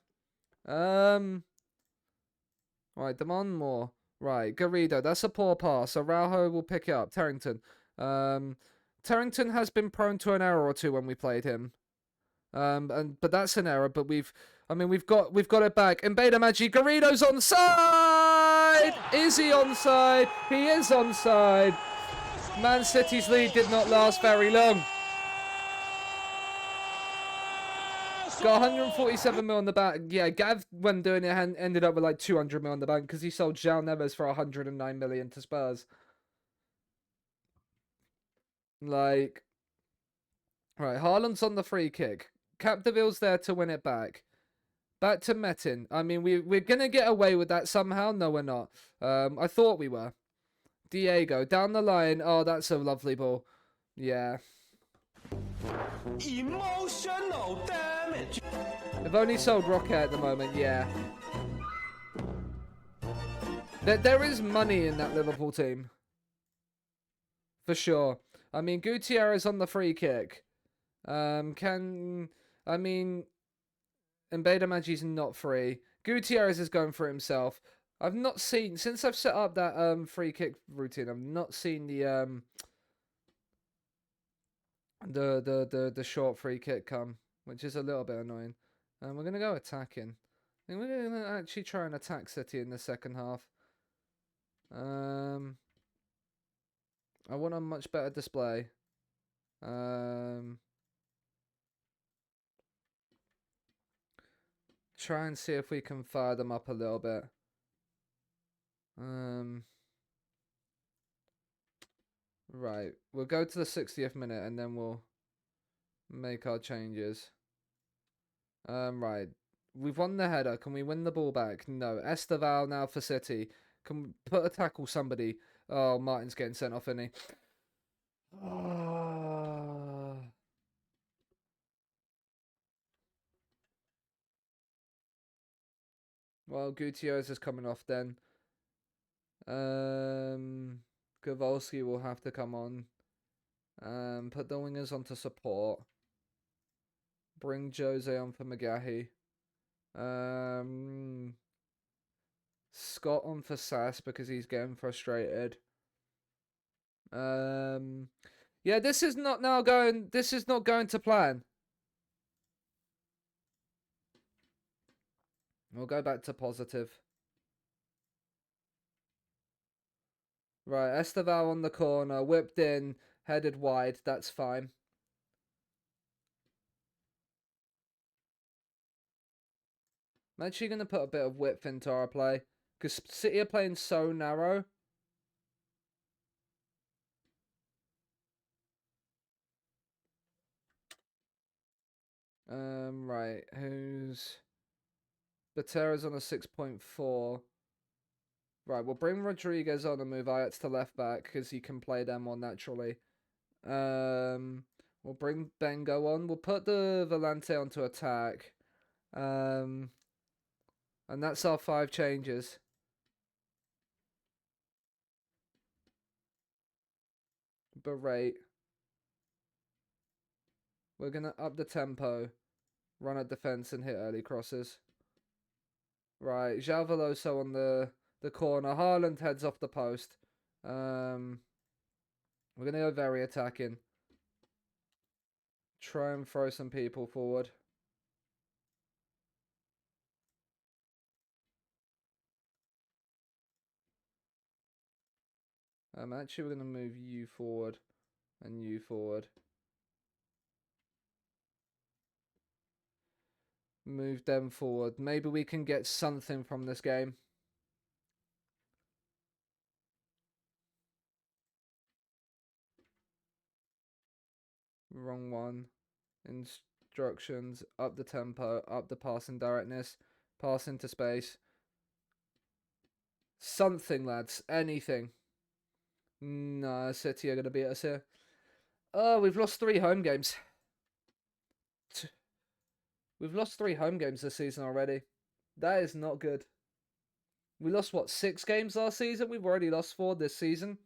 Right, demand more. Right, Garrido, that's a poor pass. So Araujo will pick it up. Terrington. Terrington has been prone to an error or two when we played him. But that's an error. But we've got it back. Mbeda Magi. Garrido's onside. Is he onside? He is onside. Man City's lead did not last very long. Got 147 mil in the bank. Yeah, Gav, when doing it, ended up with like 200 mil in the bank because he sold João Neves for 109 million to Spurs. Like, right, Haaland's on the free kick. Capdeville's there to win it back. Back to Metin. I mean, we're going to get away with that somehow. No, we're not. I thought we were. Diego, down the line. Oh, that's a lovely ball. Yeah. Emotional damage. damage. They've only sold Rocket at the moment, yeah. There is money in that Liverpool team. For sure. I mean, Gutierrez on the free kick. I mean, Mbeda Magi's not free. Gutierrez is going for himself. I've not seen, since I've set up that free kick routine, I've not seen the short free kick come, which is a little bit annoying. We're gonna go attacking. I think we're gonna actually try and attack City in the second half. I want a much better display. Try and see if we can fire them up a little bit. Right, we'll go to the 60th minute and then we'll make our changes. Right, we've won the header. Can we win the ball back? No. Esteval now for City. Can we put a tackle somebody? Oh, Martin's getting sent off, isn't he? Oh. Well, Gutierrez is coming off then. Gavolski will have to come on. Put the wingers onto support. Bring Jose on for McGahey. Scott on for Sass because he's getting frustrated. Yeah, this is not going to plan. We'll go back to positive. Right, Esteval on the corner, whipped in, headed wide. That's fine. I'm actually going to put a bit of width into our play, because City are playing so narrow. Right, who's... Batera's on a 6.4. Right, we'll bring Rodriguez on and move Ajax to left back, because he can play them more naturally. We'll bring Bengo on. We'll put the Volante onto attack. And that's our 5 changes. Berate. We're going to up the tempo. Run at defense and hit early crosses. Right, João Veloso on the corner. Haaland heads off the post. We're going to go very attacking. Try and throw some people forward. Actually, we're going to move you forward and you forward. Move them forward. Maybe we can get something from this game. Wrong one. Instructions. Up the tempo. Up the passing directness. Pass into space. Something, lads. Anything. No, City are going to beat us here. Oh, we've lost 3 home games. We've lost 3 home games this season already. That is not good. We lost, what, 6 games last season? We've already lost 4 this season.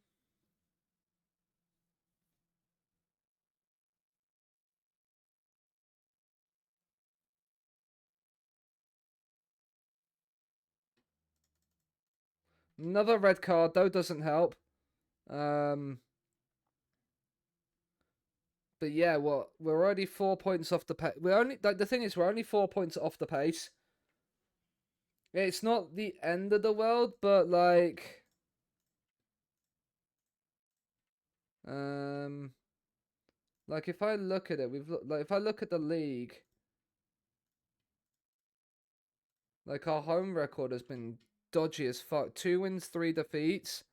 Another red card, though, doesn't help. But yeah, well, we're already 4 points off the pace. The thing is, we're only 4 points off the pace. It's not the end of the world, but like, like if I look at it, if I look at the league, like our home record has been dodgy as fuck. 2 wins, 3 defeats.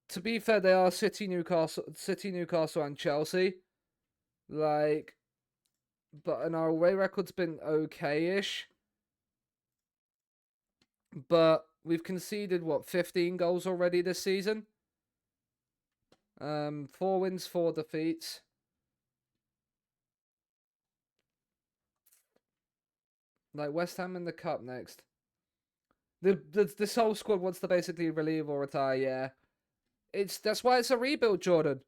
To be fair, they are City, Newcastle, and Chelsea. Like, and our away record's been okay-ish. But we've conceded, what, 15 goals already this season? 4 wins, 4 defeats. Like West Ham in the cup next. This whole squad wants to basically relieve or retire. Yeah, that's why it's a rebuild, Jordan.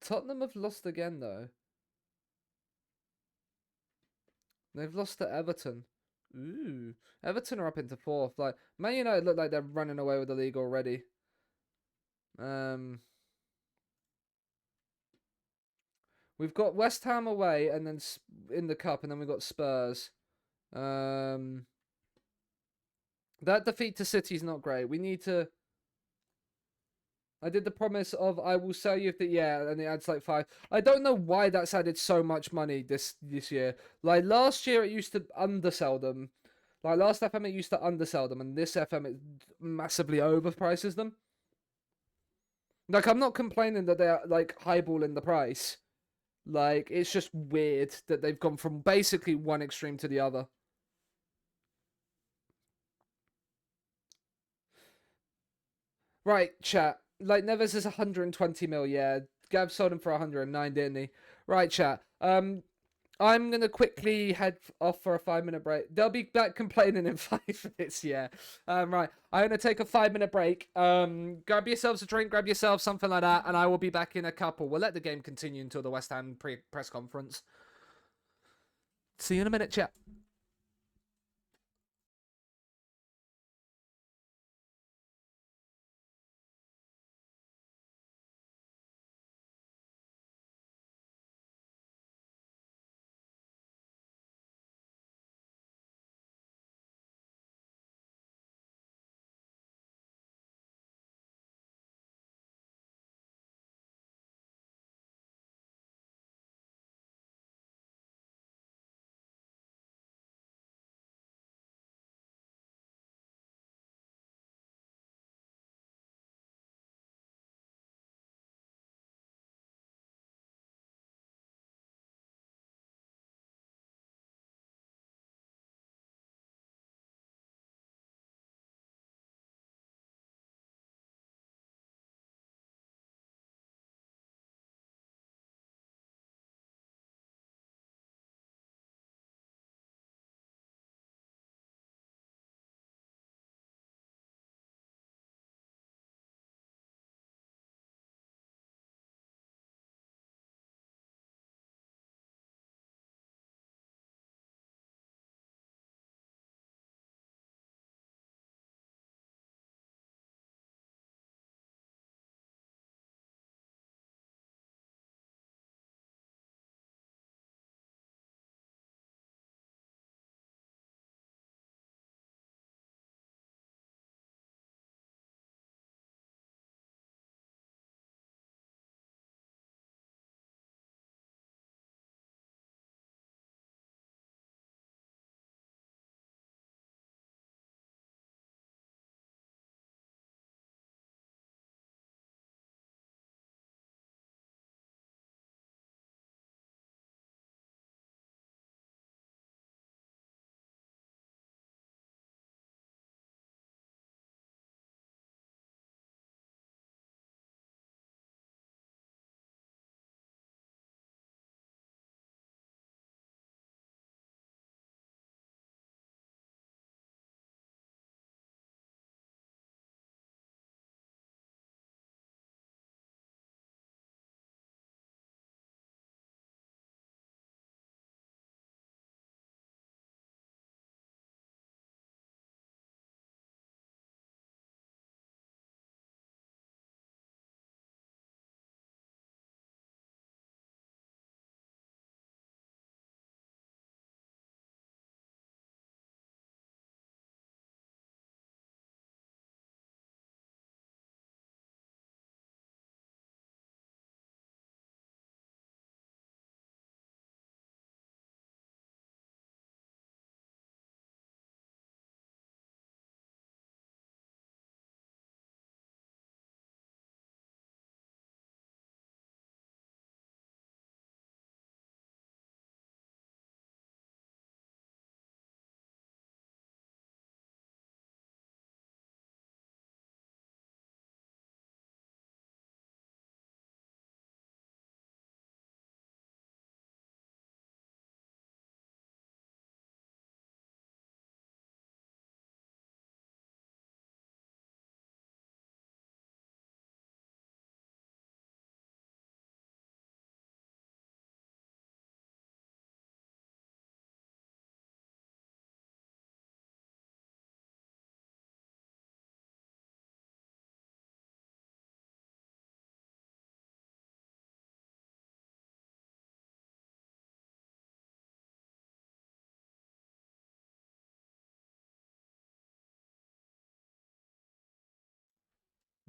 Tottenham have lost again though. They've lost to Everton. Ooh, Everton are up into fourth. Like Man United look like they're running away with the league already. We've got West Ham away, and then in the cup, and then we've got Spurs. That defeat to City is not great. We need to. I did the promise of I will sell you if the and it adds like 5. I don't know why that's added so much money this year. Like last year, it used to undersell them. Like last FM, it used to undersell them, and this FM it massively overprices them. Like I'm not complaining that they're like highballing the price. Like it's just weird that they've gone from basically one extreme to the other. Right, chat. Like Neves is 120 mil, yeah. Gav sold him for 109, didn't he? Right, chat. I'm gonna quickly head off for a 5-minute break. They'll be back complaining in 5 minutes, yeah. Right. I'm gonna take a 5-minute break. Grab yourselves a drink, grab yourself something like that, and I will be back in a couple. We'll let the game continue until the West Ham press conference. See you in a minute, chat.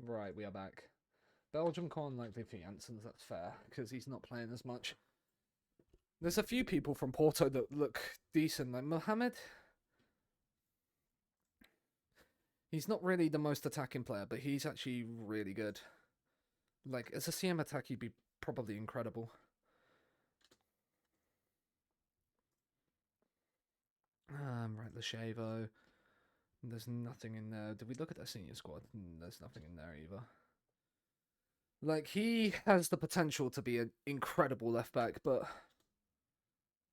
Right, we are back. Belgium can't likely for Janssens, that's fair, because he's not playing as much. There's a few people from Porto that look decent, like Mohamed. He's not really the most attacking player, but he's actually really good. Like, as a CM attack, he'd be probably incredible. Right, Lashavo. There's nothing in there. Did we look at their senior squad? There's nothing in there either. Like, he has the potential to be an incredible left back, but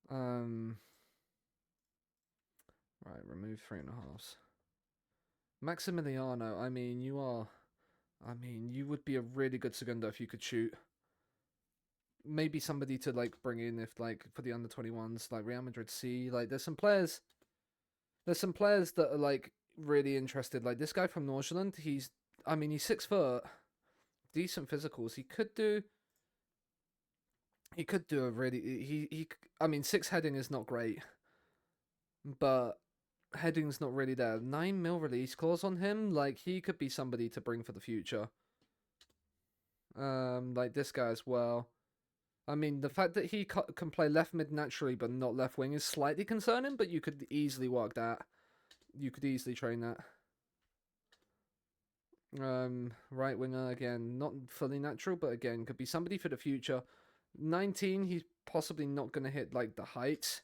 right, remove 3.5s. Maximiliano, I mean, you would be a really good segundo if you could shoot. Maybe somebody to, like, bring in if, like, for the under-21s, like Real Madrid C. Like, there's some players that are, like, really interested. Like, this guy from Nordsjælland, he's 6 foot, decent physicals. He could do a really, I mean, 6 heading is not great, but heading's not really there. 9 mil release clause on him, like, he could be somebody to bring for the future. Like this guy as well. I mean, the fact that he can play left mid naturally but not left wing is slightly concerning, but you could easily work that. You could easily train that. Right winger, again, not fully natural, but again, could be somebody for the future. 19, he's possibly not going to hit, like, the heights.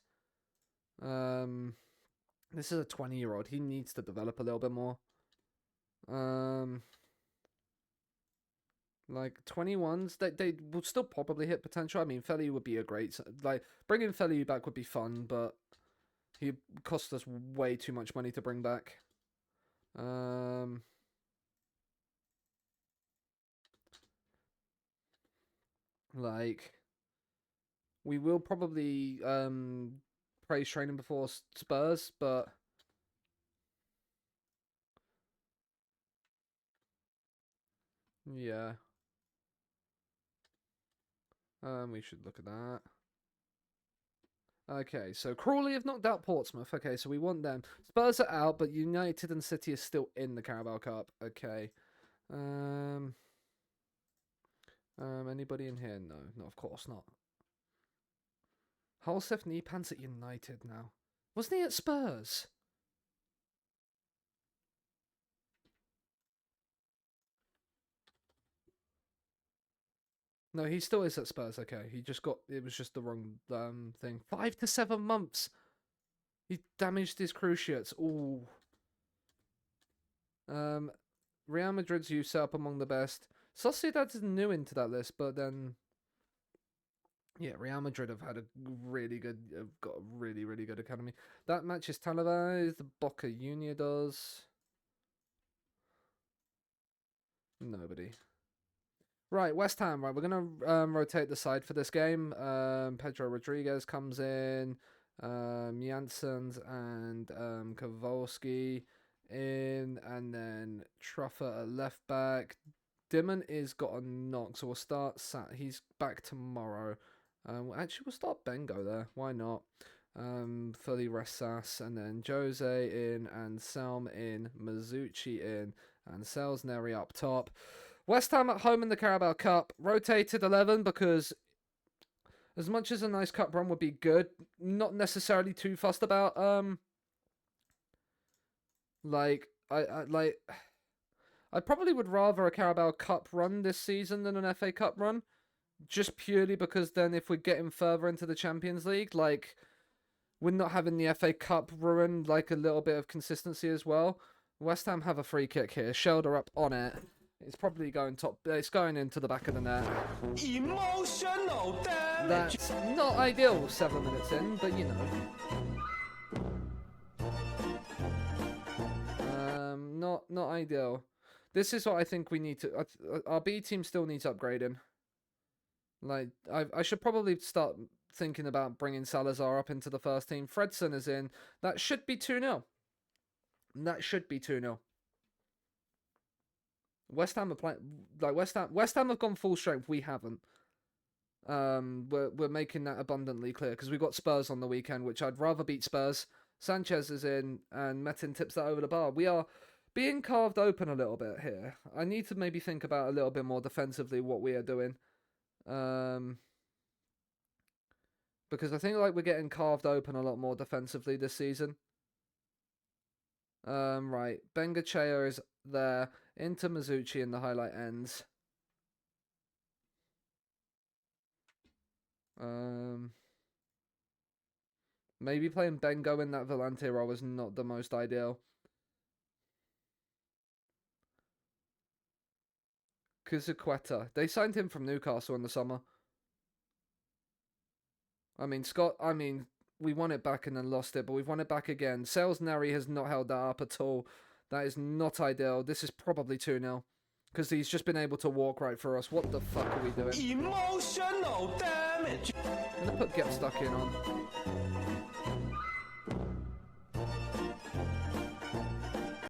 This is a 20-year-old. He needs to develop a little bit more. Like, 21s, they will still probably hit potential. I mean, Feli would be a great... Like, bringing Feli back would be fun, but he cost us way too much money to bring back. Like, we will probably praise training before Spurs, but yeah. We should look at that. Okay, so Crawley have knocked out Portsmouth. Okay, so we want them. Spurs are out, but United and City are still in the Carabao Cup. Okay. Anybody in here? No, of course not. Halsef Niepans at United now. Wasn't he at Spurs? No, he still is at Spurs. Okay, it was just the wrong thing. 5 to 7 months. He damaged his cruciates. Ooh. Real Madrid's youth set up among the best. Sociedad's new into that list, but then yeah, Real Madrid have had got a really, really good academy. That match is televised. Boca Junior does. Nobody. Right, West Ham. Right, we're gonna rotate the side for this game. Pedro Rodriguez comes in. Janssens and Kowalski in, and then Truffer at left back. Dimon is got a knock, so we'll start he's back tomorrow. Actually, we'll start Bengo there. Why not? Fully rest Sass, and then Jose in, and Selm in, Mizuchi in, and Selsneri up top. West Ham at home in the Carabao Cup. Rotated 11 because as much as a nice cup run would be good, not necessarily too fussed about I probably would rather a Carabao Cup run this season than an FA Cup run, just purely because then if we're getting further into the Champions League, like, we're not having the FA Cup ruin, like, a little bit of consistency as well. West Ham have a free kick here. Shoulder up on it. It's probably going top. It's going into the back of the net. Emotional damage. That's not ideal 7 minutes in, but you know. Not ideal. This is what I think we need to... Our B team still needs upgrading. Like, I should probably start thinking about bringing Salazar up into the first team. Fredson is in. That should be 2-0. That should be 2-0. West Ham are playing... Like, West Ham have gone full strength. We haven't. We're making that abundantly clear because we've got Spurs on the weekend, which I'd rather beat Spurs. Sanchez is in, and Metin tips that over the bar. We are being carved open a little bit here. I need to maybe think about a little bit more defensively what we are doing. Because I think like we're getting carved open a lot more defensively this season. Right. Bengachea is there. Into Mizuchi in the highlight ends. Maybe playing Bengo in that Volante role was not the most ideal. Kuzuqueta. They signed him from Newcastle in the summer. I mean, we won it back and then lost it, but we've won it back again. Sales Neri has not held that up at all. That is not ideal. This is probably 2-0. Because he's just been able to walk right for us. What the fuck are we doing? Emotional damage. I'm going to put Get Stuck in on.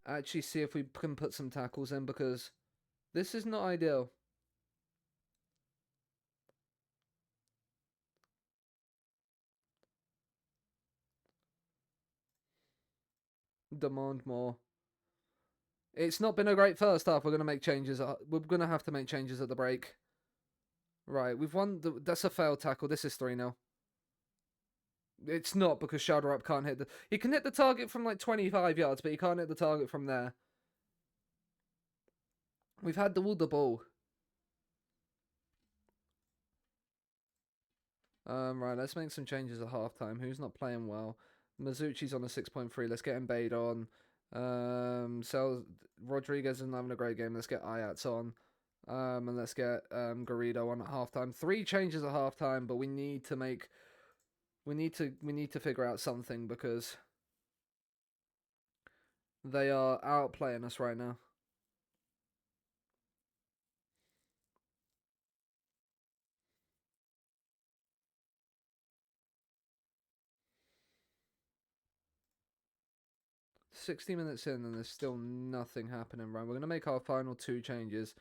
Actually see if we can put some tackles in, because this is not ideal. Demand more. It's not been a great first half. We're going to make changes. We're going to have to make changes at the break. Right, we've won. That's a failed tackle. This is 3-0. It's not, because Shadow can't hit the... He can hit the target from like 25 yards, but he can't hit the target from there. We've had all the ball. Right, let's make some changes at halftime. Who's not playing well? Mizuchi's on a 6.3. Let's get Mbade on. Rodriguez isn't having a great game. Let's get Ayats on. And let's get Garrido on at halftime. 3 changes at halftime, but we need to make... We need to figure out something, because they are outplaying us right now. $60 minutes in and there's still nothing happening. Right, we're going to make our final 2 changes.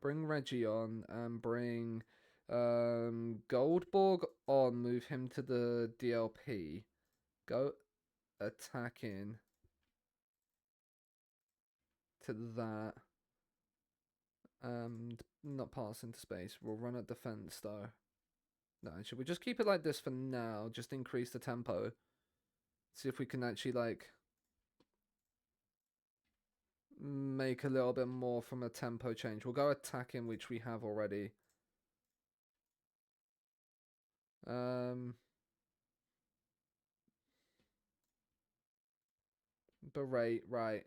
Bring Reggie on and bring Goldborg on. Move him to the DLP. Go attacking to that. Not pass into space. We'll run at defense though. No, should we just keep it like this for now? Just increase the tempo. See if we can actually like make a little bit more from a tempo change. We'll go attacking, which we have already. Berate, right.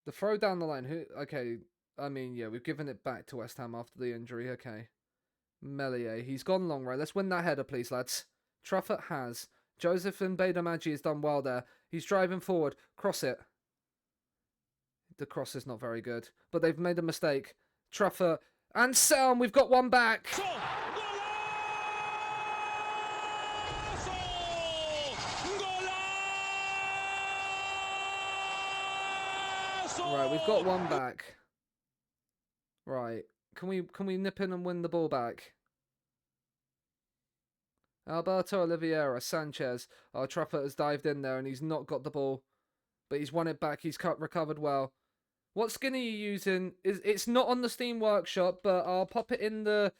The throw down the line. Who? Okay, I mean, yeah, we've given it back to West Ham after the injury. Okay. Melier, he's gone long, right? Let's win that header, please, lads. Truffert has. Joseph and Badamaji has done well there. He's driving forward. Cross it. The cross is not very good, but they've made a mistake. Truffert and Selm, we've got one back. Right, we've got one back. Right, can we nip in and win the ball back? Alberto Oliveira, Sanchez. Oh, Truffert has dived in there and he's not got the ball, but he's won it back. He's recovered well. What skin are you using? It's not on the Steam Workshop, but I'll pop it in the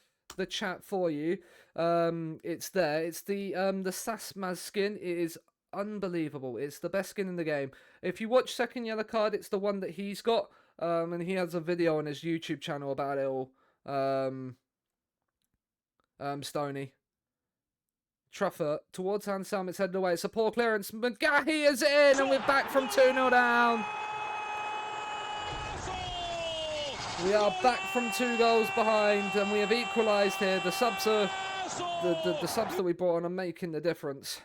chat for you. It's there. It's the Sasmaz skin. It is unbelievable. It's the best skin in the game. If you watch Second Yellow Card, it's the one that he's got. And he has a video on his YouTube channel about it all. Stoney. Truffert towards Hansam. It's headed away. It's a poor clearance. McGahey is in, and we're back from 2-0 down. We are back from 2 goals behind, and we have equalised here. The subs are the subs that we brought on are making the difference.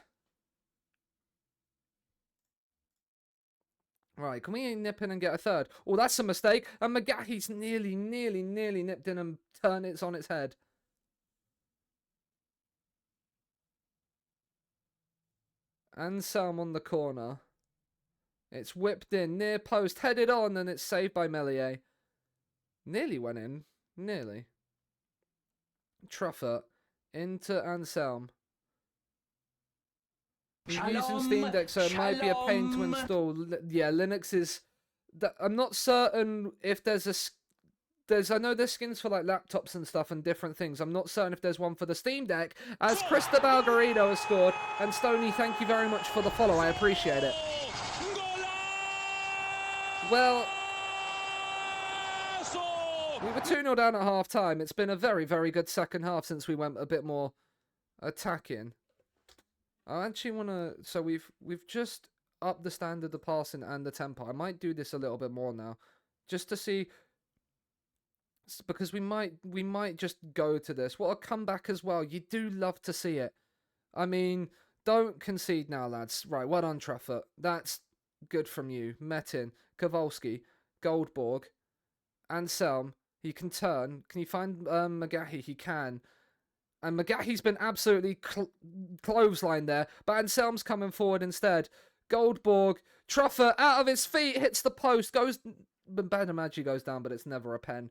Right, can we nip in and get a third? Oh, that's a mistake. And McGahey's nearly nipped in and turned it on its head. Anselm on the corner. It's whipped in, near post, headed on, and it's saved by Melier. Nearly went in. Nearly. Truffert into Anselm. We're using Steam Deck, so it might be a pain to install. Yeah, Linux is I'm not certain if there's a I know there's skins for like laptops and stuff and different things. I'm not certain if there's one for the Steam Deck, as Cristobal Garrido has scored. And Stoney, thank you very much for the follow. I appreciate it. Well, we were 2-0 down at half time. It's been a very, very good second half since we went a bit more attacking. I actually want to... So we've just upped the standard of passing and the tempo. I might do this a little bit more now, just to see... Because we might just go to this. What a comeback as well. You do love to see it. I mean, don't concede now, lads. Right, well done, Truffert. That's good from you. Metin, Kowalski, Goldborg, Anselm. He can turn. Can you find Magahi? He can. And Magahi's been absolutely clotheslined there. But Anselm's coming forward instead. Goldborg. Truffert out of his feet. Hits the post. Goes... Banamaji goes down, but it's never a pen.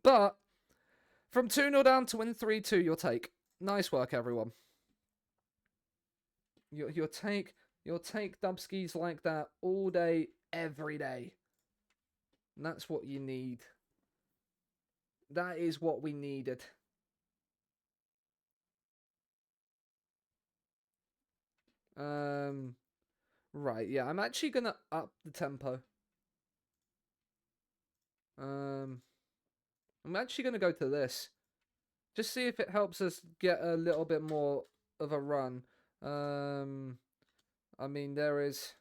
But from 2-0 down to win 3-2, you'll take. Nice work, everyone. You'll take dubskis like that all day, every day. And that's what you need. That is what we needed. Right, yeah, I'm actually gonna up the tempo. I'm actually going to go to this. Just see if it helps us get a little bit more of a run. I mean, there is...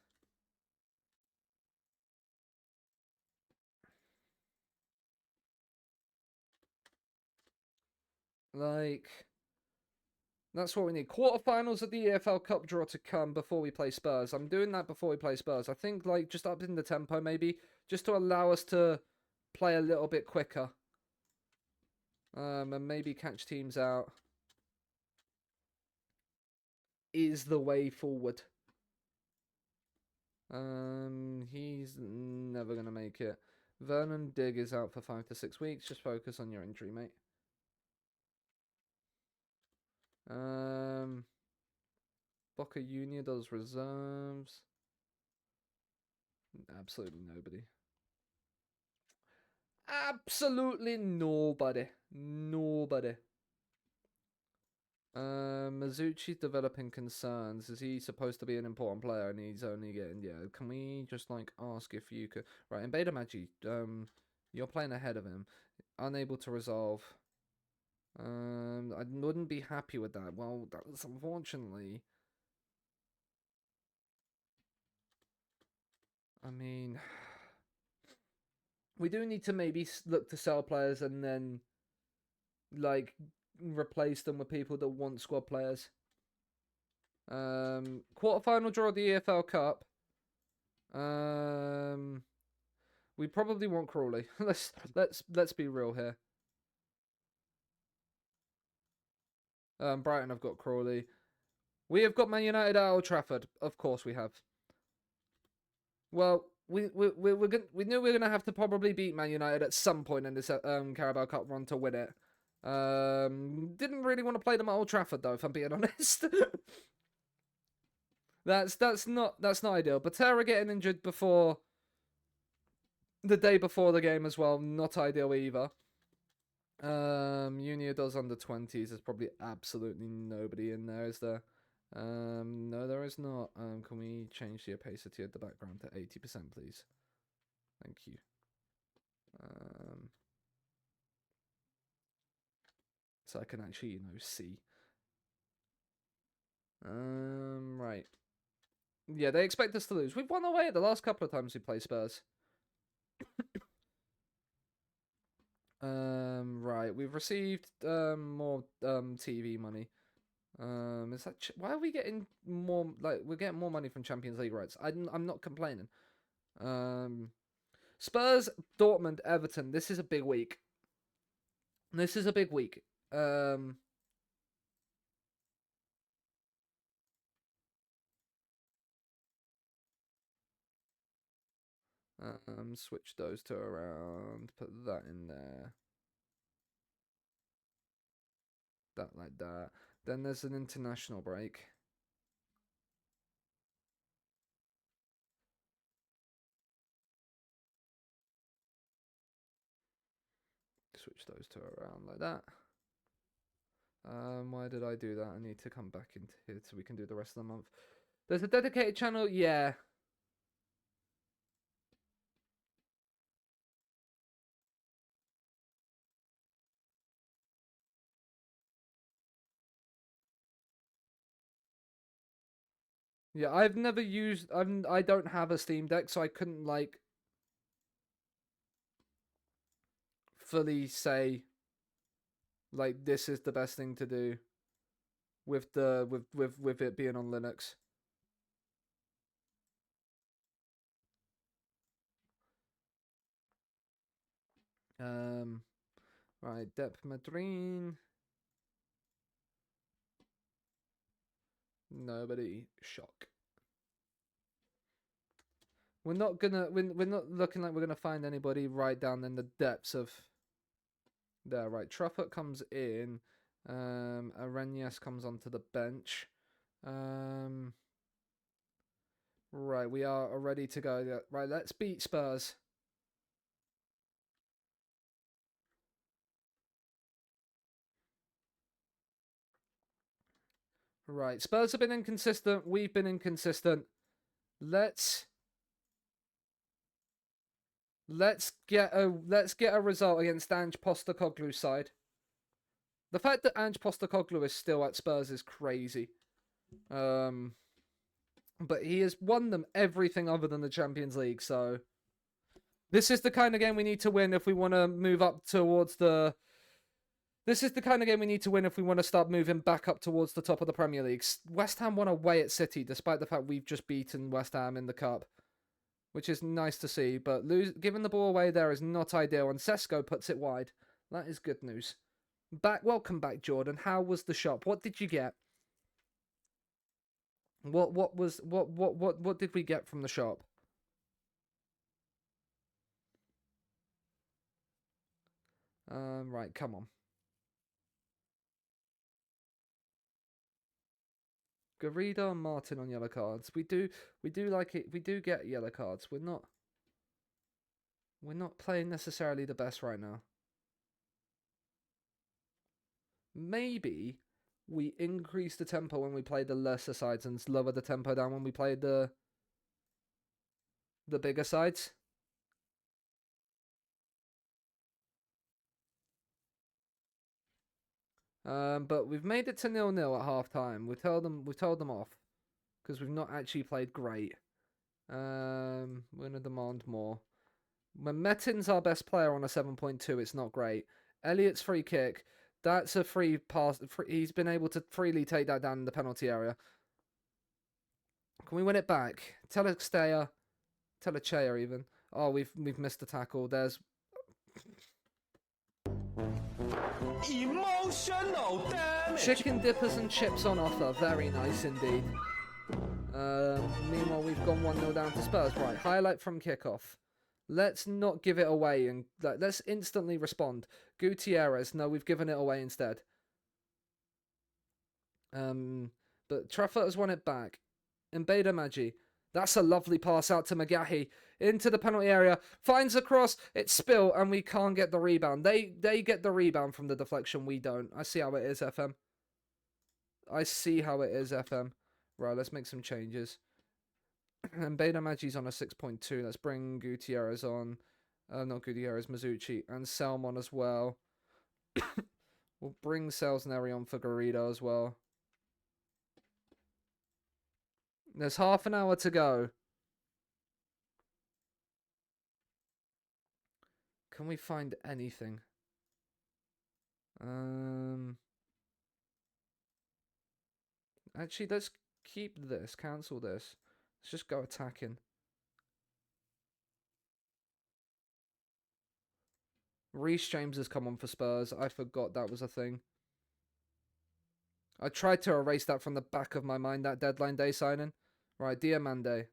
Like... That's what we need. Quarterfinals of the EFL Cup draw to come before we play Spurs. I'm doing that before we play Spurs. I think, like, just up in the tempo, maybe. Just to allow us to play a little bit quicker. And maybe catch teams out is the way forward. He's never going to make it. Vernon Digg is out for 5 to 6 weeks. Just focus on your injury, mate. Boca Junior does reserves. Absolutely nobody. Absolutely nobody. Nobody. Mizuchi's developing concerns. Is he supposed to be an important player and he's only getting... Yeah, can we just, like, ask if you could... Right, in Beta Magi, you're playing ahead of him. Unable to resolve. I wouldn't be happy with that. Well, that's unfortunately... I mean... We do need to maybe look to sell players and then, like, replace them with people that want squad players. Quarterfinal draw of the EFL Cup. We probably want Crawley. let's be real here. Brighton have got Crawley. We have got Man United at Old Trafford. Of course we have. Well, we knew we were gonna have to probably beat Man United at some point in this Carabao Cup run to win it. Didn't really want to play them at Old Trafford though, if I'm being honest. that's not ideal. Botera getting injured before the day before the game as well, not ideal either. Junior does under 20s. There's probably absolutely nobody in there, is there? No, there is not. Can we change the opacity of the background to 80%, please? Thank you. So I can actually, see. Right. Yeah, they expect us to lose. We've won away the last couple of times we play Spurs. Right. We've received more TV money. Is that why are we getting more? Like, we're getting more money from Champions League rights. I'm not complaining. Spurs, Dortmund, Everton. This is a big week. This is a big week. Switch those two around. Put that in there. That like that. Then there's an international break. Switch those two around like that. Why did I do that? I need to come back into here so we can do the rest of the month. There's a dedicated channel, yeah. Yeah, I've never used. I don't have a Steam Deck, so I couldn't like fully say like this is the best thing to do with the with it being on Linux. Right, Dep Madrine. Nobody shock. We're not looking like we're gonna find anybody right down in the depths of there. Right, Truffert comes in. Arenas comes onto the bench. Right, we are ready to go. Yeah, right, let's beat Spurs. Right, Spurs have been inconsistent. We've been inconsistent. Let's get a result against Ange Postecoglou's side. The fact that Ange Postecoglou is still at Spurs is crazy. But he has won them everything other than the Champions League, so this is the kind of game we need to win if we want to move up towards the... This is the kind of game we need to win if we want to start moving back up towards the top of the Premier League. West Ham won away at City, despite the fact we've just beaten West Ham in the Cup, which is nice to see. But giving the ball away there is not ideal, and Sesko puts it wide. That is good news. Welcome back, Jordan. How was the shop? What did you get? What did we get from the shop? Right, come on. Garrido and Martin on yellow cards. We do like it. We do get yellow cards. We're not playing necessarily the best right now. Maybe we increase the tempo when we play the lesser sides and lower the tempo down when we play the bigger sides. But we've made it to 0-0 at half time. We've told them off because we've not actually played great. We're gonna demand more. When Metin's our best player on a 7.2, it's not great. Elliott's free kick. That's a free pass. He's been able to freely take that down in the penalty area. Can we win it back? Telechea even. Oh, we've missed the tackle. There's Emotional damage. chicken dippers and chips on offer. Very nice indeed. Meanwhile, we've gone 1-0 down to Spurs. Right, highlight from kickoff. Let's not give it away and let's instantly respond. Gutierrez, no, we've given it away instead. But Trafford has won it back. Mbeda Magi. That's a lovely pass out to Magahi into the penalty area. Finds a cross. It's Spill, and we can't get the rebound. They get the rebound from the deflection. We don't. I see how it is, FM. I see how it is, FM. Right, let's make some changes. And Beta Magi's on a 6.2. Let's bring Gutierrez on. Not Gutierrez, Mizuchi. And Salmon as well. We'll bring Salsneri on for Garrido as well. There's half an hour to go. Can we find anything? Actually, let's keep this. Cancel this. Let's just go attacking. Reece James has come on for Spurs. I forgot that was a thing. I tried to erase that from the back of my mind, that deadline day signing. Right, Diamande.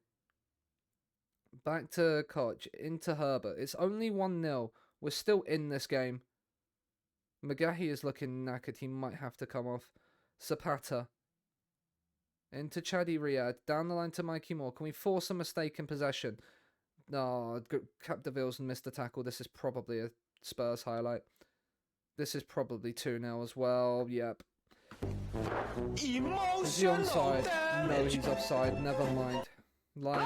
Back to Koch. Into Herbert. It's only 1-0. We're still in this game. Magahi is looking knackered. He might have to come off. Zapata. Into Chadi Riyad. Down the line to Mikey Moore. Can we force a mistake in possession? No, Capdevil's missed a tackle. This is probably a Spurs highlight. This is probably 2 now as well. Yep. Is he Emotional onside? No, damage. he's offside. Never mind. Lino.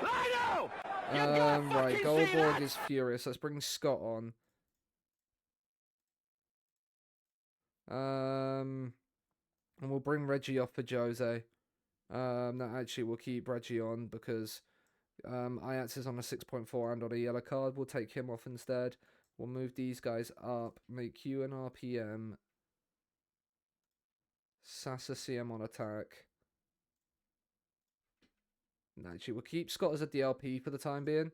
Lino! You gotta Right, fucking see Goldborg that! is furious. Let's bring Scott on. And we'll bring Reggie off for Jose. No, actually, we'll keep Reggie on because Ajax is on a 6.4 and on a yellow card. We'll take him off instead. We'll move these guys up. Make you an RPM. Sasa CM on attack. No, actually, we'll keep Scott as a DLP for the time being.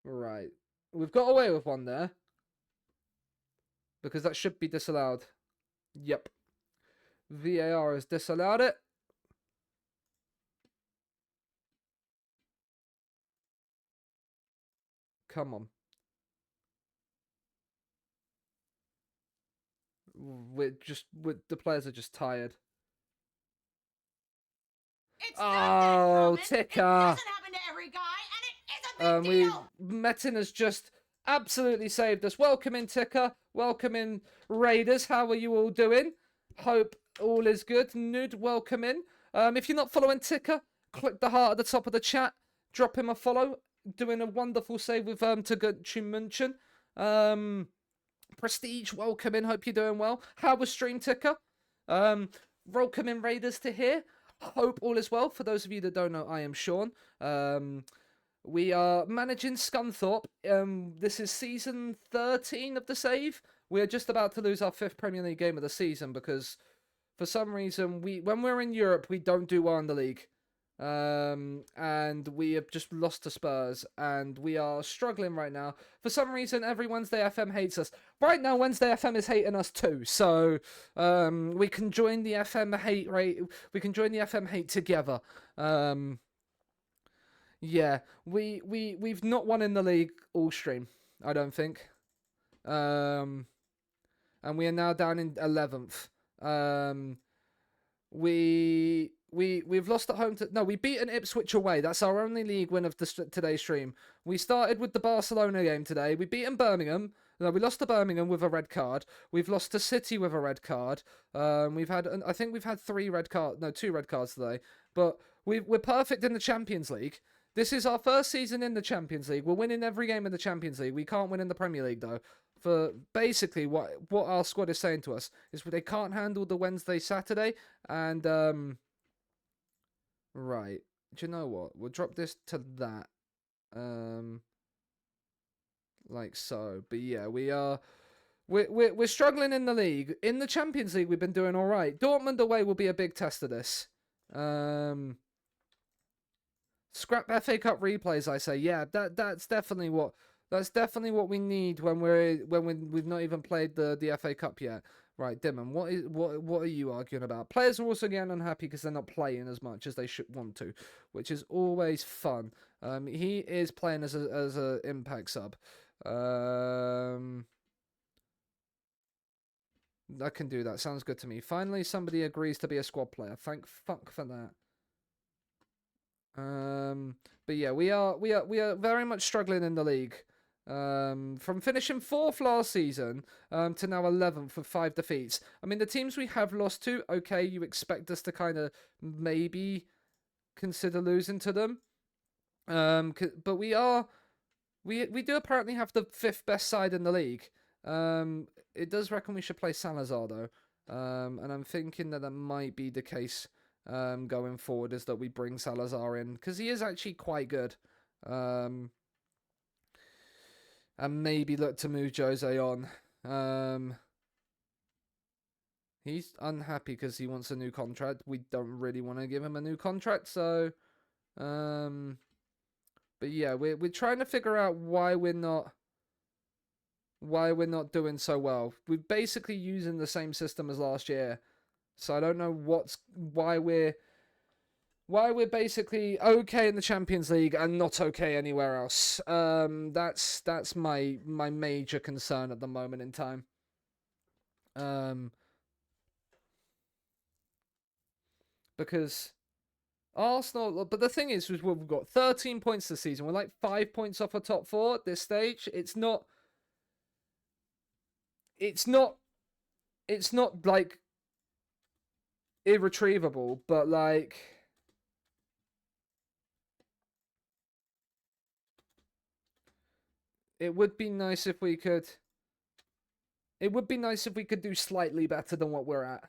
Right. We've got away with one there. Because that should be disallowed. Yep. VAR has disallowed it. Come on. The players are just tired. Oh, ticker. It doesn't happen to every guy, and it is a big deal. Metin has just absolutely saved us. Welcome in, Ticker. Welcome in, Raiders. How are you all doing? Hope all is good. Nud, welcome in. If you're not following Ticker, click the heart at the top of the chat. Drop him a follow. Doing a wonderful save with Toguchi Munchen. Prestige, welcome in. Hope you're doing well. How was stream, Ticker? Welcome in, Raiders, to here. Hope all is well. For those of you that don't know, I am Sean. We are managing Scunthorpe. This is season 13 of the save. We are just about to lose our 5th Premier League game of the season because for some reason, when we're in Europe, we don't do well in the league. And we have just lost to Spurs, and we are struggling right now. For some reason, every Wednesday FM hates us. Right now, Wednesday FM is hating us too. So, we can join the FM hate rate. We can join the FM hate together. Yeah, we've not won in the league all stream, I don't think. And we are now down in 11th. We've lost at home to... No, we beat an Ipswich away. That's our only league win of today's stream. We started with the Barcelona game today. We beat Birmingham. No, we lost to Birmingham with a red card. We've lost to City with a red card. I think we've had 2 red cards today. But we're perfect in the Champions League. This is our first season in the Champions League. We're winning every game in the Champions League. We can't win in the Premier League, though. For basically what our squad is saying to us is they can't handle the Wednesday, Saturday, and right. Do you know what? We'll drop this to that, like so. But yeah, we're struggling in the league. In the Champions League, we've been doing all right. Dortmund away will be a big test of this. Scrap FA Cup replays, I say. Yeah, that's definitely what we need when we've not even played the FA Cup yet. Right, Dimon, what are you arguing about? Players are also getting unhappy because they're not playing as much as they should want to, which is always fun. He is playing as a impact sub. I can do that. Sounds good to me. Finally, somebody agrees to be a squad player. Thank fuck for that. But yeah, we are very much struggling in the league. From finishing 4th last season to now 11th with 5 defeats. I mean, the teams we have lost to, okay, you expect us to kind of maybe consider losing to them. But we do apparently have the 5th best side in the league. It does reckon we should play Salazar though. And I'm thinking that might be the case. Going forward is that we bring Salazar in because he is actually quite good, and maybe look to move Jose on. He's unhappy because he wants a new contract. We don't really want to give him a new contract, so but yeah, we're trying to figure out why we're not doing so well. We're basically using the same system as last year. So I don't know why we're basically okay in the Champions League and not okay anywhere else. That's my major concern at the moment in time. Because Arsenal, but the thing is, we've got 13 points this season. We're like 5 points off a top 4 at this stage. It's not like irretrievable, but like it would be nice if we could. It would be nice if we could do slightly better than what we're at.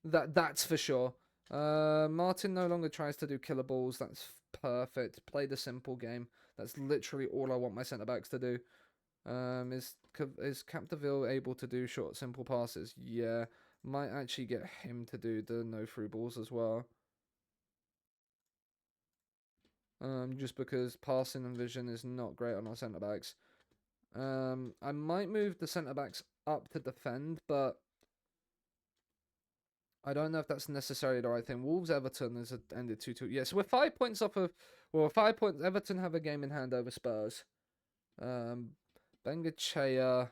That's for sure. Martin no longer tries to do killer balls. That's perfect. Play the simple game. That's literally all I want my centre backs to do. Is Capdeville able to do short, simple passes? Yeah. Might actually get him to do the no through balls as well. Just because passing and vision is not great on our centre backs. I might move the centre backs up to defend, but I don't know if that's necessarily the right thing. Wolves Everton is ended 2-2. Yeah, so we're 5 points off of. Well, 5 points. Everton have a game in hand over Spurs. Bengochea.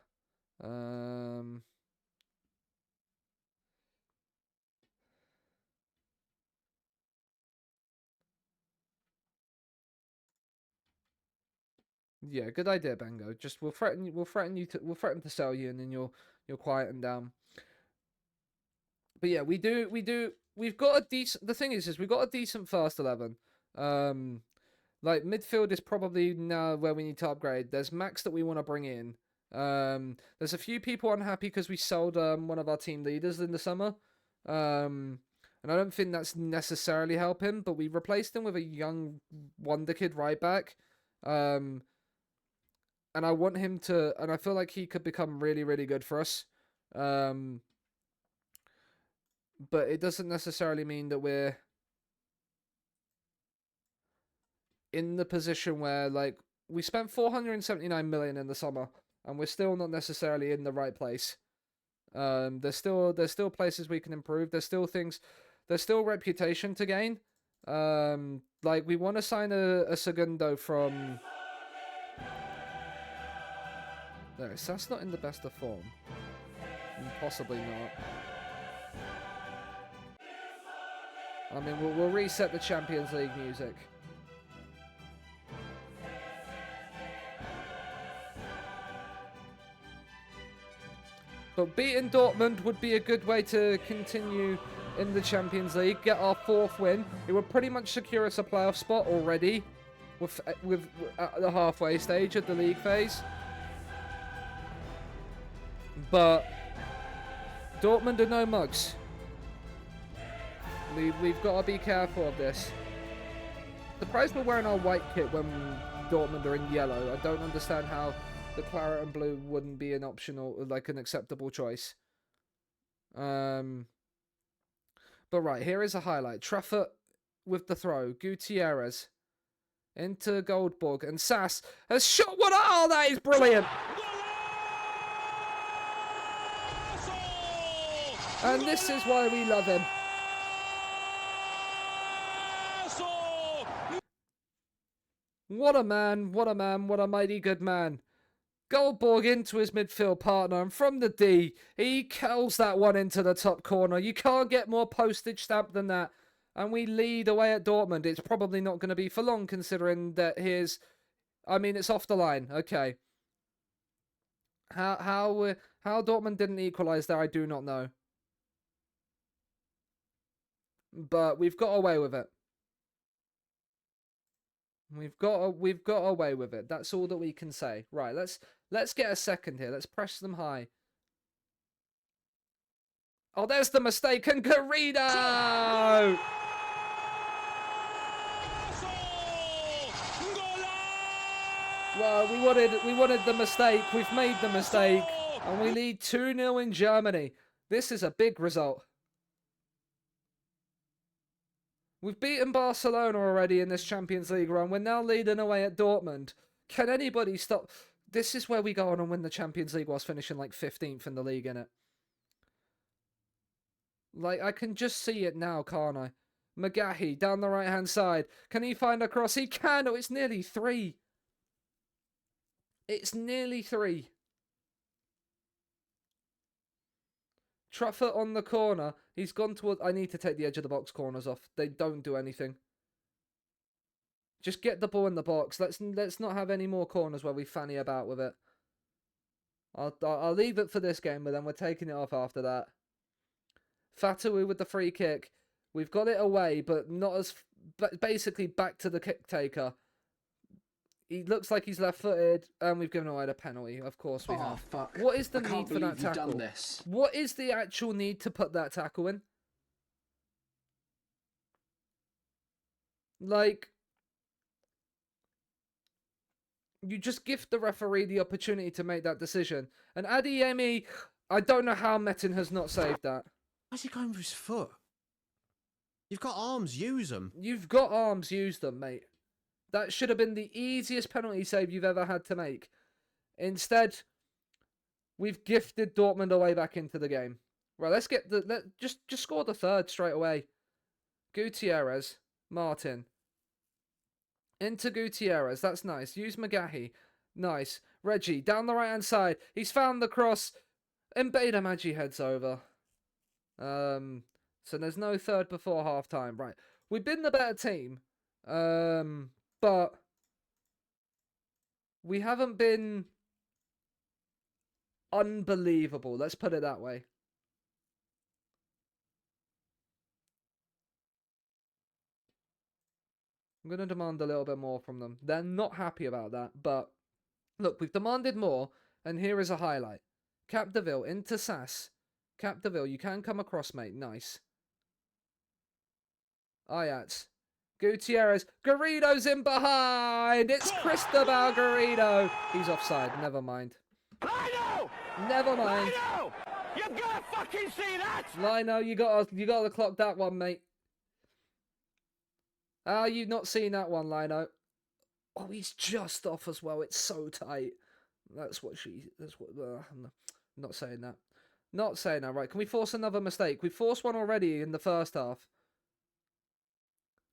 Yeah, good idea, Bengo. Just we'll threaten to sell you, and then you'll quieten down. But yeah, we've got a decent. The thing is we've got a decent first 11. Like midfield is probably now where we need to upgrade. There's Max that we want to bring in. There's a few people unhappy because we sold one of our team leaders in the summer. And I don't think that's necessarily helping, but we replaced him with a young wonder kid right back. And I want him to, and I feel like he could become really, really good for us. But it doesn't necessarily mean that we're in the position where, like, we spent 479 million in the summer, and we're still not necessarily in the right place. There's still places we can improve. There's still reputation to gain. Like, we want to sign a Segundo from. That's not in the best of form. Possibly not. I mean, we'll reset the Champions League music. But beating Dortmund would be a good way to continue in the Champions League, get our 4th win. It would pretty much secure us a playoff spot already, with at the halfway stage of the league phase. But Dortmund are no mugs. We've got to be careful of this. Surprised we're wearing our white kit when Dortmund are in yellow. I don't understand how the claret and blue wouldn't be an optional, like an acceptable choice. But right, here is a highlight. Trafford with the throw. Gutierrez into Goldborg, and Sass has shot one. Oh, that is brilliant! And this is why we love him. What a man, what a man, what a mighty good man. Goldborg into his midfield partner, and from the D, he curls that one into the top corner. You can't get more postage stamp than that. And we lead away at Dortmund. It's probably not going to be for long, considering that it's off the line. Okay. How Dortmund didn't equalise there, I do not know. But we've got away with it. We've got away with it. That's all that we can say. Right, let's get a second here. Let's press them high. Oh, there's the mistake, and Garrido! Well, we wanted the mistake. We've made the mistake, and we lead 2-0 in Germany. This is a big result. We've beaten Barcelona already in this Champions League run. We're now leading away at Dortmund. Can anybody stop? This is where we go on and win the Champions League whilst finishing like 15th in the league, innit? Like, I can just see it now, can't I? Magahi down the right-hand side. Can he find a cross? He can. Oh, it's nearly 3. It's nearly 3. Trafford on the corner. He's gone towards. I need to take the edge of the box corners off. They don't do anything. Just get the ball in the box. Let's not have any more corners where we fanny about with it. I'll leave it for this game, but then we're taking it off after that. Fatawu with the free kick. We've got it away, but not as... basically back to the kick taker. He looks like he's left-footed, and we've given away the penalty. Of course we have. Fuck. What is the I can't need for that believe you've tackle? done this. What is the actual need to put that tackle in? Like... You just gift the referee the opportunity to make that decision. And Adeyemi, I don't know how Metin has not saved that. Why's he going for his foot? You've got arms, use them. You've got arms, use them, mate. That should have been the easiest penalty save you've ever had to make. Instead, we've gifted Dortmund away back into the game. Right, let's get the... just score the third straight away. Gutierrez, Martin. Into Gutierrez, that's nice. Use Magahi, nice. Reggie, down the right-hand side. He's found the cross. Mbeda Magi heads over. So there's no third before half-time. Right, we've been the better team. But we haven't been unbelievable. Let's put it that way. I'm going to demand a little bit more from them. They're not happy about that, but look, we've demanded more, and here is a highlight. Capdeville into Sass. Capdeville, you can come across, mate. Nice. Ayats. Gutierrez. Garrido's in behind. It's Cristobal Garrido. He's offside. Never mind. Lino! Never mind. Lino! You gotta fucking see that! Lino, you gotta clock that one, mate. Ah, you've not seen that one, Lino. Oh, he's just off as well. It's so tight. That's what... I'm not saying that. Not saying that. Right, can we force another mistake? We forced one already in the first half.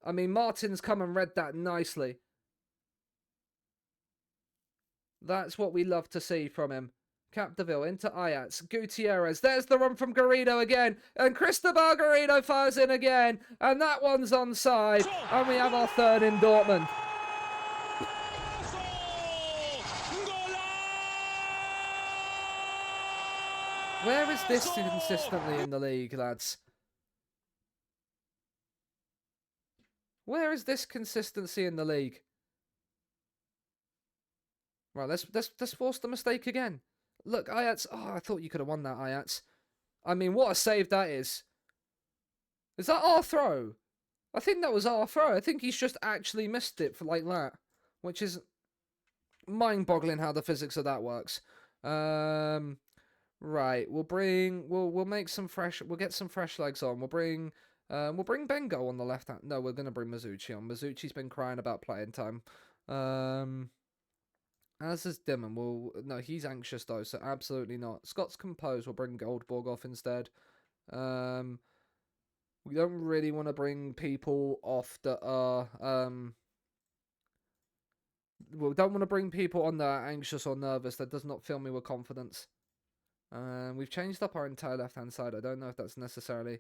I mean, Martin's come and read that nicely. That's what we love to see from him. Capdeville into Ayats. Gutierrez. There's the run from Garrido again. And Cristobal Garrido fires in again. And that one's onside. And we have our third in Dortmund. Where is this consistently in the league, lads? Where is this consistency in the league? Right, let's force the mistake again. Look, Ayats. Oh, I thought you could have won that, Ayats. I mean, what a save that is. Is that our throw? I think that was our throw. I think he's just actually missed it for like that, which is mind-boggling how the physics of that works. Right, we'll make some fresh. We'll get some fresh legs on. We'll bring Bengo on the left hand. No, we're gonna bring Mizuchi on. Mizuchi's been crying about playing time. As is Dimon. No, he's anxious though, so absolutely not. Scott's composed. We'll bring Goldborg off instead. We don't really want to bring people off that are we don't want to bring people on that are anxious or nervous. That does not fill me with confidence. We've changed up our entire left-hand side. I don't know if that's necessarily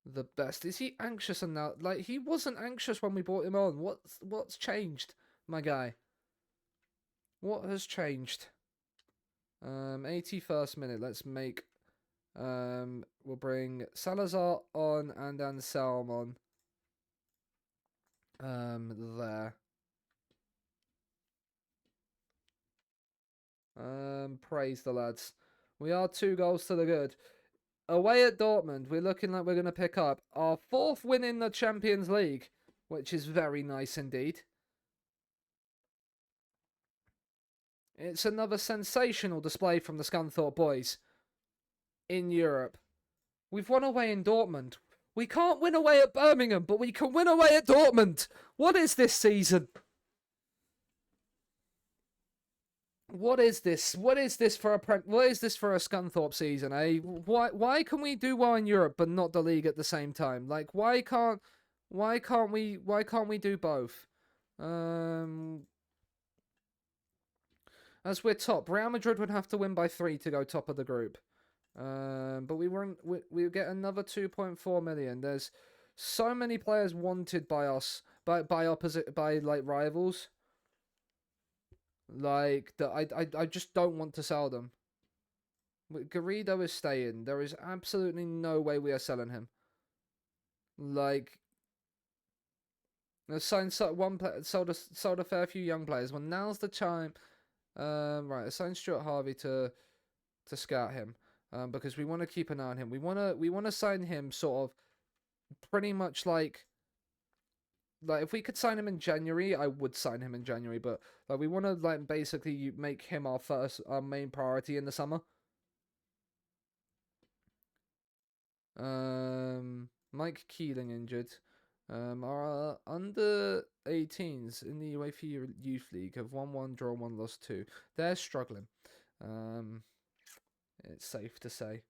the best. Is he anxious and now? Like, he wasn't anxious when we brought him on. What's changed, my guy? What has changed? 81st minute. Let's make... we'll bring Salazar on and Anselm on. There. Praise the lads. We are 2 goals to the good. Away at Dortmund, we're looking like we're going to pick up our 4th win in the Champions League, which is very nice indeed. It's another sensational display from the Scunthorpe boys in Europe. We've won away in Dortmund. We can't win away at Birmingham, but we can win away at Dortmund. What is this season? What is this? What is this for a Scunthorpe season, eh? Why can we do well in Europe but not the league at the same time? Like, why can't we do both? As we're top, Real Madrid would have to win by 3 to go top of the group. But we get another 2.4 million. There's so many players wanted by us by like rivals. Like that, I just don't want to sell them. Garrido is staying. There is absolutely no way we are selling him. Like, signed sold a fair few young players. Well, now's the time. Right, assigned Stuart Harvey to scout him. Because we want to keep an eye on him. We want to sign him sort of pretty much like if we could sign him in January, I would sign him in January. But like we want to like basically make him our main priority in the summer. Mike Keeling injured. Our under 18s in the UEFA Youth League have won 1, drawn 1, lost 2. They're struggling. It's safe to say.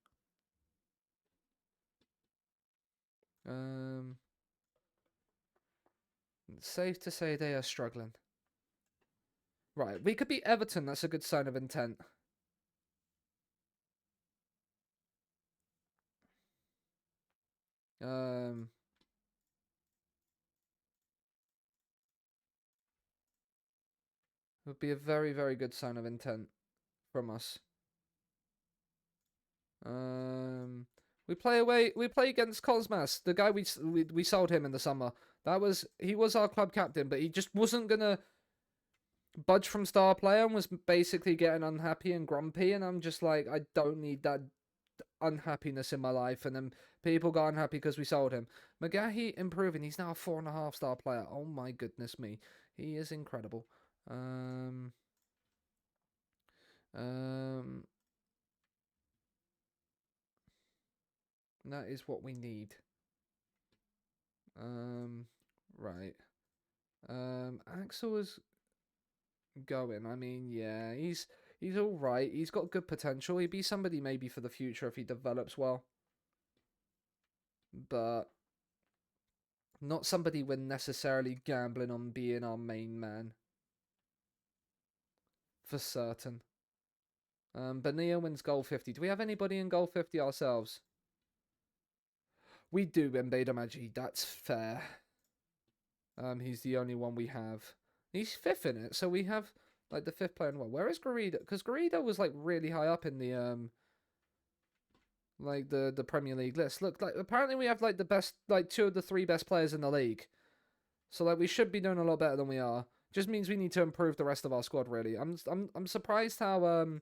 It's safe to say they are struggling. Right, we could beat Everton. That's a good sign of intent. It would be a very, very good sign of intent from us. We play away. We play against Cosmas, the guy we sold him in the summer. He was our club captain, but he just wasn't gonna budge from star player and was basically getting unhappy and grumpy. And I'm just like, I don't need that unhappiness in my life. And then people got unhappy because we sold him. McGahey improving. He's now a 4.5 star player. Oh my goodness me, he is incredible. That is what we need. Right. Axel is going. I mean, yeah, he's all right. He's got good potential. He'd be somebody maybe for the future if he develops well. But not somebody we're necessarily gambling on being our main man. For certain. Bonilla wins goal 50. Do we have anybody in goal 50 ourselves? We do, Mbeda Magi. That's fair. He's the only one we have. He's 5th in it, so we have like the 5th player in one. Where is Garrido? Because Garrido was like really high up in the like the Premier League list. Look, like apparently we have like the best, like 2 of the 3 best players in the league. So like we should be doing a lot better than we are. Just means we need to improve the rest of our squad. Really, I'm surprised how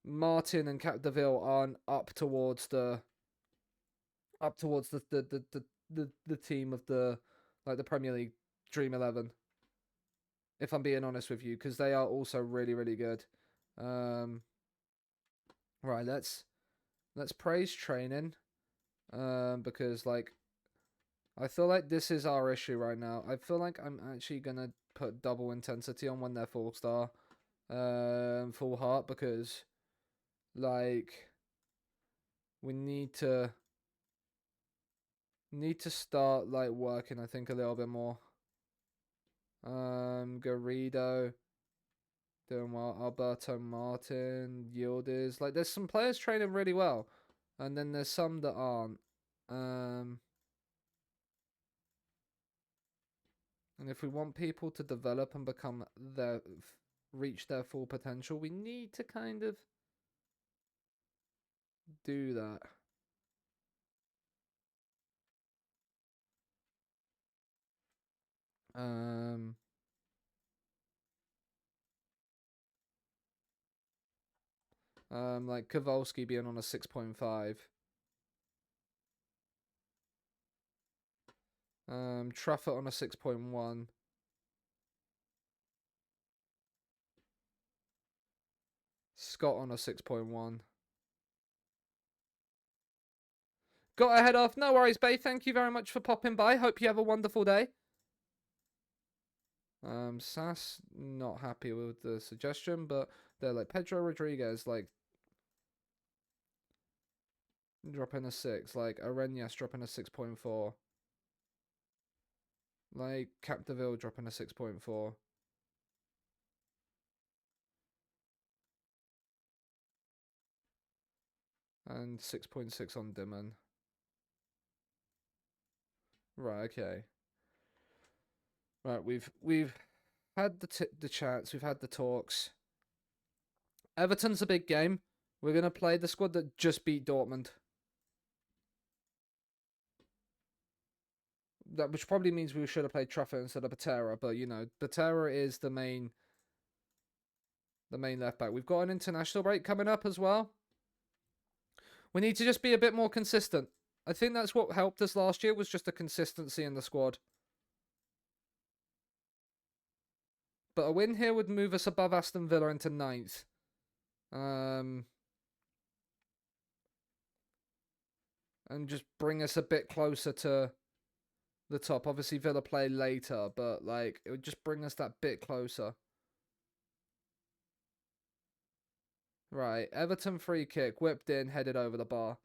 Martin and Capdeville aren't up towards the team of the like the Premier League Dream 11. If I'm being honest with you, because they are also really, really good. Right, let's praise training. Because like I feel like this is our issue right now. I feel like I'm actually gonna put double intensity on when they're 4-star. Full heart, because like we need to start like working, I think, a little bit more. Garrido doing well. Alberto Martin, Yildiz. Like there's some players training really well, and then there's some that aren't. And if we want people to develop and become reach their full potential, we need to kind of do that. Like Kowalski being on a 6.5. Truffert on a 6.1. Scott on a 6.1. Got a head off. No worries, babe. Thank you very much for popping by. Hope you have a wonderful day. Sass not happy with the suggestion, but they're like Pedro Rodriguez, like dropping a 6, like Arenas dropping a 6.4, like Capdeville dropping a 6.4. And 6.6 on Dimon. Right, okay. Right, we've had the chats, we've had the talks. Everton's a big game. We're gonna play the squad that just beat Dortmund. That which probably means we should have played Trafford instead of Patera, but you know, Patera is the main left back. We've got an international break coming up as well. We need to just be a bit more consistent. I think that's what helped us last year, was just a consistency in the squad. But a win here would move us above Aston Villa into 9th. And just bring us a bit closer to the top. Obviously, Villa play later, but like it would just bring us that bit closer. Right, Everton free kick, whipped in, headed over the bar.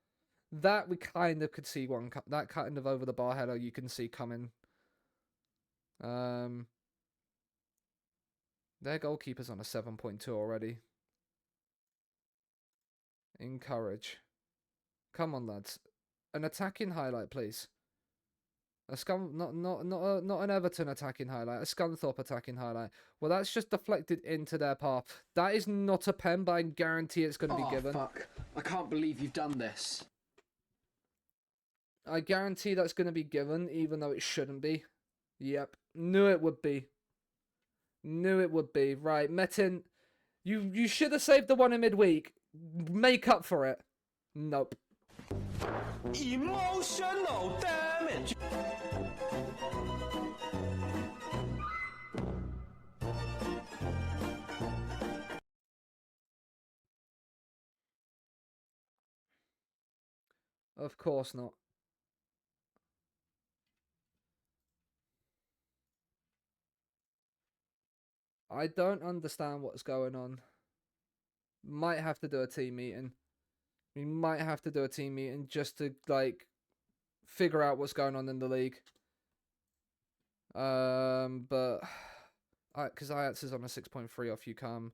That we kind of could see one. That kind of over the bar header you can see coming. Their goalkeeper's on a 7.2 already. Encourage. Come on, lads. An attacking highlight, please. Not an Everton attacking highlight. A Scunthorpe attacking highlight. Well, that's just deflected into their path. That is not a pen, but I guarantee it's going to be given. Fuck. I can't believe you've done this. I guarantee that's going to be given, even though it shouldn't be. Yep. Knew it would be. Knew it would be. Right, Metin. You should have saved the one in midweek. Make up for it. Nope. Emotional damage. Of course not. I don't understand what's going on. Might have to do a team meeting. We might have to do a team meeting just to, like, figure out what's going on in the league. But... Because Ajax is on a 6.3 off UCAM.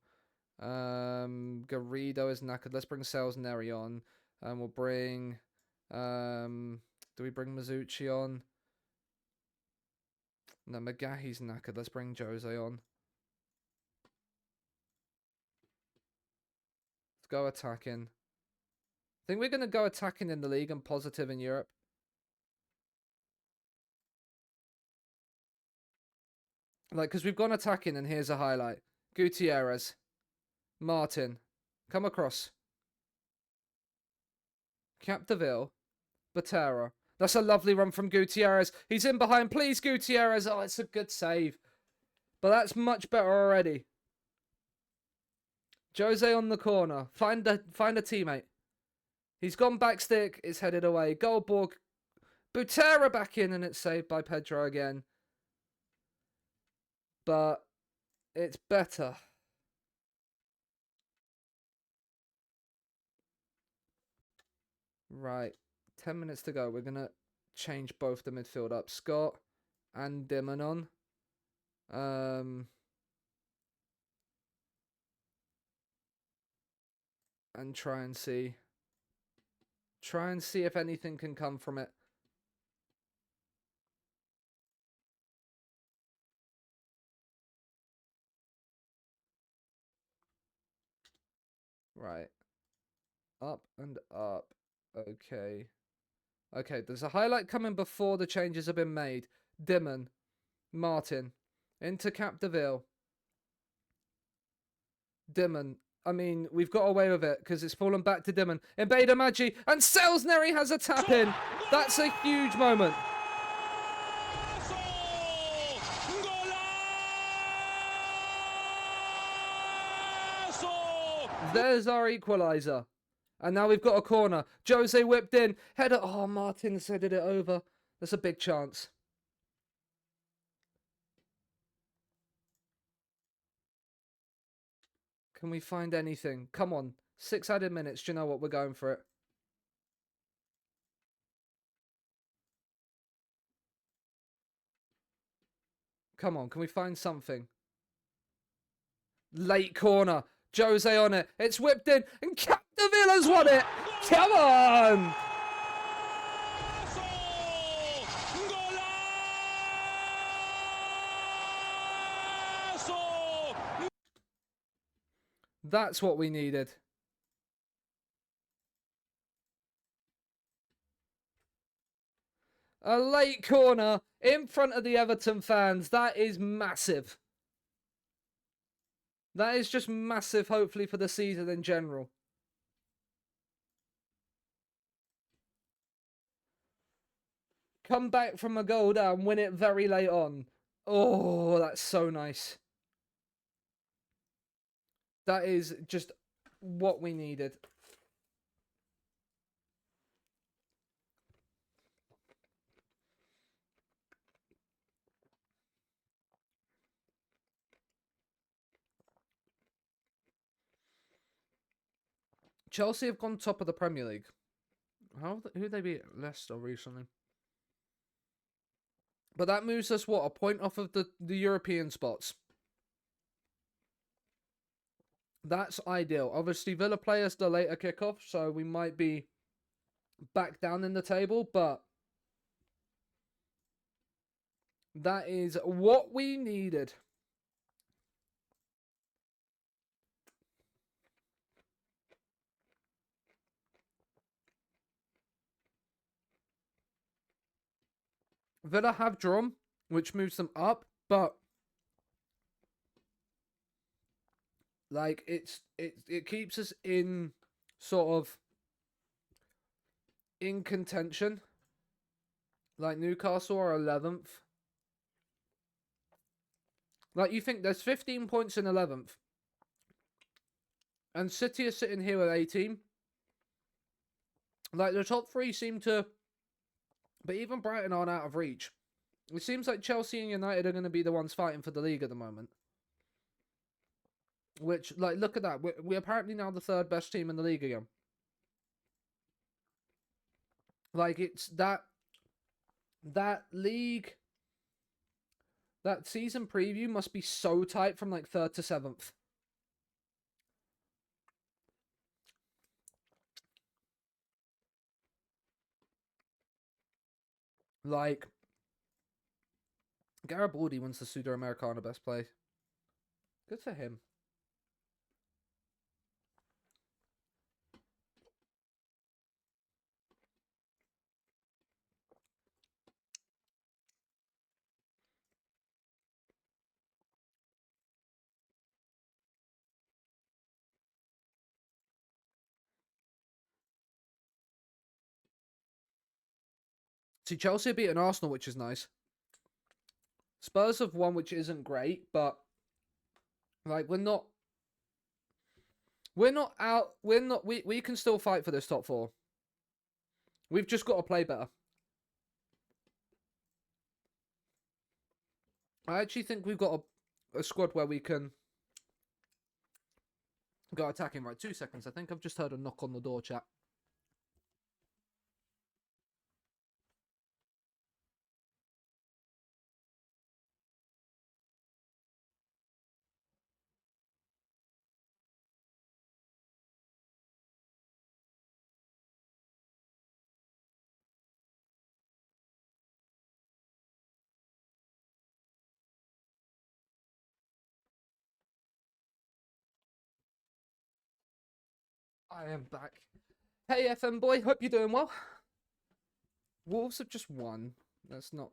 Garrido is knackered. Let's bring Sales Neri on. And we'll bring... do we bring Mizuchi on? No, Magahi's knackered. Let's bring Jose on. Let's go attacking. I think we're going to go attacking in the league and positive in Europe. Like, because we've gone attacking and here's a highlight. Gutierrez. Martin. Come across. Capdeville. Batera. That's a lovely run from Gutierrez. He's in behind. Please, Gutierrez. Oh, it's a good save. But that's much better already. Jose on the corner. Find a teammate. He's gone back stick. It's headed away. Goldborg. Butera back in and it's saved by Pedro again. But it's better. Right. 10 minutes to go. We're going to change both the midfield up. Scott and Dimon on. And try and see if anything can come from it. Right. Up and up. Okay. Okay, there's a highlight coming before the changes have been made. Dimon. Martin. Into Capdeville. Dimon. I mean, we've got away with it because it's fallen back to Dimon. Mbeda Maggi. And Selsneri has a tap in. That's a huge moment. There's our equaliser. And now we've got a corner. Jose whipped in. Header. Oh, Martin's headed it over. That's a big chance. Can we find anything? Come on. 6 added minutes. Do you know what? We're going for it. Come on. Can we find something? Late corner. Jose on it. It's whipped in. And Capdevilla's won it. Come on. That's what we needed. A late corner in front of the Everton fans. That is massive. That is just massive, hopefully, for the season in general. Come back from a goal down, win it very late on. Oh, that's so nice. That is just what we needed. Chelsea have gone top of the Premier League. Who they beat? Leicester recently. But that moves us, what, a point off of the European spots. That's ideal. Obviously, Villa play us the later kickoff, so we might be back down in the table, but that is what we needed. Villa have drawn, which moves them up, but like it keeps us in sort of in contention. Like Newcastle are 11th. Like you think there's 15 points in 11th. And City are sitting here at 18. Like the top three seem to, but even Brighton aren't out of reach. It seems like Chelsea and United are going to be the ones fighting for the league at the moment. Which, like, look at that. We're apparently now the third best team in the league again. Like, it's that league, that season preview must be so tight from, like, 3rd to 7th. Like, Garibaldi wins the Sudamericana best play. Good for him. See, Chelsea beating Arsenal, which is nice. Spurs have won, which isn't great, but like we're not out. We can still fight for this top four. We've just got to play better. I actually think we've got a squad where we can go attacking. Right, 2 seconds. I think I've just heard a knock on the door, chat. I am back. Hey, FM boy. Hope you're doing well. Wolves have just won. That's not.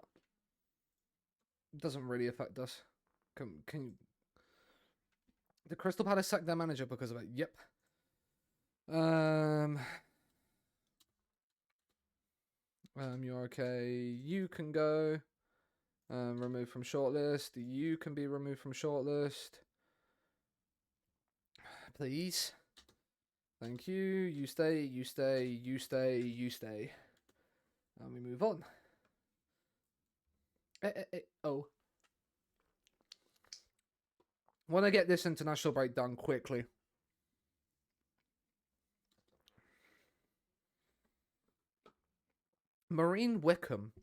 Doesn't really affect us. Can the Crystal Palace sack their manager because of it? Yep. You're okay. You can go. Removed from shortlist. You can be removed from shortlist. Please. Thank you. You stay. You stay. You stay. You stay. And we move on. Oh. Want to get this international break done quickly. Marine Wickham.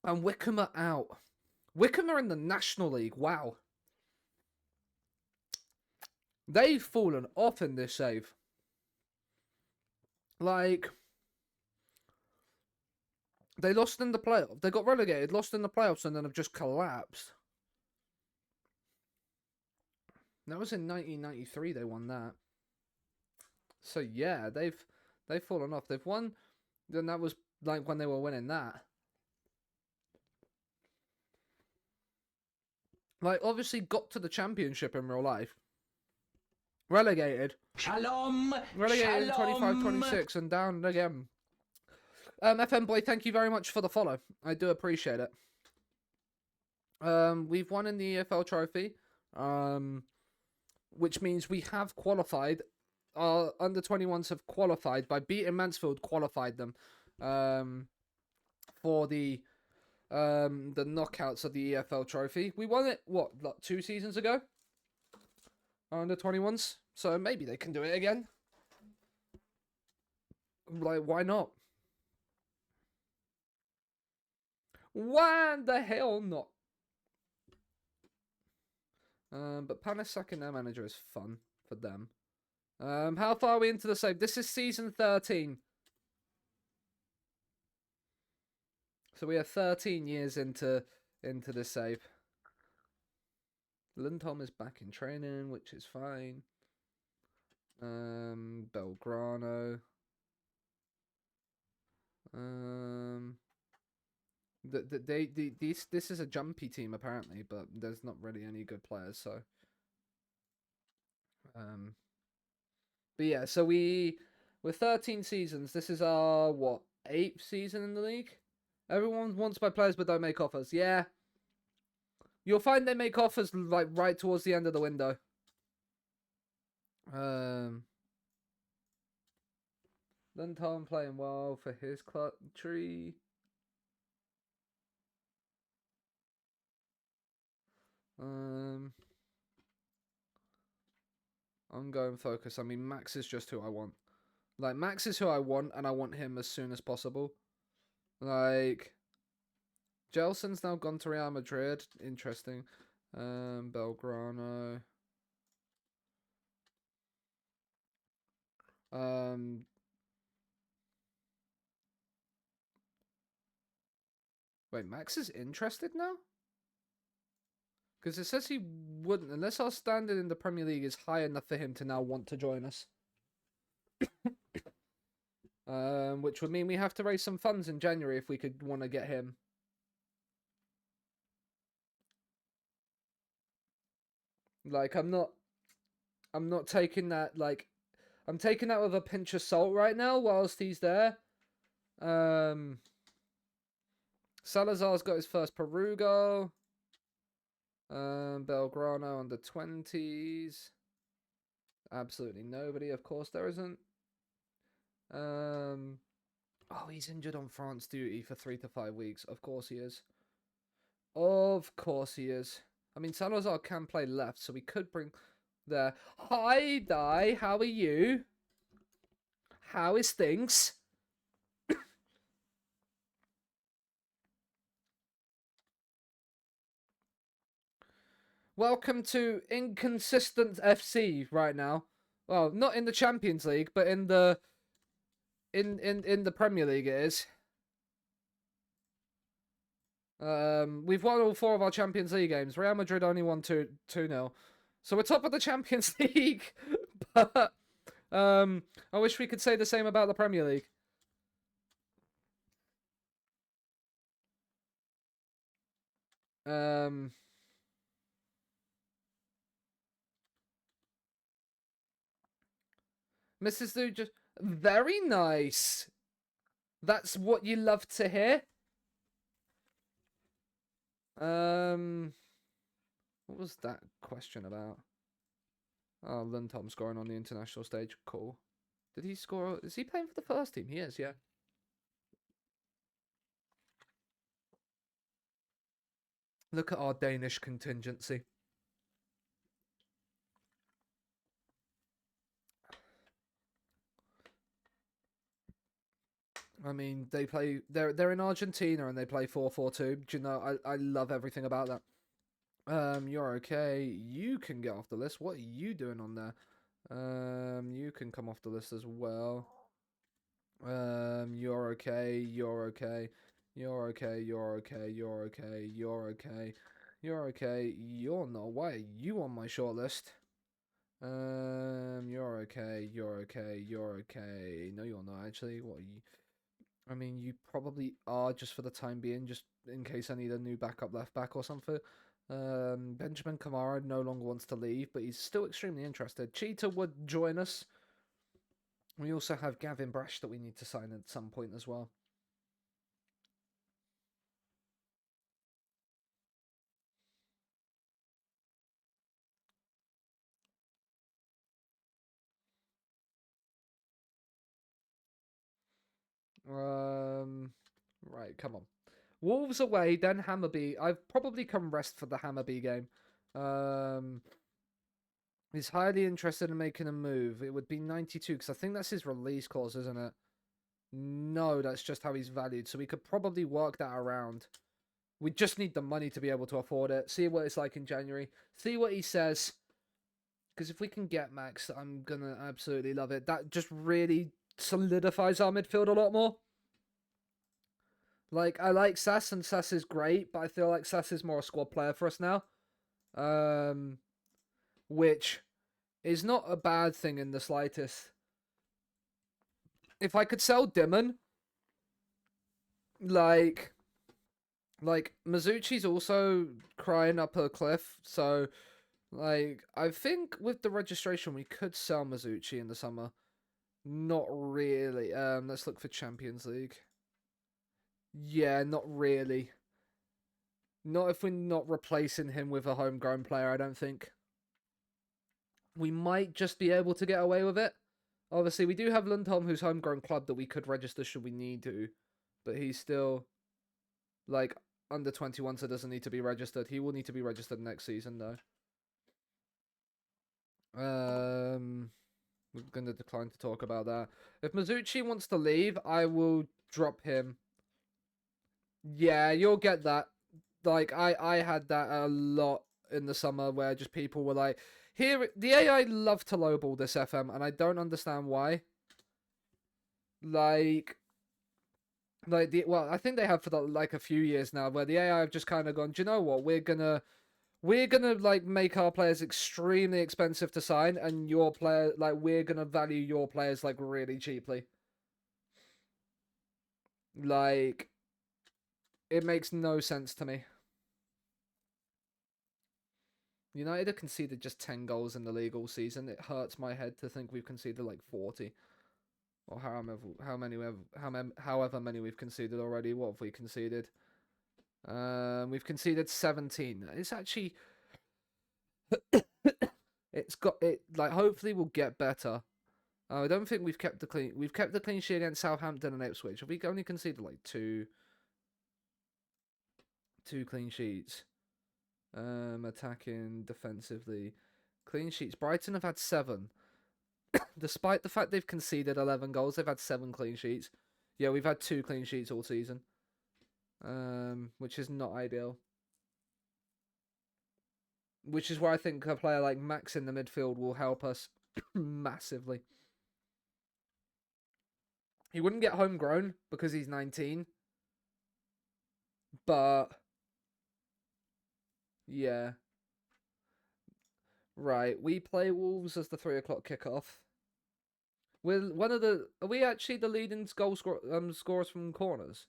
And Wickham are out. Wickham are in the National League. Wow. They've fallen off in this save. Like, they lost in the playoffs. They got relegated, lost in the playoffs, and then have just collapsed. That was in 1993 they won that. So yeah, they've fallen off. They've won, then that was like when they were winning that. Like, obviously got to the championship in real life. Relegated. Shalom. Relegated in Shalom. 25-26 and down again. FM Boy, thank you very much for the follow. I do appreciate it. We've won in the EFL trophy. Which means we have qualified. Our under 21s have qualified by beating Mansfield, qualified them for the knockouts of the EFL trophy. We won it, what, like 2 seasons ago? Our under 21s. So maybe they can do it again. Like, why not? Why the hell not? But Panis sacking their manager is fun for them. How far are we into the save? This is season 13. So we are 13 years into the save. Lindholm is back in training, which is fine. Belgrano. This is a jumpy team apparently, but there's not really any good players, so but yeah, so we're 13 seasons. This is our what, 8th season in the league? Everyone wants my players but don't make offers. Yeah. You'll find they make offers like right towards the end of the window. Lundholm playing well for his country. Ongoing focus. I mean, Max is just who I want. Like, Max is who I want, and I want him as soon as possible. Like, Jelson's now gone to Real Madrid. Interesting. Belgrano. Wait, Max is interested now? Because it says he wouldn't, unless our standard in the Premier League is high enough for him to now want to join us. Which would mean we have to raise some funds in January if we could want to get him. Like, I'm not taking that, like, I'm taking that with a pinch of salt right now whilst he's there. Salazar's got his first Peru goal. Belgrano under 20s. Absolutely nobody, of course there isn't. Oh, he's injured on France duty for 3 to 5 weeks. Of course he is. Of course he is. I mean, Salazar can play left, so we could bring there. Hi, Di. How are you? How is things? Welcome to Inconsistent FC right now. Well, not in the Champions League, but in the in the Premier League it is. We've won all 4 of our Champions League games. Real Madrid only won 2-0. So we're top of the Champions League. But I wish we could say the same about the Premier League. Mrs. Lou just very nice. That's what you love to hear. What was that question about? Oh, Lundholm scoring on the international stage. Cool. Did he score? Is he playing for the first team? He is, yeah. Look at our Danish contingency. I mean, they play. They're in Argentina and they play 4-4-2. Do you know? I love everything about that. You're okay. You can get off the list. What are you doing on there? You can come off the list as well. You're okay. You're okay. You're okay. You're okay. You're okay. You're okay. You're okay. You're not. Why are you on my short list? You're okay. You're okay. You're okay. No, you're not actually. What are you? I mean, you probably are just for the time being, just in case I need a new backup left back or something. Benjamin Kamara no longer wants to leave, but he's still extremely interested. Cheetah would join us. We also have Gavin Brash that we need to sign at some point as well. Right, come on. Wolves away, then Hammarby. I've probably come rest for the Hammarby game. He's highly interested in making a move. It would be 92 because I think that's his release clause, isn't it? No, that's just how he's valued. So we could probably work that around. We just need the money to be able to afford it. See what it's like in January. See what he says. Because if we can get Max, I'm going to absolutely love it. That just really solidifies our midfield a lot more. Like, I like Sass, and Sass is great, but I feel like Sass is more a squad player for us now. Which is not a bad thing in the slightest. If I could sell Dimon, like Mizuchi's also crying up a cliff, so like I think with the registration we could sell Mizuchi in the summer. Not really. Let's look for Champions League. Yeah, not really. Not if we're not replacing him with a homegrown player, I don't think. We might just be able to get away with it. Obviously, we do have Lundholm, who's homegrown club, that we could register should we need to. But he's still, like, under 21, so doesn't need to be registered. He will need to be registered next season, though. We're going to decline to talk about that. If Mizuchi wants to leave, I will drop him. Yeah, you'll get that. Like, I had that a lot in the summer where just people were like, here, the AI love to lowball this FM, and I don't understand why. Well, I think they have for like a few years now, where the AI have just kind of gone, do you know what? We're gonna like make our players extremely expensive to sign, and your player, like, we're gonna value your players like really cheaply. Like, it makes no sense to me. United have conceded just 10 goals in the league all season. It hurts my head to think we've conceded like 40. Or however many we've conceded already. What have we conceded? We've conceded 17. It's actually like hopefully we'll get better. I don't think we've kept the clean sheet against Southampton and Ipswich. Have we only conceded like two clean sheets? Attacking, defensively. Clean sheets. Brighton have had 7. Despite the fact they've conceded 11 goals, they've had 7 clean sheets. Yeah, we've had 2 clean sheets all season. Which is not ideal. Which is where I think a player like Max in the midfield will help us massively. He wouldn't get homegrown because he's 19. But yeah. Right, we play Wolves as the 3 o'clock kickoff. Are we actually the leading scorers from corners?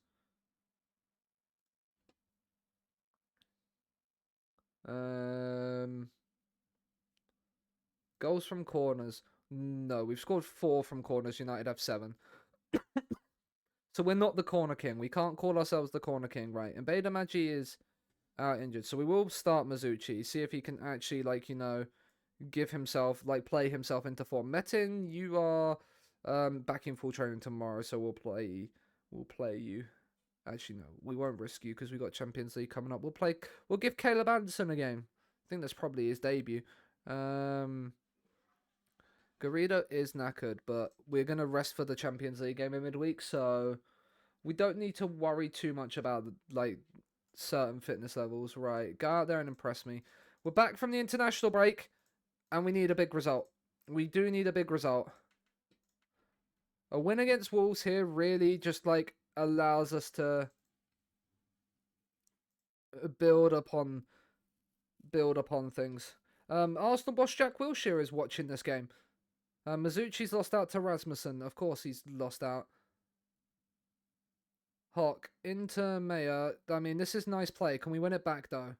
Goals from corners. No, we've scored 4 from corners. United have 7. So we're not the corner king. We can't call ourselves the corner king, right? And Beda Magi is out injured. So we will start Mizuchi. See if he can actually, like, you know, give himself, like, play himself into form. Metin, you are back in full training tomorrow, so we'll play you. Actually, no, we won't risk you because we got Champions League coming up. We'll give Caleb Anderson a game. I think that's probably his debut. Garrido is knackered, but we're going to rest for the Champions League game in midweek, so we don't need to worry too much about, like, certain fitness levels. Right, go out there and impress me. We're back from the international break, and we need a big result. We do need a big result. A win against Wolves here really just, like, allows us to build upon things. Arsenal boss Jack Wilshere is watching this game. Mizuchi's lost out to Rasmussen. Of course he's lost out. Hawk, Inter Mayor. I mean, this is nice play. Can we win it back, though?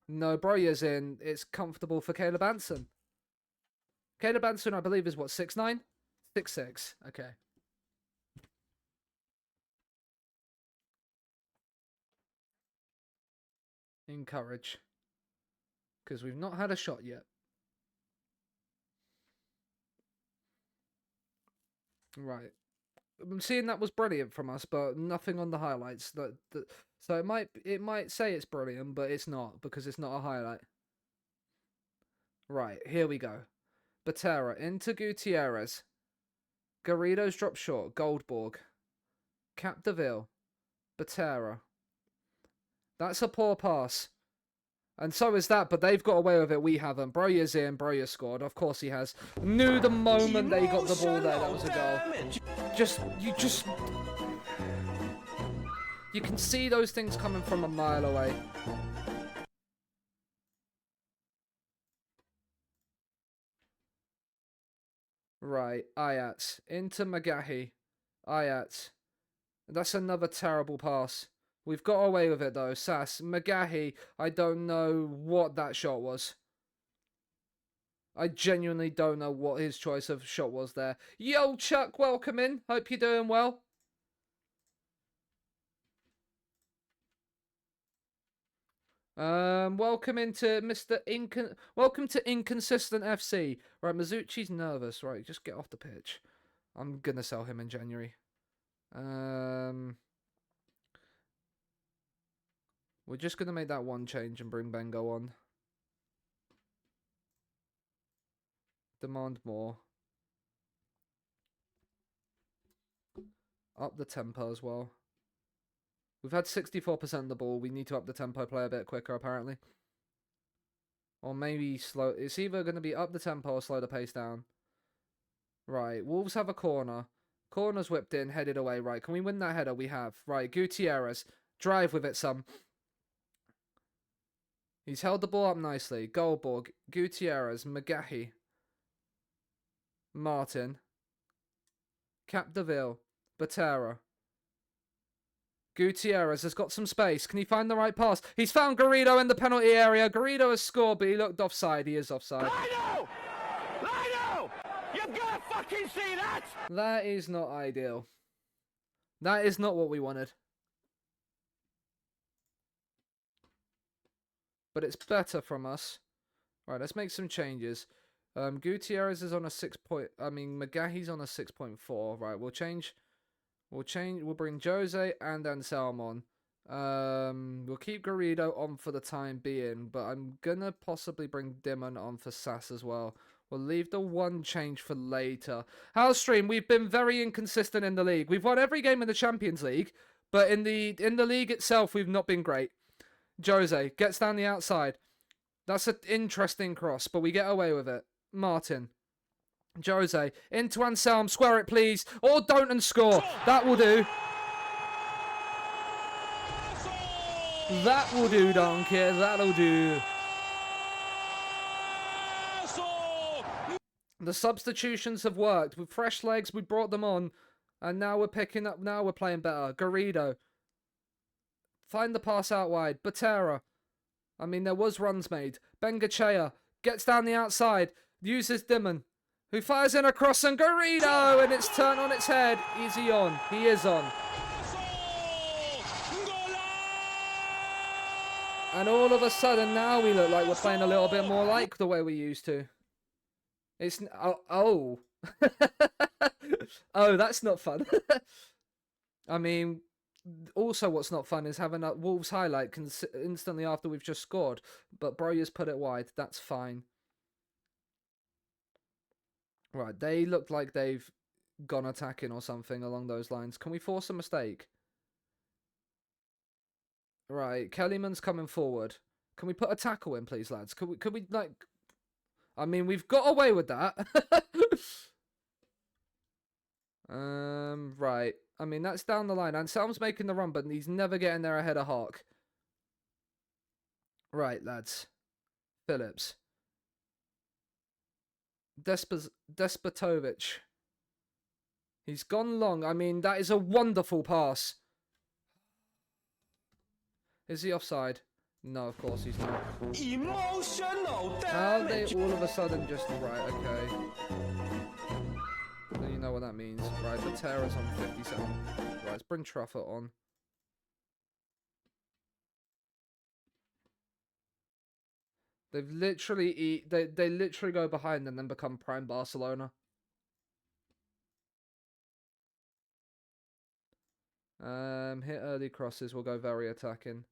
No, Broya's in. It's comfortable for Caleb Anson. Caleb Anson, I believe, is what, 6'9"? 6'6". Okay. Encourage. Because we've not had a shot yet. Right. I'm seeing that was brilliant from us, but nothing on the highlights. So it might say it's brilliant, but it's not, because it's not a highlight. Right, here we go. Batera into Gutierrez. Garrido's dropped short. Goldborg. Capdeville. Batera. That's a poor pass. And so is that, but they've got away with it. We haven't. Broya's in. Broya scored. Of course he has. Knew the moment they got the ball there, that was a goal. You can see those things coming from a mile away. Right, Ayats. Into Magahi. Ayats. That's another terrible pass. We've got away with it, though. Sass. Magahi, I don't know what that shot was. I genuinely don't know what his choice of shot was there. Yo, Chuck, welcome in. Hope you're doing well. Welcome into Welcome to Inconsistent FC. Right, Mizuchi's nervous. Right, just get off the pitch. I'm gonna sell him in January. We're just gonna make that one change and bring Bengo on. Demand more. Up the tempo as well. We've had 64% of the ball. We need to up the tempo, play a bit quicker, apparently. Or maybe slow. It's either going to be up the tempo or slow the pace down. Right. Wolves have a corner. Corner's whipped in, headed away. Right. Can we win that header? We have. Right. Gutierrez. Drive with it, some. He's held the ball up nicely. Goldborg. Gutierrez. Magahi. Martin. Capdeville. Batera. Gutierrez has got some space. Can he find the right pass? He's found Garrido in the penalty area. Garrido has scored, but he looked offside. He is offside. Lino! Lino! You've got to fucking see that! That is not ideal. That is not what we wanted. But it's better from us. Right, let's make some changes. Gutierrez is on a 6 point... I mean, Magahi's on a 6.4. Right, we'll change... We'll bring Jose and Anselmo on. We'll keep Garrido on for the time being, but I'm gonna possibly bring Dimon on for Sass as well. We'll leave the one change for later. House Stream, we've been very inconsistent in the league. We've won every game in the Champions League, but in the league itself, we've not been great. Jose gets down the outside. That's an interesting cross, but we get away with it. Martin. Jose, into Anselm, square it please, or don't and score. That will do. That will do, Donkey, that'll do. The substitutions have worked. With fresh legs, we brought them on, and now we're picking up, now we're playing better. Garrido. Find the pass out wide. Batera. I mean, there was runs made. Bengachea gets down the outside, uses Dimon, who fires in a cross, and Garrido, and it's turned on its head. Is he on? He is on. And all of a sudden, now we look like we're playing a little bit more like the way we used to. It's... Oh. Oh, that's not fun. I mean, also what's not fun is having a Wolves highlight instantly after we've just scored. But Broya's put it wide. That's fine. Right, they look like they've gone attacking or something along those lines. Can we force a mistake? Right, Kellyman's coming forward. Can we put a tackle in, please, lads? Could we like... I mean, we've got away with that. Right. I mean, that's down the line. Anselm's making the run, but he's never getting there ahead of Hawk. Right, lads. Phillips. Despotovic. He's gone long. I mean, that is a wonderful pass. Is he offside? No, of course he's not. Emotional How are they damage. all of a sudden just... Right, okay. So you know what that means. Right, the Terror's on 57. Right, let's bring Truffert on. They've literally... They literally go behind and then become prime Barcelona. Hit early crosses. We'll go very attacking.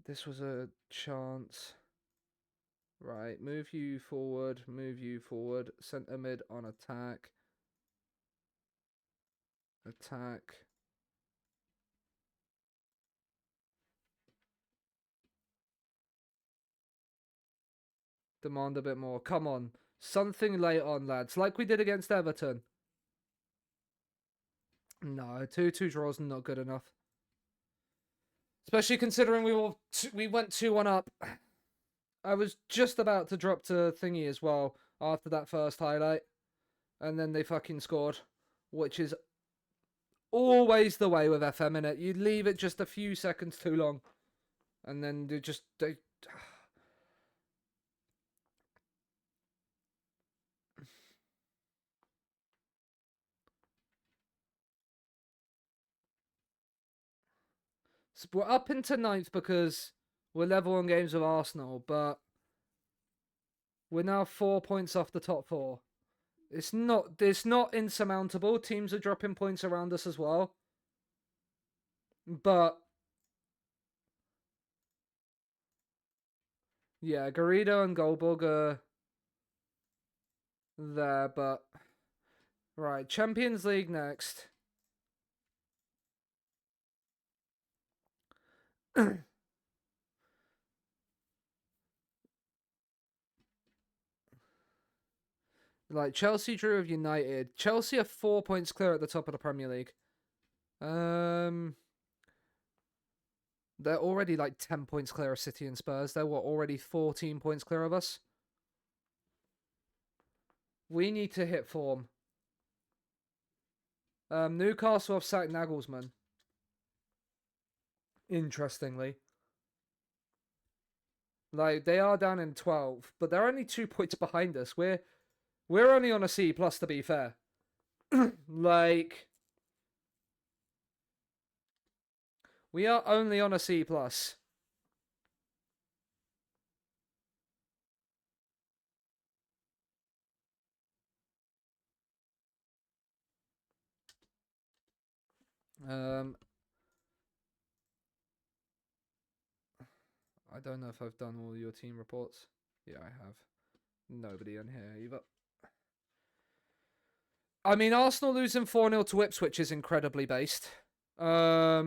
This was a chance. Right, move you forward. Move you forward. Centre mid on attack. Attack. Demand a bit more. Come on. Something late on, lads. Like we did against Everton. No, 2-2 draws not good enough. Especially considering we went 2-1 up. I was just about to drop to thingy as well after that first highlight. And then they fucking scored. Which is always the way with FM, innit? You leave it just a few seconds too long. And then they So we're up into 9th because we're level on games with Arsenal, but we're now 4 points off the top 4. It's not insurmountable. Teams are dropping points around us as well. But yeah, Garrido and Goldberg are there, but right, Champions League next. Like Chelsea drew with United. Chelsea are 4 points clear at the top of the Premier League. They're already like 10 points clear of City and Spurs. They were already 14 points clear of us. We need to hit form. Newcastle have sacked Nagelsmann. Interestingly. Like, they are down in 12, but they're only 2 points behind us. We're only on a C plus, to be fair. Like, we are only on a C plus. I don't know if I've done all your team reports. Yeah, I have. Nobody in here either. I mean, Arsenal losing 4-0 to Ipswich is incredibly based. Yeah.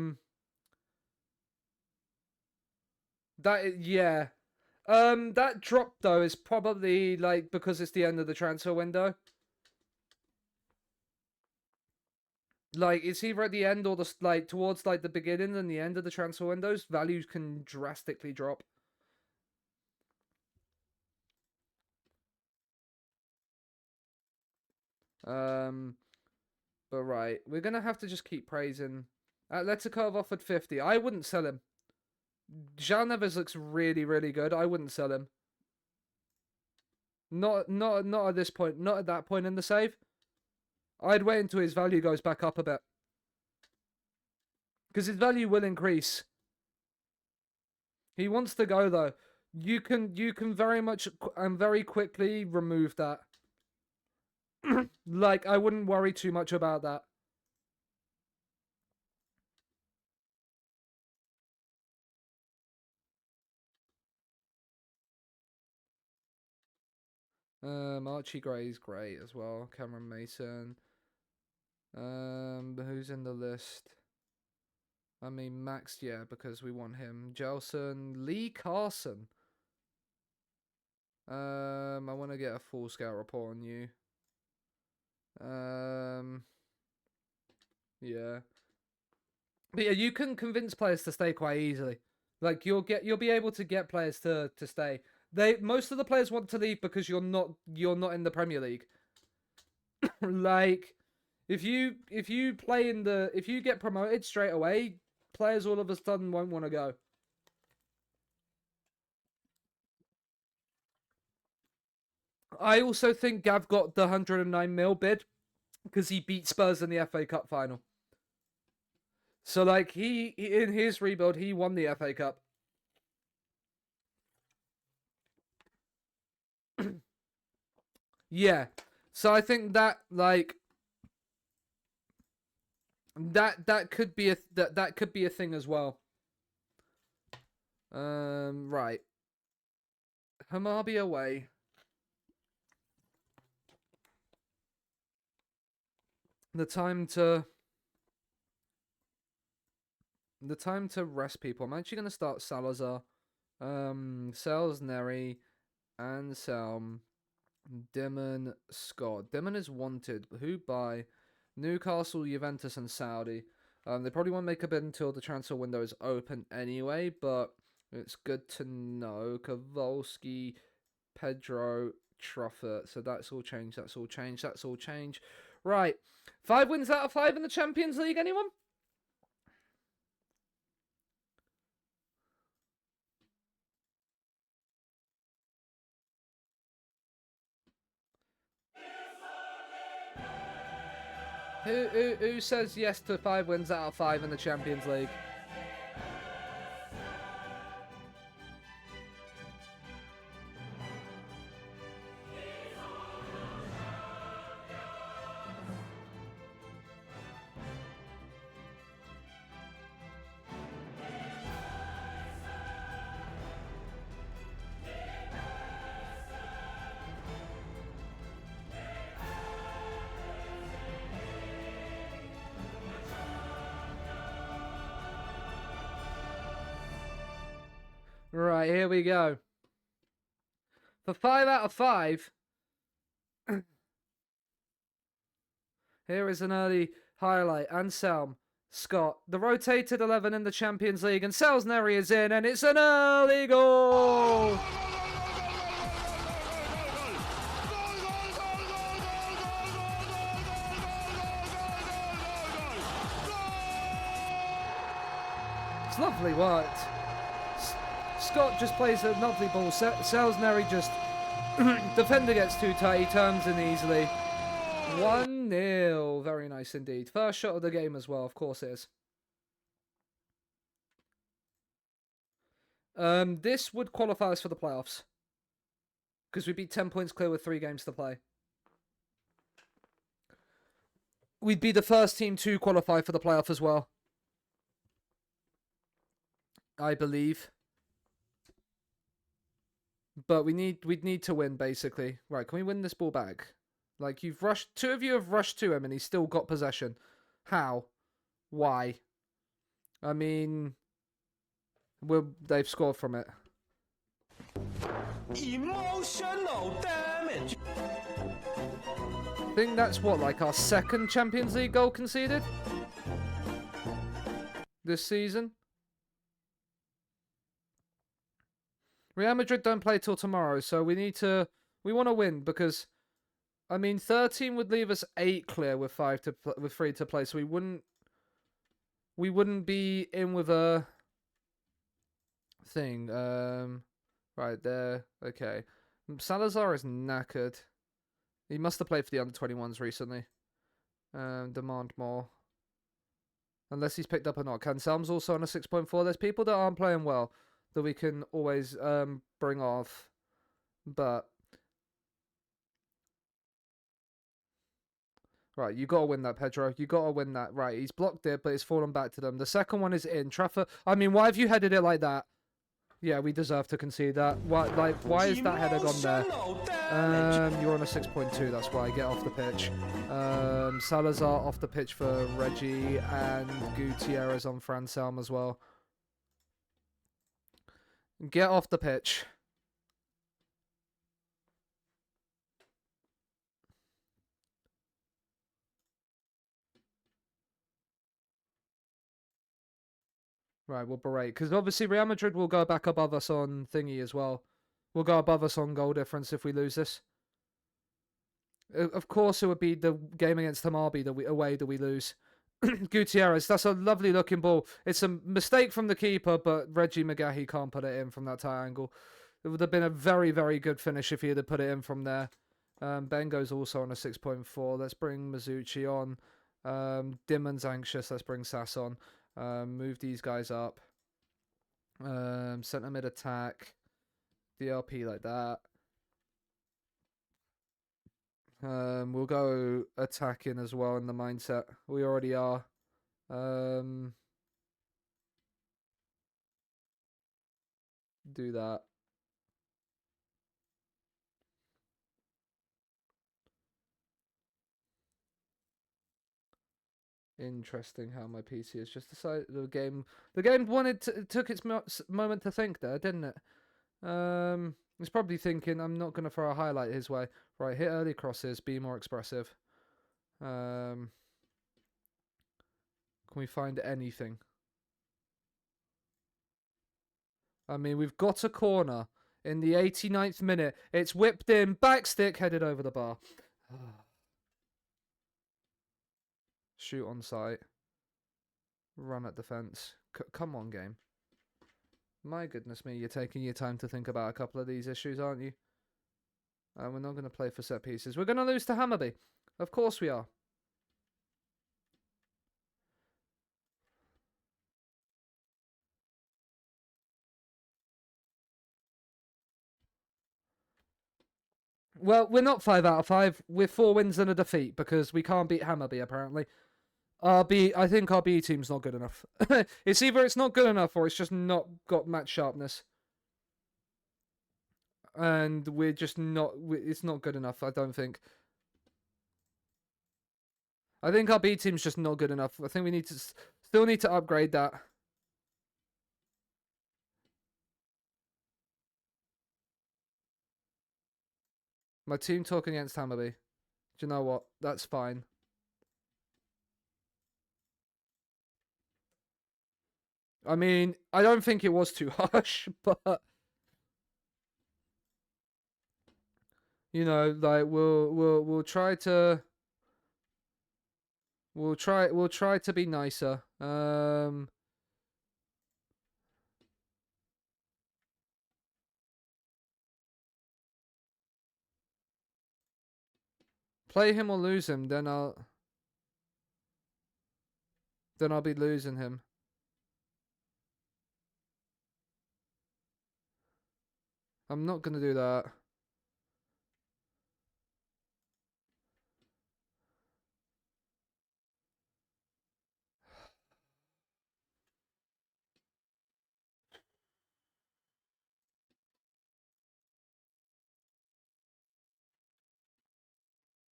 That drop, though, is probably, like, because it's the end of the transfer window. Like, it's either at the end or towards the beginning and the end of the transfer windows, values can drastically drop. But right, we're gonna have to just keep praising. Atletico have offered 50. I wouldn't sell him. João Neves looks really, really good. I wouldn't sell him. Not at this point. Not at that point in the save. I'd wait until his value goes back up a bit. Because his value will increase. He wants to go, though. You can very much and very quickly remove that. Like, I wouldn't worry too much about that. Archie Gray's great as well. Cameron Mason. Who's in the list? I mean, Max, yeah, because we want him. Gelson, Lee Carson. I want to get a full scout report on you. Yeah. But yeah, you can convince players to stay quite easily. Like you'll be able to get players to stay. Most of the players want to leave because you're not in the Premier League. Like if you play if you get promoted straight away, players all of a sudden won't want to go. I also think Gav got the 109 mil bid because he beat Spurs in the FA Cup final. So like he in his rebuild he won the FA Cup. Yeah. So I think that like that could be that could be a thing as well. Right. Hamabi away. The time to rest people. I'm actually gonna start Salazar, Sels, Neri, Anselm, Dimon, Scott. Dimon is wanted. Who by? Newcastle, Juventus, and Saudi. They probably won't make a bid until the transfer window is open anyway, but it's good to know. Kowalski, Pedro, Truffert. So that's all changed. That's all changed. That's all changed. Right. 5 wins out of 5 in the Champions League, anyone? Who says yes to 5 wins out of 5 in the Champions League? Right, here we go. For 5 out of 5, here is an early highlight. Anselm, Scott, the rotated 11 in the Champions League, and Salisbury is in, and it's an early goal! It's lovely worked. Scott just plays a lovely ball. Salisbury just defender gets too tight. He turns in easily. 1-0. Very nice indeed. First shot of the game as well. Of course it is. This would qualify us for the playoffs. Because we'd be 10 points clear with 3 games to play. We'd be the first team to qualify for the playoff as well. I believe. But we'd need to win, basically. Right, can we win this ball back? Like, you've rushed... 2 of you have rushed to him and he's still got possession. How? Why? I mean... they've scored from it. Emotional damage. I think that's what, like our 2nd Champions League goal conceded? This season? Real Madrid don't play till tomorrow, so we want to win because, I mean, 13 would leave us 8 clear with 3 to play, so we wouldn't be in with a thing. Right there, okay. Salazar is knackered. He must have played for the under-21s recently. Demand more. Unless he's picked up a knock. Anselm's also on a 6.4. There's people that aren't playing well that we can always bring off. But... Right, you got to win that, Pedro. You got to win that. Right, he's blocked it, but it's fallen back to them. The second one is in. Trafford... I mean, why have you headed it like that? Yeah, we deserve to concede that. Why is that header gone there? You're on a 6.2, that's why. Get off the pitch. Salazar off the pitch for Reggie, and Gutierrez on Anselm as well. Get off the pitch. Right, we'll berate. Because obviously Real Madrid will go back above us on thingy as well. We'll go above us on goal difference if we lose this. Of course, it would be the game against Hamabi away that we lose. Gutierrez, that's a lovely looking ball. It's a mistake from the keeper, but Reggie McGahey can't put it in from that tight angle. It would have been a very, very good finish if he had put it in from there. Bengo's also on a 6.4. Let's bring Mizuchi on. Dimmon's anxious. Let's bring Sass on. Move these guys up. Centre mid attack. DLP like that. We'll go attacking as well in the mindset. We already are. Do that. Interesting how my PC has just decided the game took its moment to think there, didn't it? It's probably thinking I'm not going to throw a highlight his way. Right, hit early crosses, be more expressive. Can we find anything? I mean, we've got a corner in the 89th minute. It's whipped in, back stick, headed over the bar. Shoot on sight. Run at defence. Come on, game. My goodness me, you're taking your time to think about a couple of these issues, aren't you? We're not going to play for set pieces. We're going to lose to Hammarby. Of course we are. Well, we're not 5 out of 5. We're 4 wins and a defeat because we can't beat Hammarby, apparently. I think our B team's not good enough. It's either it's not good enough or it's just not got match sharpness. And we're just not... It's not good enough, I don't think. I think our B team's just not good enough. I think we need to... Still need to upgrade that. My team talking against Hammarby. Do you know what? That's fine. I mean, I don't think it was too harsh, but you know, like we'll try to we'll try to be nicer. Play him or lose him, then I'll be losing him. I'm not gonna do that.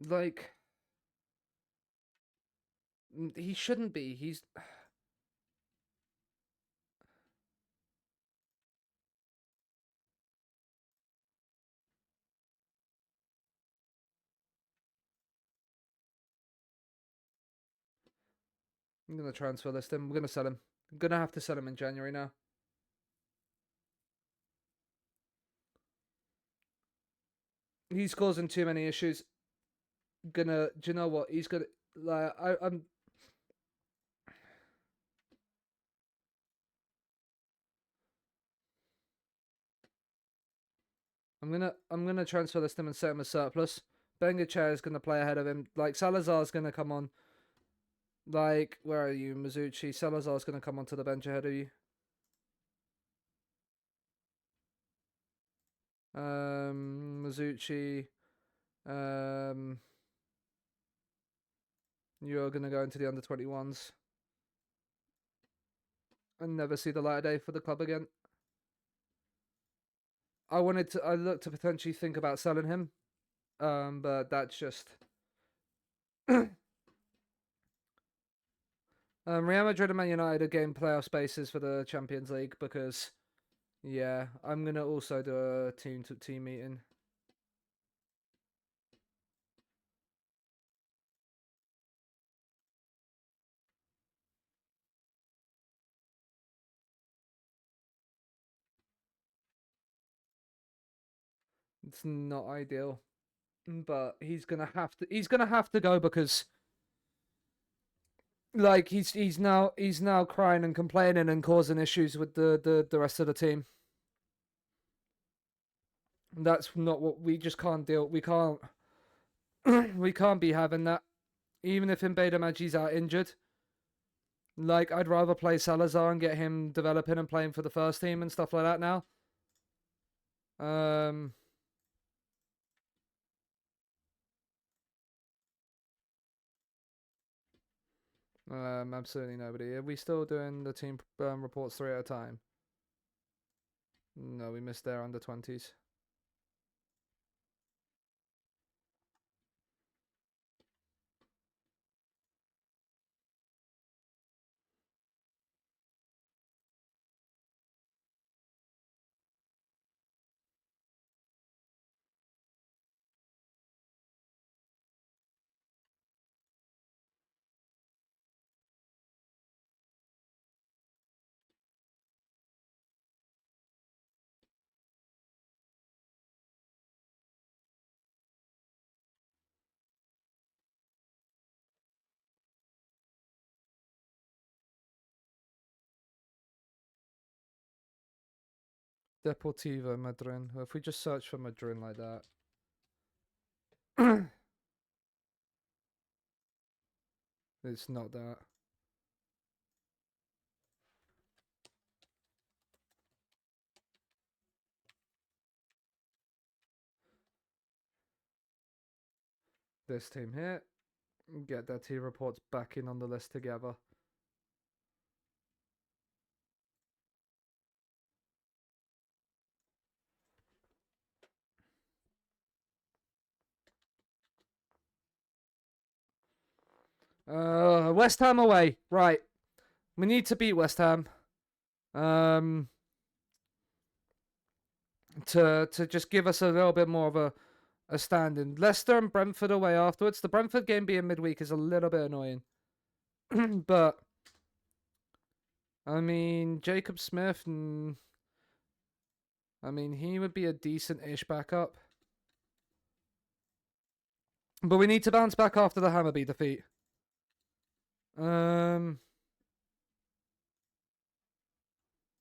Like, he shouldn't be. He's... I'm gonna transfer list him. I'm gonna sell him. I'm gonna have to sell him in January now. He's causing too many issues. Do you know what? He's gonna... Like, I'm gonna transfer this to him and set him a surplus. Bengachair is gonna play ahead of him. Like, Salazar's gonna come on. Like, where are you, Mizuchi? Salazar's gonna come onto the bench ahead of you. Mizuchi. You're gonna go into the under-21s and never see the light of day for the club again. I looked to potentially think about selling him, but that's just... Real Madrid and Man United are getting playoff spaces for the Champions League because, yeah, I'm gonna also do a team meeting. It's not ideal, but he's gonna have to go because like he's now crying and complaining and causing issues with the rest of the team. That's not what we just can't deal. We can't we can't be having that. Even if Mbeda Magi's out injured. Like, I'd rather play Salazar and get him developing and playing for the first team and stuff like that now. Absolutely nobody. Are we still doing the team reports 3 at a time? No, we missed their under 20s. Deportivo Madrid. Well, if we just search for Madrid like that. It's not that. This team here. Get their team reports back in on the list together. West Ham away. Right. We need to beat West Ham. To just give us a little bit more of a standing. Leicester and Brentford away afterwards. The Brentford game being midweek is a little bit annoying. But I mean, Jacob Smith, I mean, he would be a decent-ish backup. But we need to bounce back after the Hammarby defeat.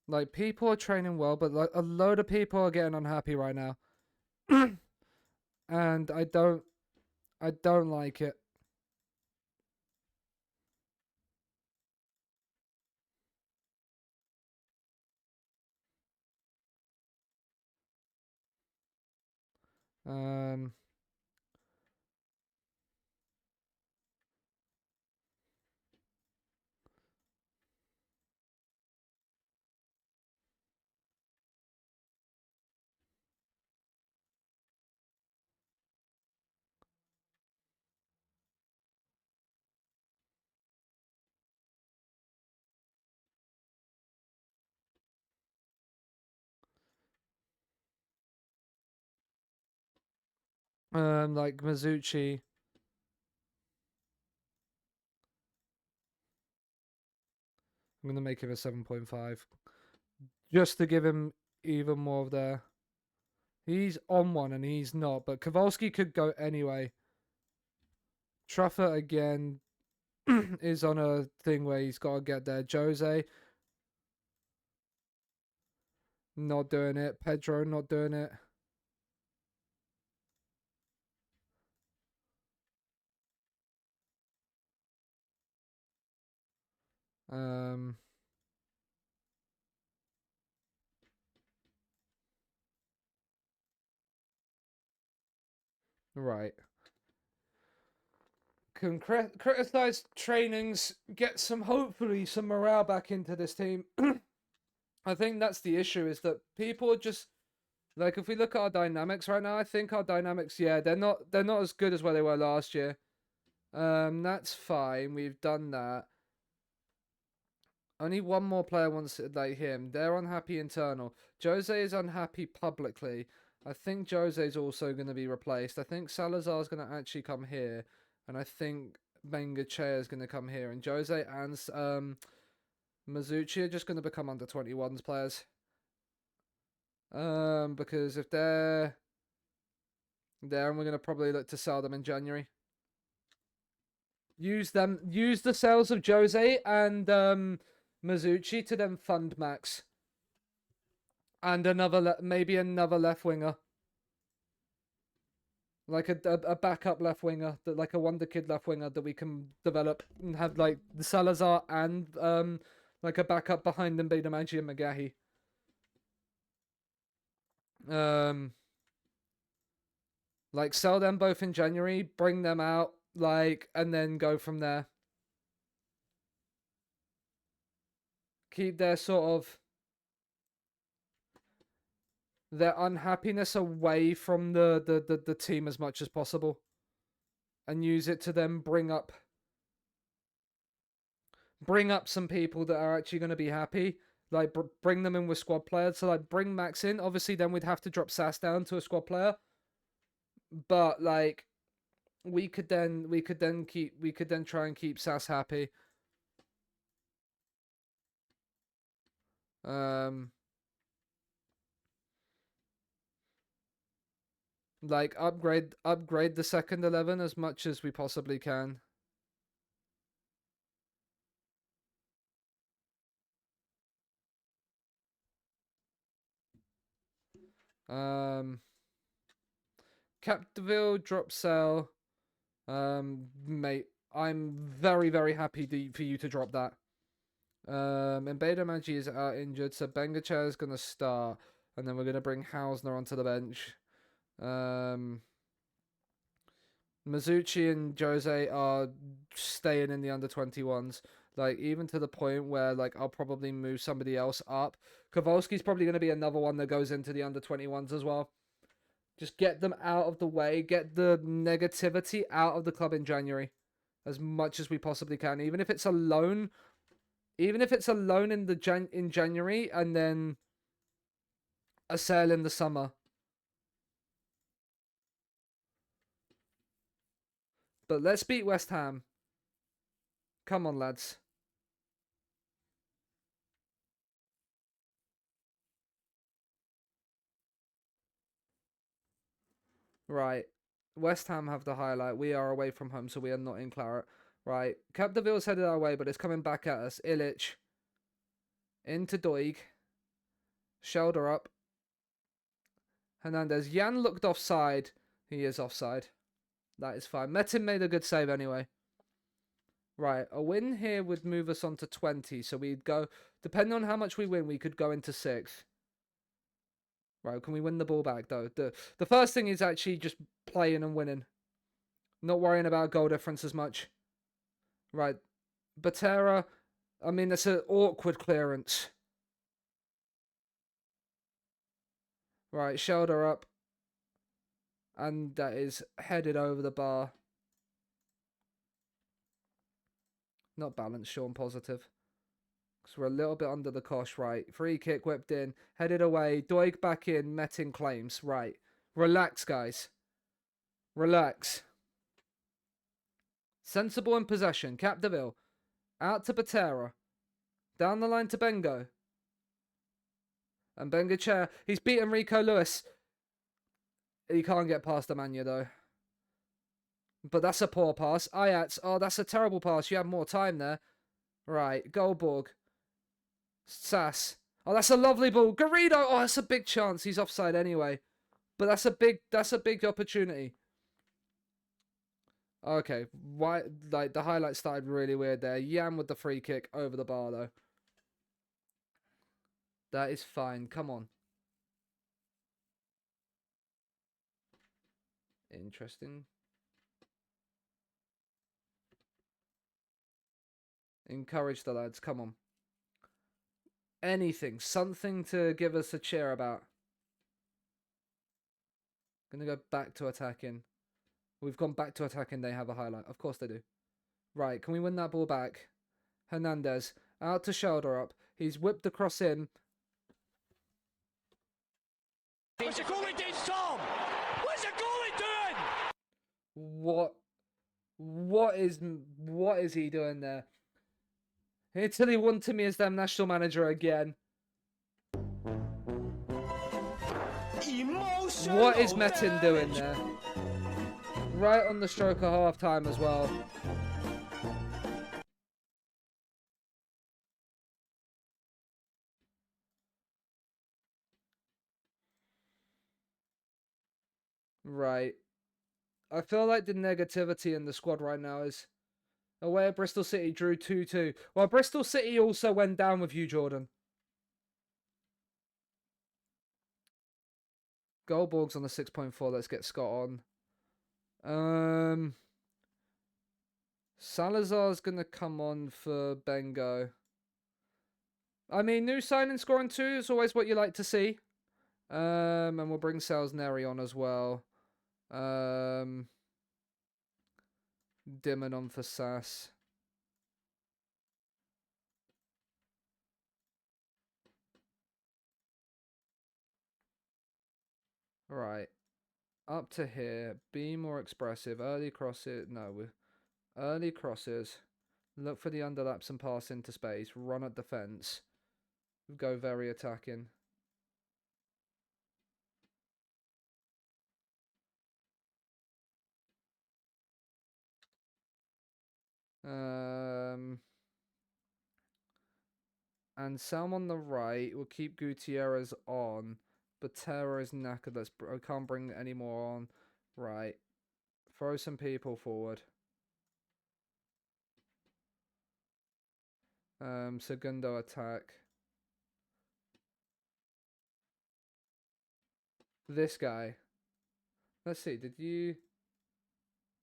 Like, people are training well, but like a load of people are getting unhappy right now. And I don't like it. Like Mizuchi. I'm gonna make him a 7.5. Just to give him even more of their... He's on one and he's not, but Kowalski could go anyway. Truffert again is on a thing where he's got to get there. Jose, not doing it. Pedro, not doing it. Right. Can criticize trainings, get hopefully some morale back into this team. I think that's the issue, is that people are just like, if we look at our dynamics right now, I think our dynamics, yeah, they're not as good as where they were last year. That's fine. We've done that. Only one more player wants it like him. They're unhappy internal. Jose is unhappy publicly. I think Jose's also going to be replaced. I think Salazar's going to actually come here. And I think Bengochea is going to come here. And Jose and Mizuchi are just going to become under 21s players. Because if they're there, and we're going to probably look to sell them in January. Use the sales of Jose and Mizuchi to then fund Max. And maybe another left winger. Like a backup left winger, like a wonder kid left winger that we can develop and have like the Salazar and like a backup behind them, Bedamaji and Magahi. Like sell them both in January, bring them out, like, and then go from there. Keep their their unhappiness away from the team as much as possible, and use it to then bring up some people that are actually going to be happy, like bring them in with squad players. So like bring Max in, obviously then we'd have to drop Sass down to a squad player, but like we could then try and keep Sass happy. Like upgrade the second 11 as much as we possibly can. Capdeville drop sell. Mate, I'm very, very happy for you to drop that. And Beta Magi is out injured, so Bengacher is gonna start, and then we're gonna bring Hausner onto the bench. Mizuchi and Jose are staying in the under-21s, like even to the point where like I'll probably move somebody else up. Kowalski's probably going to be another one that goes into the under-21s as well. Just get them out of the way, get the negativity out of the club in January as much as we possibly can, even if it's a loan. Even if it's a loan in January and then a sale in the summer. But let's beat West Ham. Come on, lads. Right. West Ham have the highlight. We are away from home, so we are not in Claret. Right. Capdeville's headed our way, but it's coming back at us. Illich. Into Doig. Shoulder up. Hernandez. Jan looked offside. He is offside. That is fine. Metin made a good save anyway. Right, a win here would move us on to 20. So we'd go, depending on how much we win, we could go into 6th. Right, can we win the ball back though? The first thing is actually just playing and winning. Not worrying about goal difference as much. Right, Batera, I mean, that's an awkward clearance. Right, shoulder up. And that is headed over the bar. Not balanced, Sean, positive. Because we're a little bit under the cosh, right. Free kick whipped in. Headed away. Doig back in. Metin claims. Right. Relax, guys. Relax. Sensible in possession. Capdeville. Out to Patera. Down the line to Bengo. And Bengacher. He's beaten Rico Lewis. He can't get past Amanya, though. But that's a poor pass. Ayats. Oh, that's a terrible pass. You have more time there. Right. Goldborg. Sass. Oh, that's a lovely ball. Garrido. Oh, that's a big chance. He's offside anyway. But that's a big opportunity. Okay. Why? Like, the highlight started really weird there. Yam with the free kick over the bar, though. That is fine. Come on. Interesting. Encourage the lads. Come on. Anything. Something to give us a cheer about. Gonna go back to attacking. We've gone back to attacking. They have a highlight. Of course they do. Right. Can we win that ball back? Hernandez. Out to shoulder up. He's whipped across in. What's the goalie doing, Tom? What's the goalie doing? What is he doing there? Italy wanted me as their national manager again. Emotional What is Metin doing there? right on the stroke of half time as well. Right. I feel like the negativity in the squad right now is away at Bristol City drew 2-2. Well, Bristol City also went down with you, Jordan. Goldborg's on the 6.4. Let's get Scott on. Salazar's going to come on for Bengo. I mean, new signing scoring 2 is always what you like to see. And we'll bring Salisbury on as well. Dimon on for Sass. Right. Up to here. Be more expressive. Early crosses. No. Early crosses. Look for the underlaps and pass into space. Run at defence. Go very attacking. And Sam on the right. We'll keep Gutierrez on. Botero is knackered. I can't bring any more on. Right. Throw some people forward. Segundo attack. This guy. Let's see.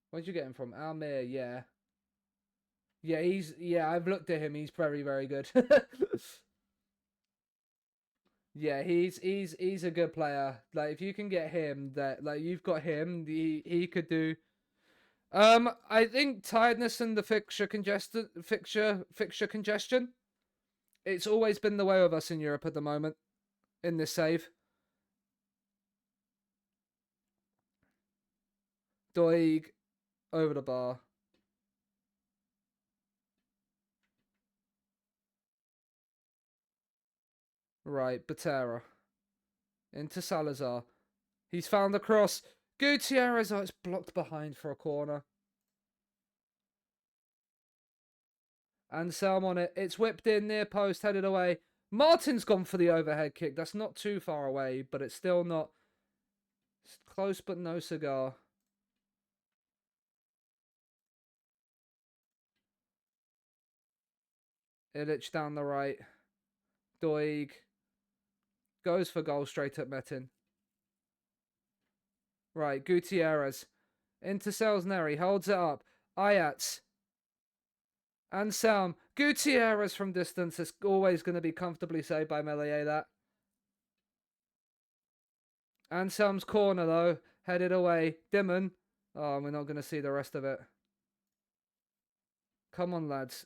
Where'd you get him from? Almir, yeah. Yeah, I've looked at him. He's very, very good. Yeah, he's a good player. Like if you can get him, that like you've got him, he could do. I think tiredness and the fixture congestion. It's always been the way of us in Europe at the moment. In this save, Doig over the bar. Right, Botero. Into Salazar. He's found the cross. Gutierrez, oh, it's blocked behind for a corner. And Selm on it. It's whipped in, near post, headed away. Martin's gone for the overhead kick. That's not too far away, but it's still not. It's close, but no cigar. Illich down the right. Doig goes for goal straight at Metin. Right, Gutierrez. Into Salisbury, holds it up. Ayats. And Selm. Gutierrez from distance is always going to be comfortably saved by Melier, that. And Selm's corner, though. Headed away. Dimon. Oh, we're not going to see the rest of it. Come on, lads.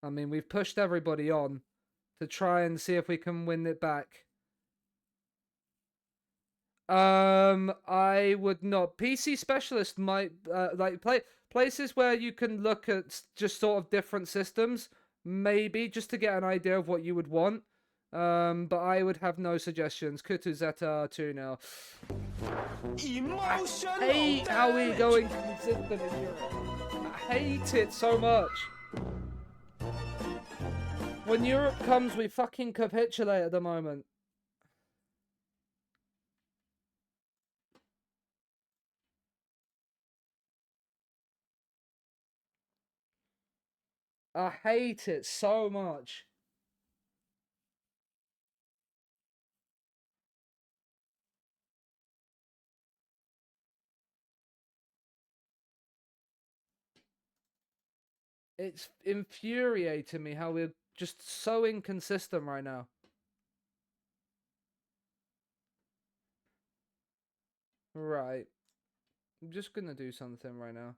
I mean, we've pushed everybody on to try and see if we can win it back. I would not. PC specialist might like places where you can look at just sort of different systems, maybe just to get an idea of what you would want. But I would have no suggestions. Kutuzeta 2-0. Emotional I hate how we're going consistent in Europe. I hate it so much. When Europe comes, we fucking capitulate at the moment. I hate it so much. It's infuriating me how we're just so inconsistent right now. Right. I'm just gonna do something right now.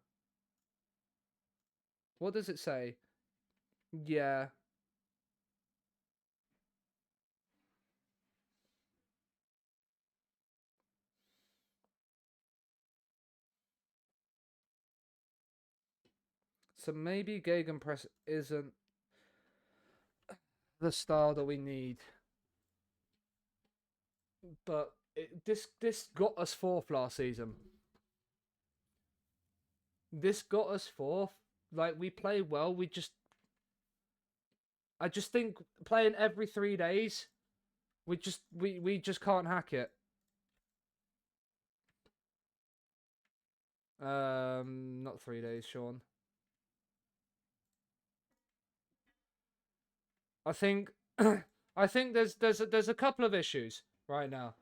What does it say? Yeah. So maybe Gegenpress isn't the style that we need. But this got us fourth last season. This got us fourth. Like, we play well. I just think playing every 3 days, we just can't hack it. Not 3 days, Sean. I think I think there's a couple of issues right now.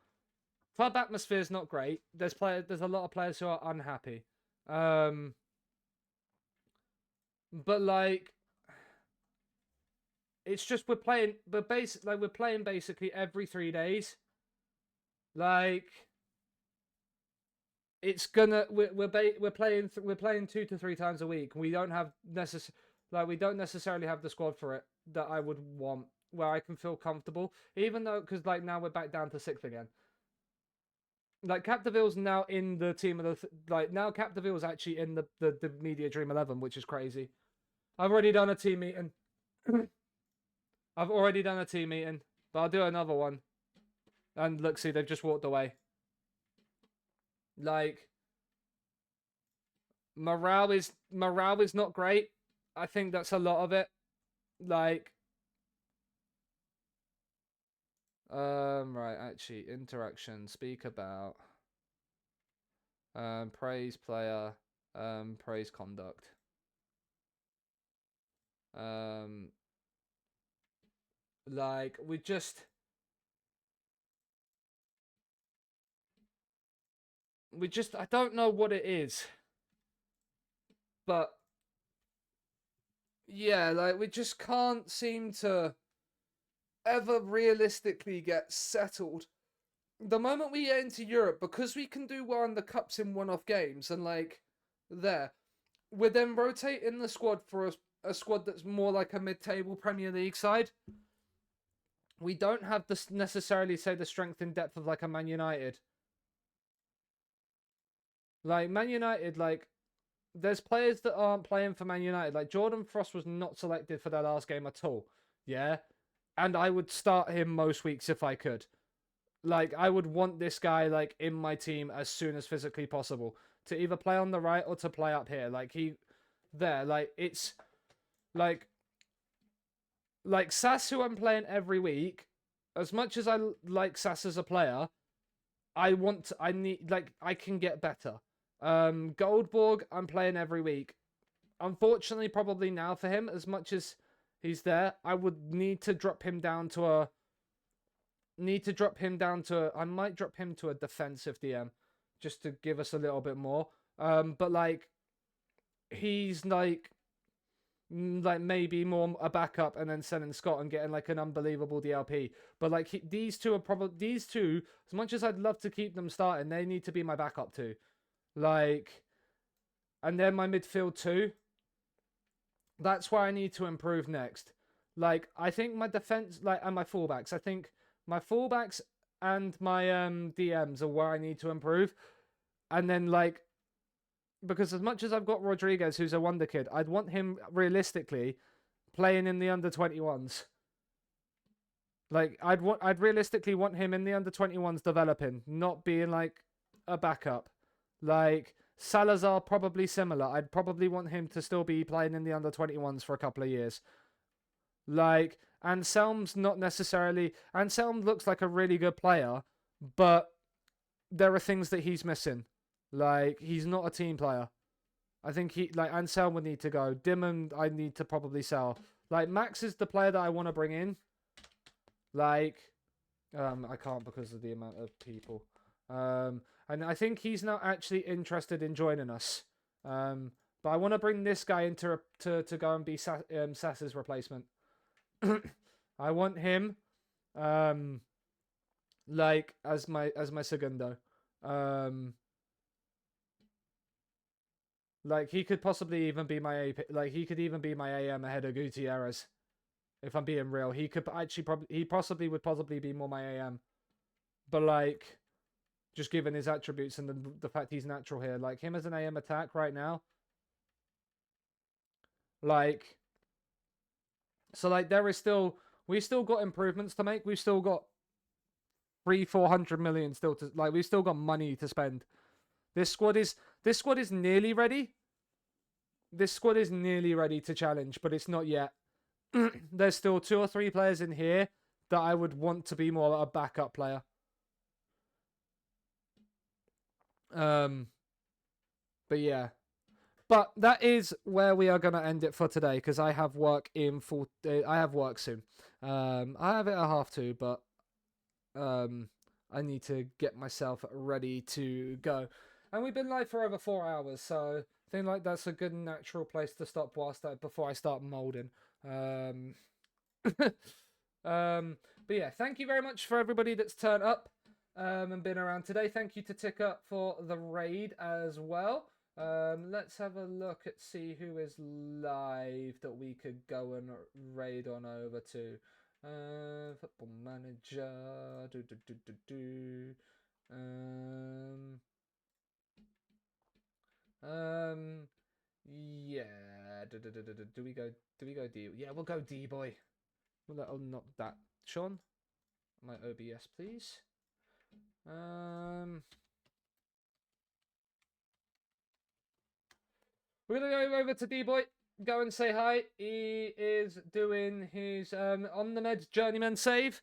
Club atmosphere is not great. There's a lot of players who are unhappy. But like, it's just we're playing basically every 3 days. Like, it's gonna we're playing 2 to 3 times a week. We don't necessarily have the squad for it that I would want, where I can feel comfortable. Even though, because like now we're back down to 6th again. Like, Capdevil's now in the team of now Capdevil's actually in the Media Dream 11, which is crazy. I've already done a team meeting. But I'll do another one. And look, see, they've just walked away. Like, morale is not great. I think that's a lot of it. Like, right, actually, interaction, speak about, praise player, praise conduct. Like, I don't know what it is, but yeah, like, we just can't seem to ever realistically get settled. The moment we get into Europe, because we can do well in the cups in one-off games, and like, we're then rotating the squad for a squad that's more like a mid-table Premier League side. We don't have necessarily, say, the strength and depth of like a Man United. Like, Man United, like, there's players that aren't playing for Man United. Like, Jordan Frost was not selected for their last game at all. Yeah? And I would start him most weeks if I could. Like, I would want this guy, like, in my team as soon as physically possible. To either play on the right or to play up here. Like, it's... Like, Sass, who I'm playing every week, as much as I like Sass as a player, I can get better. Goldborg, I'm playing every week. Unfortunately, probably now for him, as much as he's there, I would need to drop him down to a... I might drop him to a defensive DM, just to give us a little bit more. But, like, he's, like maybe more a backup, and then sending Scott and getting like an unbelievable DLP. But like, these two, as much as I'd love to keep them starting, they need to be my backup too. Like, and then my midfield too. That's where I need to improve next. Like, I think my defense, like, and my fullbacks. I think my fullbacks and my DMs are where I need to improve. And then, like, because as much as I've got Rodriguez, who's a wonder kid, I'd want him realistically playing in the under-21s. Like, I'd realistically want him in the under-21s developing, not being like a backup. Like, Salazar, probably similar. I'd probably want him to still be playing in the under-21s for a couple of years. Like, Anselm's not necessarily... Anselm looks like a really good player, but there are things that he's missing. Like, he's not a team player. I think Anselm would need to go. Dimon, I need to probably sell. Like, Max is the player that I want to bring in. Like, I can't because of the amount of people. And I think he's now actually interested in joining us. But I want to bring this guy in to go and be Sass's replacement. I want him, like, as my segundo. Like, he could possibly even be my AP. Like, he could even be my AM ahead of Gutierrez. If I'm being real, he could actually he possibly would be more my AM. But like, just given his attributes and the fact he's natural here, like him as an AM attack right now. Like, so like there is still, we still got improvements to make. We've still got 300-400 million still to, like, we've still got money to spend. This squad is nearly ready. This squad is nearly ready to challenge, but it's not yet. There's still 2 or 3 players in here that I would want to be more a backup player. But yeah. But that is where we are going to end it for today, because I have work I have work soon. I have it at 2:30, but I need to get myself ready to go. And we've been live for over 4 hours, so I think like that's a good natural place to stop before I start molding. But yeah, thank you very much for everybody that's turned up and been around today. Thank you to Tick Up for the raid as well. Let's have a look at see who is live that we could go and raid on over to. Football Manager. Yeah. Do we go D? Yeah, we'll go D boy. Well, not that. Sean, my OBS, please. We're gonna go over to D boy. Go and say hi. He is doing his on the meds journeyman save.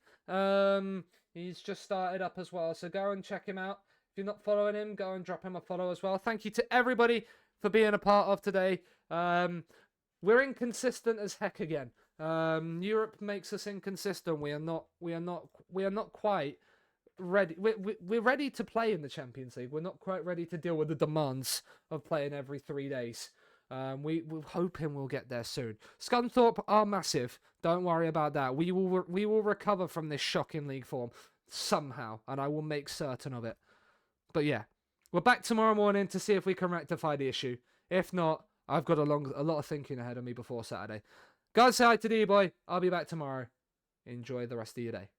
He's just started up as well, so go and check him out. If you're not following him, go and drop him a follow as well. Thank you to everybody for being a part of today. We're inconsistent as heck again. Europe makes us inconsistent. We are not quite ready. We're ready to play in the Champions League. We're not quite ready to deal with the demands of playing every 3 days. We're hoping we'll get there soon. Scunthorpe are massive. Don't worry about that. We will recover from this shocking league form somehow, and I will make certain of it. But yeah, we're back tomorrow morning to see if we can rectify the issue. If not, I've got a lot of thinking ahead of me before Saturday. Go say hi to D-Boy. I'll be back tomorrow. Enjoy the rest of your day.